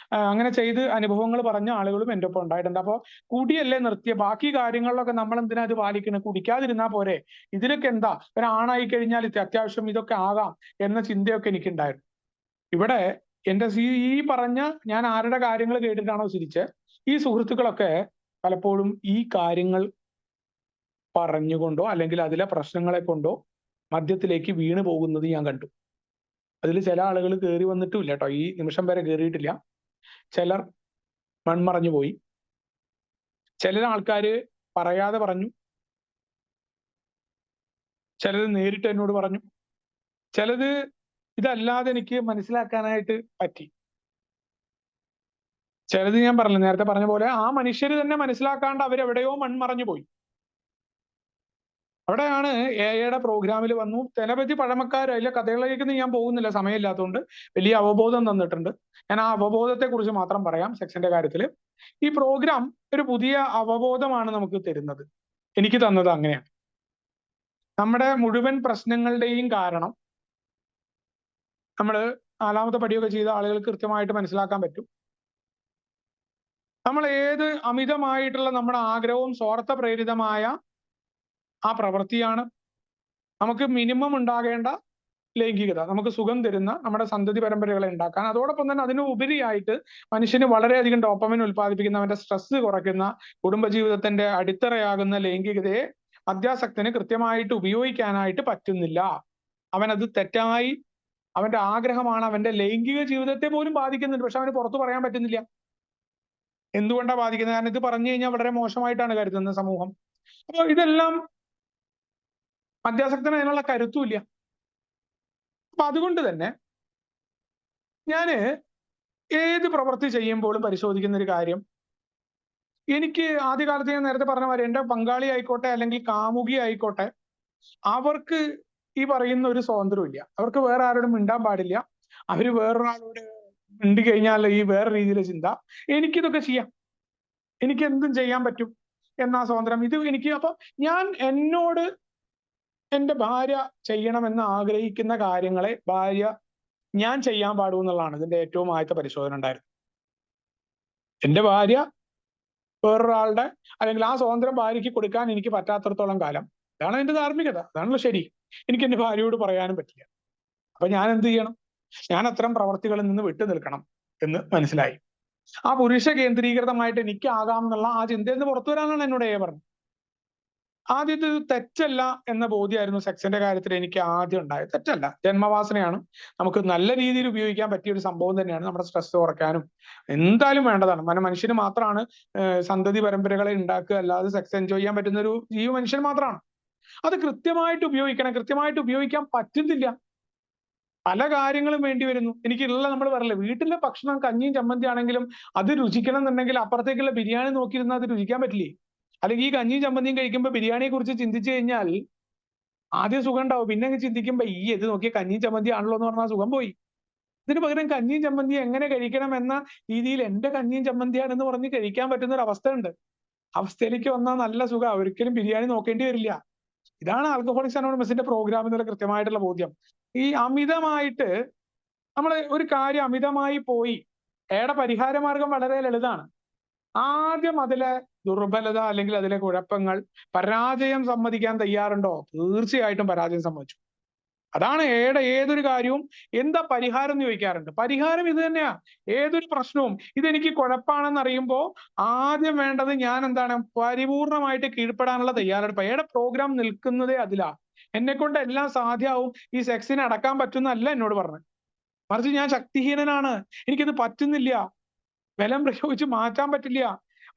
അങ്ങനെ ചെയ്ത് അനുഭവങ്ങൾ പറഞ്ഞ ആളുകളും എൻ്റെ ഒപ്പം ഉണ്ടായിട്ടുണ്ട്. അപ്പോൾ കുടിയല്ലേ നിർത്തിയ, ബാക്കി കാര്യങ്ങളിലൊക്കെ നമ്മൾ എന്തിനാ ഇത് പാലിക്കുന്നത്? കുടിക്കാതിരുന്നാ പോരെ, ഇതിലൊക്കെ എന്താ, ഒരാണായി കഴിഞ്ഞാൽ അത്യാവശ്യം ഇതൊക്കെ ആകാം എന്ന ചിന്തയൊക്കെ എനിക്കുണ്ടായിരുന്നു. ഇവിടെ എൻ്റെ ഈ പറഞ്ഞ ഞാൻ ആരുടെ കാര്യങ്ങൾ കേട്ടിട്ടാണോ ചിരിച്ച്, ഈ സുഹൃത്തുക്കളൊക്കെ പലപ്പോഴും ഈ കാര്യങ്ങൾ പറഞ്ഞുകൊണ്ടോ അല്ലെങ്കിൽ അതിലെ പ്രശ്നങ്ങളെ കൊണ്ടോ മദ്യത്തിലേക്ക് വീണു പോകുന്നത് ഞാൻ കണ്ടു. അതിൽ ചില ആളുകൾ കയറി വന്നിട്ടുമില്ല കേട്ടോ, ഈ നിമിഷം വരെ കയറിയിട്ടില്ല. ചിലർ മൺമറഞ്ഞു പോയി. ചില ആൾക്കാര് പറയാതെ പറഞ്ഞു, ചിലത് നേരിട്ട് എന്നോട് പറഞ്ഞു, ചിലത് ഇതല്ലാതെ എനിക്ക് മനസ്സിലാക്കാനായിട്ട് പറ്റി. ചിലത് ഞാൻ പറഞ്ഞു, നേരത്തെ പറഞ്ഞ പോലെ ആ മനുഷ്യർ തന്നെ മനസ്സിലാക്കാണ്ട് അവരെവിടെയോ മൺമറഞ്ഞു പോയി. അവിടെയാണ് എയുടെ പ്രോഗ്രാമിൽ വന്നു. നിരവധി പഴമക്കാർ, അതിലെ കഥകളിലേക്കൊന്നും ഞാൻ പോകുന്നില്ല, സമയമില്ലാത്തതുകൊണ്ട്. വലിയ അവബോധം തന്നിട്ടുണ്ട്. ഞാൻ ആ അവബോധത്തെ കുറിച്ച് മാത്രം പറയാം. സെക്സിന്റെ കാര്യത്തിൽ ഈ പ്രോഗ്രാം ഒരു പുതിയ അവബോധമാണ് നമുക്ക് തരുന്നത്. എനിക്ക് തന്നത് അങ്ങനെയാണ്. നമ്മുടെ മുഴുവൻ പ്രശ്നങ്ങളുടെയും കാരണം നമ്മൾ 4ാമത്തെ പടിയൊക്കെ ചെയ്ത ആളുകൾക്ക് കൃത്യമായിട്ട് മനസ്സിലാക്കാൻ പറ്റും. നമ്മൾ ഏത് അമിതമായിട്ടുള്ള നമ്മുടെ ആഗ്രഹവും സ്വാർത്ഥ പ്രേരിതമായ ആ പ്രവൃത്തിയാണ്. നമുക്ക് മിനിമം ഉണ്ടാകേണ്ട ലൈംഗികത, നമുക്ക് സുഖം തരുന്ന നമ്മുടെ സന്തതി പരമ്പരകളെ ഉണ്ടാക്കാൻ, അതോടൊപ്പം തന്നെ അതിന് ഉപരിയായിട്ട് മനുഷ്യന് വളരെയധികം ഡോപ്പമിൻ ഉൽപ്പാദിപ്പിക്കുന്ന, അവന്റെ സ്ട്രെസ് കുറയ്ക്കുന്ന, കുടുംബജീവിതത്തിന്റെ അടിത്തറയാകുന്ന ലൈംഗികതയെ മദ്യാസക്തന് കൃത്യമായിട്ട് ഉപയോഗിക്കാനായിട്ട് പറ്റുന്നില്ല. അവനത് തെറ്റായി, അവന്റെ ആഗ്രഹമാണ് അവന്റെ ലൈംഗിക ജീവിതത്തെ പോലും ബാധിക്കുന്നുണ്ട്. പക്ഷെ അവന് പുറത്തു പറയാൻ പറ്റുന്നില്ല. എന്തുകൊണ്ടാണ് ബാധിക്കുന്നത്? കാരണം ഇത് പറഞ്ഞു കഴിഞ്ഞാൽ വളരെ മോശമായിട്ടാണ് കരുതുന്നത് സമൂഹം. അപ്പൊ ഇതെല്ലാം മദ്യാസക്തന് അതിനുള്ള കരുത്തുമില്ല. അപ്പൊ അതുകൊണ്ട് തന്നെ ഞാന് ഏത് പ്രവൃത്തി ചെയ്യുമ്പോഴും പരിശോധിക്കുന്ന ഒരു കാര്യം, എനിക്ക് ആദ്യകാലത്ത് ഞാൻ നേരത്തെ പറഞ്ഞ മാതിരി എന്റെ പങ്കാളി ആയിക്കോട്ടെ അല്ലെങ്കിൽ കാമുകി ആയിക്കോട്ടെ, അവർക്ക് ഈ പറയുന്ന ഒരു സ്വാതന്ത്ര്യമില്ല. അവർക്ക് വേറെ ആരോടും മിണ്ടാൻ പാടില്ല. അവര് വേറൊരാളോട് മിണ്ടി കഴിഞ്ഞാൽ ഈ വേറെ രീതിയിലെ ചിന്ത. എനിക്കിതൊക്കെ ചെയ്യാം, എനിക്ക് എന്തും ചെയ്യാൻ പറ്റും എന്നാ സ്വാതന്ത്ര്യം. ഇത് എനിക്ക്, അപ്പൊ ഞാൻ എന്നോട് എന്റെ ഭാര്യ ചെയ്യണമെന്ന് ആഗ്രഹിക്കുന്ന കാര്യങ്ങളെ ഭാര്യ ഞാൻ ചെയ്യാൻ പാടൂ എന്നുള്ളതാണ് ഇതിന്റെ ഏറ്റവും ആദ്യത്തെ പരിശോധന ഉണ്ടായിരുന്നത്. എന്റെ ഭാര്യ വേറൊരാളുടെ, അല്ലെങ്കിൽ ആ സ്വാതന്ത്ര്യം ഭാര്യയ്ക്ക് കൊടുക്കാൻ എനിക്ക് പറ്റാത്തടത്തോളം കാലം, അതാണ് എന്റെ ധാർമ്മികത, അതാണല്ലോ ശരി. എനിക്ക് എന്റെ ഭാര്യയോട് പറയാനും പറ്റില്ല. അപ്പൊ ഞാൻ എന്ത് ചെയ്യണം? ഞാൻ അത്തരം പ്രവർത്തികളിൽ നിന്ന് വിട്ടു നിൽക്കണം എന്ന് മനസ്സിലായി. ആ പുരുഷ കേന്ദ്രീകൃതമായിട്ട് എനിക്കാകാം എന്നുള്ള ആ ചിന്തയിൽ നിന്ന് പുറത്തു വരാനാണ് എന്നോട് പറഞ്ഞത്. ആദ്യത്തെ ഇത് തെറ്റല്ല എന്ന ബോധ്യമായിരുന്നു സെക്സിന്റെ കാര്യത്തിൽ എനിക്ക് ആദ്യം ഉണ്ടായത്. തെറ്റല്ല, ജന്മവാസനയാണ്, നമുക്ക് നല്ല രീതിയിൽ ഉപയോഗിക്കാൻ പറ്റിയ ഒരു സംഭവം തന്നെയാണ്. നമ്മുടെ സ്ട്രെസ് കുറയ്ക്കാനും എന്തായാലും വേണ്ടതാണ്. മനുഷ്യന് മാത്രമാണ് സന്തതി പരമ്പരകളെ ഉണ്ടാക്കുക, അല്ലാതെ സെക്സ് എൻജോയ് ചെയ്യാൻ പറ്റുന്ന ഒരു ജീവ മനുഷ്യൻ മാത്രമാണ്. അത് കൃത്യമായിട്ട് ഉപയോഗിക്കണം. കൃത്യമായിട്ട് ഉപയോഗിക്കാൻ പറ്റുന്നില്ല, പല കാര്യങ്ങളും വേണ്ടി വരുന്നു. എനിക്കുള്ള, നമ്മൾ പറയില്ലേ, വീട്ടിലെ ഭക്ഷണം കഞ്ഞിയും ചമ്മന്തി ആണെങ്കിലും അത് രുചിക്കണം എന്നുണ്ടെങ്കിൽ അപ്പുറത്തേക്കുള്ള ബിരിയാണി നോക്കിയിരുന്നാൽ അത് രുചിക്കാൻ പറ്റില്ലേ? അല്ലെങ്കിൽ ഈ കഞ്ഞിയും ചമ്മന്തിയും കഴിക്കുമ്പോൾ ബിരിയാണിയെ കുറിച്ച് ചിന്തിച്ചു കഴിഞ്ഞാൽ ആദ്യം സുഖം ഉണ്ടാവും, പിന്നെ അങ്ങ് ചിന്തിക്കുമ്പോ ഈ ഇത് നോക്കിയ കഞ്ഞിയും ചമ്മന്തി ആണല്ലോ എന്ന് പറഞ്ഞാൽ സുഖം പോയി. ഇതിന് പകരം കഞ്ഞിയും ചമ്മന്തിയും എങ്ങനെ കഴിക്കണം എന്ന രീതിയിൽ എന്റെ കഞ്ഞിയും ചമ്മന്തിയാണെന്ന് പറഞ്ഞ് കഴിക്കാൻ പറ്റുന്ന ഒരു അവസ്ഥ ഉണ്ട്. അവസ്ഥയിലേക്ക് വന്നാൽ നല്ല സുഖം, ഒരിക്കലും ബിരിയാണി നോക്കേണ്ടി വരില്ല. ഇതാണ് ആൽക്കഹോളിക്സ് അനോണിമസിന്റെ പ്രോഗ്രാം എന്നുള്ള കൃത്യമായിട്ടുള്ള ബോധ്യം. ഈ അമിതമായിട്ട് നമ്മൾ ഒരു കാര്യം അമിതമായി പോയി, എയുടെ പരിഹാര മാർഗം വളരെ ലളിതാണ്. ആദ്യം അതിലെ ദുർബലത അല്ലെങ്കിൽ അതിലെ കുഴപ്പങ്ങൾ, പരാജയം സമ്മതിക്കാൻ തയ്യാറുണ്ടോ? തീർച്ചയായിട്ടും പരാജയം സമ്മതിച്ചു. അതാണ് എയുടെ ഏതൊരു കാര്യവും. എന്താ പരിഹാരം എന്ന് ചോദിക്കാറുണ്ട്. പരിഹാരം ഇത് തന്നെയാ. ഏതൊരു പ്രശ്നവും ഇതെനിക്ക് കുഴപ്പമാണെന്ന് അറിയുമ്പോൾ ആദ്യം വേണ്ടത് ഞാൻ എന്താണ്? പരിപൂർണമായിട്ട് കീഴ്പ്പെടാനുള്ള തയ്യാറെടുപ്പ്. എയുടെ പ്രോഗ്രാം നിൽക്കുന്നതേ അതിലാ. എന്നെ കൊണ്ട് എല്ലാം സാധ്യമാവും, ഈ സെക്സിനെ അടക്കാൻ പറ്റുന്നല്ല എന്നോട് പറഞ്ഞത്. മറിച്ച് ഞാൻ ശക്തിഹീനനാണ്, എനിക്കിത് പറ്റുന്നില്ല, ബലം പ്രയോഗിച്ച് മാറ്റാൻ പറ്റില്ല.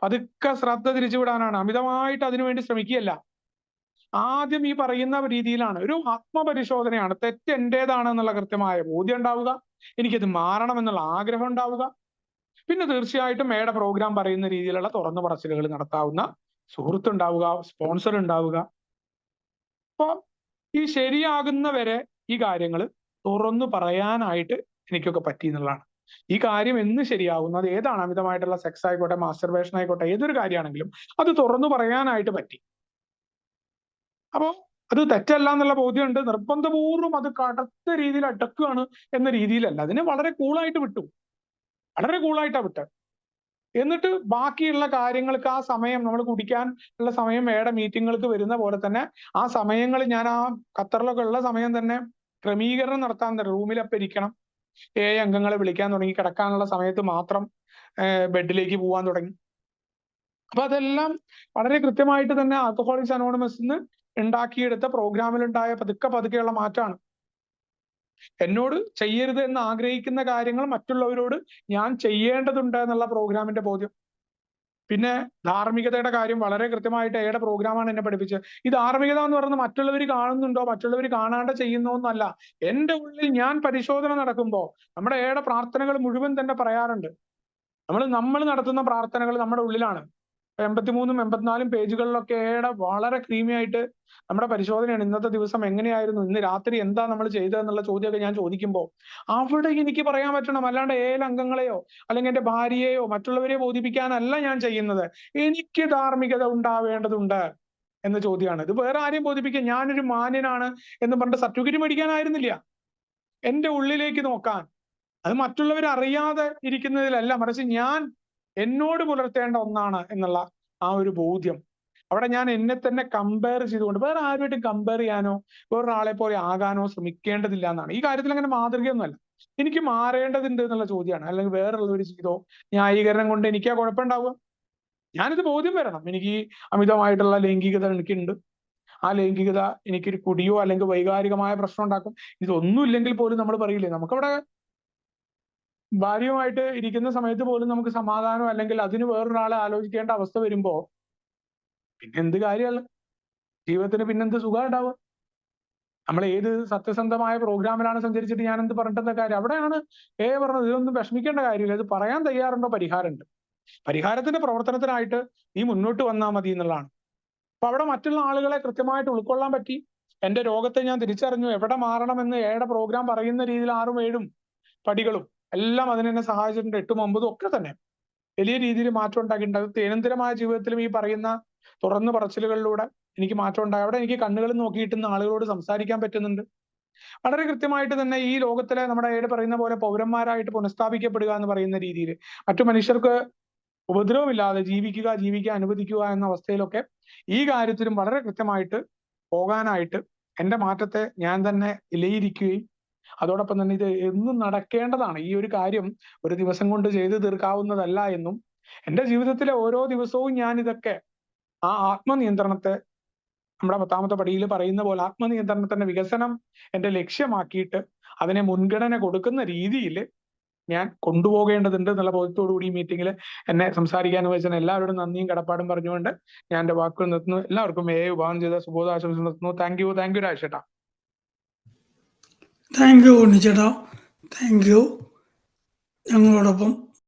പതുക്കെ ശ്രദ്ധ തിരിച്ചുവിടാനാണ്, അമിതമായിട്ട് അതിനുവേണ്ടി ശ്രമിക്കുകയല്ല. ആദ്യം ഈ പറയുന്ന രീതിയിലാണ്, ഒരു ആത്മപരിശോധനയാണ്. തെറ്റ് എന്റേതാണ് എന്നുള്ള കൃത്യമായ ബോധ്യം ഉണ്ടാവുക, എനിക്കത് മാറണം എന്നുള്ള ആഗ്രഹം ഉണ്ടാവുക, പിന്നെ തീർച്ചയായിട്ടും എയുടെ പ്രോഗ്രാം പറയുന്ന രീതിയിലുള്ള തുറന്നു പറച്ചിലുകൾ നടത്താവുന്ന സുഹൃത്തുണ്ടാവുക, സ്പോൺസർ ഉണ്ടാവുക. അപ്പൊ ഈ ശരിയാകുന്നവരെ ഈ കാര്യങ്ങൾ തുറന്നു പറയാനായിട്ട് എനിക്കൊക്കെ പറ്റി എന്നുള്ളതാണ്. ഈ കാര്യം എന്ന് ശരിയാവുന്നത്, ഏതാണ് അമിതമായിട്ടുള്ള സെക്സ് ആയിക്കോട്ടെ, മാസ്റ്റർബേഷൻ ആയിക്കോട്ടെ, ഏതൊരു കാര്യമാണെങ്കിലും അത് തുറന്നു പറയാനായിട്ട് പറ്റി. അപ്പോ അത് തെറ്റല്ല എന്നുള്ള ബോധ്യമുണ്ട്. നിർബന്ധപൂർവ്വം അത് കടുത്ത രീതിയിൽ അടക്കുകയാണ് എന്ന രീതിയിലല്ല, അതിനെ വളരെ കൂളായിട്ട് വിട്ടു, വളരെ കൂളായിട്ടാ വിട്ടത്. എന്നിട്ട് ബാക്കിയുള്ള കാര്യങ്ങൾക്ക് ആ സമയം, നമ്മൾ കുടിക്കാൻ ഉള്ള സമയം എയുടെ മീറ്റിങ്ങുകൾക്ക് വരുന്ന പോലെ തന്നെ ആ സമയങ്ങൾ ഞാൻ ആ ഖത്തറിലൊക്കെ ഉള്ള സമയം തന്നെ ക്രമീകരണം നടത്താൻ തന്നെ, റൂമിലപ്പം ഇരിക്കണം, 7 അംഗങ്ങളെ വിളിക്കാൻ തുടങ്ങി, കിടക്കാനുള്ള സമയത്ത് മാത്രം ബെഡിലേക്ക് പോകാൻ തുടങ്ങി. അപ്പൊ അതെല്ലാം വളരെ കൃത്യമായിട്ട് തന്നെ ആൽക്കഹോളിക്സ് അനോണിമസിന് ഉണ്ടാക്കിയെടുത്ത പ്രോഗ്രാമിലുണ്ടായ പതുക്കെ പതുക്കെയുള്ള മാറ്റമാണ്. എന്നോട് ചെയ്യരുത് എന്ന് ആഗ്രഹിക്കുന്ന കാര്യങ്ങൾ മറ്റുള്ളവരോട് ഞാൻ ചെയ്യേണ്ടതുണ്ട് എന്നുള്ള പ്രോഗ്രാമിന്റെ ബോധ്യം. പിന്നെ ധാർമ്മികതയുടെ കാര്യം വളരെ കൃത്യമായിട്ട് എയുടെ പ്രോഗ്രാമാണ് എന്നെ പഠിപ്പിച്ചത്. ഈ ധാർമ്മികത എന്ന് പറയുന്നത് മറ്റുള്ളവർ കാണുന്നുണ്ടോ, മറ്റുള്ളവർ കാണാണ്ട് ചെയ്യുന്നോന്നല്ല. എന്റെ ഉള്ളിൽ ഞാൻ പരിശോധന നടക്കുമ്പോൾ നമ്മുടെ എയുടെ പ്രാർത്ഥനകൾ മുഴുവൻ തന്നെ പറയാറുണ്ട്. നമ്മൾ നടത്തുന്ന പ്രാർത്ഥനകൾ നമ്മുടെ ഉള്ളിലാണ്. 83 84 പേജുകളിലൊക്കെ എയുടെ വളരെ ക്രീമി ആയിട്ട് നമ്മുടെ പരിശോധനയാണ്. ഇന്നത്തെ ദിവസം എങ്ങനെയായിരുന്നു, ഇന്ന് രാത്രി എന്താ നമ്മൾ ചെയ്തതെന്നുള്ള ചോദ്യമൊക്കെ ഞാൻ ചോദിക്കുമ്പോൾ അവിടെ എനിക്ക് പറയാൻ പറ്റണം. അല്ലാണ്ട് അംഗങ്ങളെയോ അല്ലെങ്കിൽ എന്റെ ഭാര്യയെയോ മറ്റുള്ളവരെ ബോധിപ്പിക്കാനല്ല ഞാൻ ചെയ്യുന്നത്. എനിക്ക് ധാർമ്മികത ഉണ്ടാവേണ്ടതുണ്ട് എന്ന ചോദ്യമാണ്. ഇത് വേറെ ആരെയും ബോധിപ്പിക്കാൻ, ഞാനൊരു മാന്യനാണ് എന്ന് പറഞ്ഞിട്ട് സർട്ടിഫിക്കറ്റ് മേടിക്കാനായിരുന്നില്ല. എന്റെ ഉള്ളിലേക്ക് നോക്കാൻ, അത് മറ്റുള്ളവർ അറിയാതെ ഇരിക്കുന്നതിലല്ല, മറിച്ച് ഞാൻ എന്നോട് പുലർത്തേണ്ട ഒന്നാണ് എന്നുള്ള ആ ഒരു ബോധ്യം. അവിടെ ഞാൻ എന്നെ തന്നെ കമ്പയർ ചെയ്തുകൊണ്ട് വേറെ ആരുമായിട്ടും കമ്പയർ ചെയ്യാനോ വേറൊരാളെ പോലെ ആകാനോ ശ്രമിക്കേണ്ടതില്ല എന്നാണ്. ഈ കാര്യത്തിൽ അങ്ങനെ മാതൃകയൊന്നുമല്ല. എനിക്ക് മാറേണ്ടതുണ്ട് എന്നുള്ള ചോദ്യമാണ്. അല്ലെങ്കിൽ വേറുള്ളവർ ചെയ്തോ ന്യായീകരണം കൊണ്ട് എനിക്കാ കുഴപ്പമുണ്ടാവുക? ഞാനിത് ബോധ്യം വരണം. എനിക്ക് അമിതമായിട്ടുള്ള ലൈംഗികത എനിക്കുണ്ട്. ആ ലൈംഗികത എനിക്കൊരു കുടിയോ അല്ലെങ്കിൽ വൈകാരികമായ പ്രശ്നം ഉണ്ടാക്കും. ഇതൊന്നും ഇല്ലെങ്കിൽ പോലും നമ്മൾ പറയില്ലേ, നമുക്കവിടെ ഭാര്യയുമായിട്ട് ഇരിക്കുന്ന സമയത്ത് പോലും നമുക്ക് സമാധാനം അല്ലെങ്കിൽ അതിന് വേറൊരാളെ ആലോചിക്കേണ്ട അവസ്ഥ വരുമ്പോ പിന്നെ എന്ത് കാര്യമല്ല ജീവിതത്തിന്, പിന്നെന്ത് സുഖം ഉണ്ടാവുക? നമ്മൾ ഏത് സത്യസന്ധമായ പ്രോഗ്രാമിലാണ് സഞ്ചരിച്ചിട്ട് ഞാൻ എന്ത് പറഞ്ഞിട്ടെന്താ കാര്യം? അവിടെയാണ് പറഞ്ഞത് ഇതൊന്നും വിഷമിക്കേണ്ട കാര്യമില്ല, ഇത് പറയാൻ തയ്യാറുണ്ടോ, പരിഹാരമുണ്ട്. പരിഹാരത്തിന്റെ പ്രവർത്തനത്തിനായിട്ട് നീ മുന്നോട്ട് വന്നാൽ മതി എന്നുള്ളതാണ്. അപ്പൊ അവിടെ മറ്റുള്ള ആളുകളെ കൃത്യമായിട്ട് ഉൾക്കൊള്ളാൻ പറ്റി. എന്റെ രോഗത്തെ ഞാൻ തിരിച്ചറിഞ്ഞു. എവിടെ മാറണമെന്ന് എയുടെ പ്രോഗ്രാം പറയുന്ന രീതിയിൽ 6ഉം 7ഉം പടികളും എല്ലാം അതിനെന്നെ സഹായിച്ചിട്ടുണ്ട്. 8ഉം 9ഉം ഒക്കെ തന്നെ വലിയ രീതിയിൽ മാറ്റം ഉണ്ടാക്കിയിട്ടുണ്ട്. അത് ദൈനംദിനമായ ജീവിതത്തിലും ഈ പറയുന്ന തുറന്നു പറച്ചിലുകളിലൂടെ എനിക്ക് മാറ്റം ഉണ്ടായി. അവിടെ എനിക്ക് കണ്ണുകൾ നോക്കിയിട്ട് ആളുകളോട് സംസാരിക്കാൻ പറ്റുന്നുണ്ട്. വളരെ കൃത്യമായിട്ട് തന്നെ ഈ ലോകത്തിലെ നമ്മുടെ ഏട് പറയുന്ന പോലെ പൗരന്മാരായിട്ട് പുനഃസ്ഥാപിക്കപ്പെടുക എന്ന് പറയുന്ന രീതിയിൽ മറ്റു മനുഷ്യർക്ക് ഉപദ്രവമില്ലാതെ ജീവിക്കാൻ അനുവദിക്കുക എന്ന അവസ്ഥയിലൊക്കെ ഈ കാര്യത്തിലും വളരെ കൃത്യമായിട്ട് പോകാനായിട്ട് എന്റെ മാറ്റത്തെ ഞാൻ തന്നെ വിലയിരുത്തുകയും അതോടൊപ്പം തന്നെ ഇത് എന്നും നടക്കേണ്ടതാണ്. ഈ ഒരു കാര്യം ഒരു ദിവസം കൊണ്ട് ചെയ്തു തീർക്കാവുന്നതല്ല എന്നും എന്റെ ജീവിതത്തിലെ ഓരോ ദിവസവും ഞാൻ ഇതൊക്കെ ആ ആത്മനിയന്ത്രണത്തെ നമ്മുടെ 10ാമത്തെ പടിയിൽ പറയുന്ന പോലെ ആത്മനിയന്ത്രണത്തിന്റെ വികസനം എന്റെ ലക്ഷ്യമാക്കിയിട്ട് അതിനെ മുൻഗണന കൊടുക്കുന്ന രീതിയിൽ ഞാൻ കൊണ്ടുപോകേണ്ടതുണ്ട് എന്നുള്ള ബോധത്തോടു കൂടി ഈ മീറ്റിംഗിൽ എന്നെ സംസാരിക്കാൻ വെച്ചാൽ എല്ലാവരോടും നന്ദിയും കടപ്പാടും പറഞ്ഞുകൊണ്ട് ഞാൻ എന്റെ വാക്കുകൾ നിർത്തുന്നു. എല്ലാവർക്കും വിഭാവനം ചെയ്ത സുബോധാശംസ നിർത്തുന്നു. താങ്ക് യു രാജേട്ടാ. താങ്ക് യു ഉണ്ണിച്ചേട്ടാ, താങ്ക് യു. ഞങ്ങളോടൊപ്പം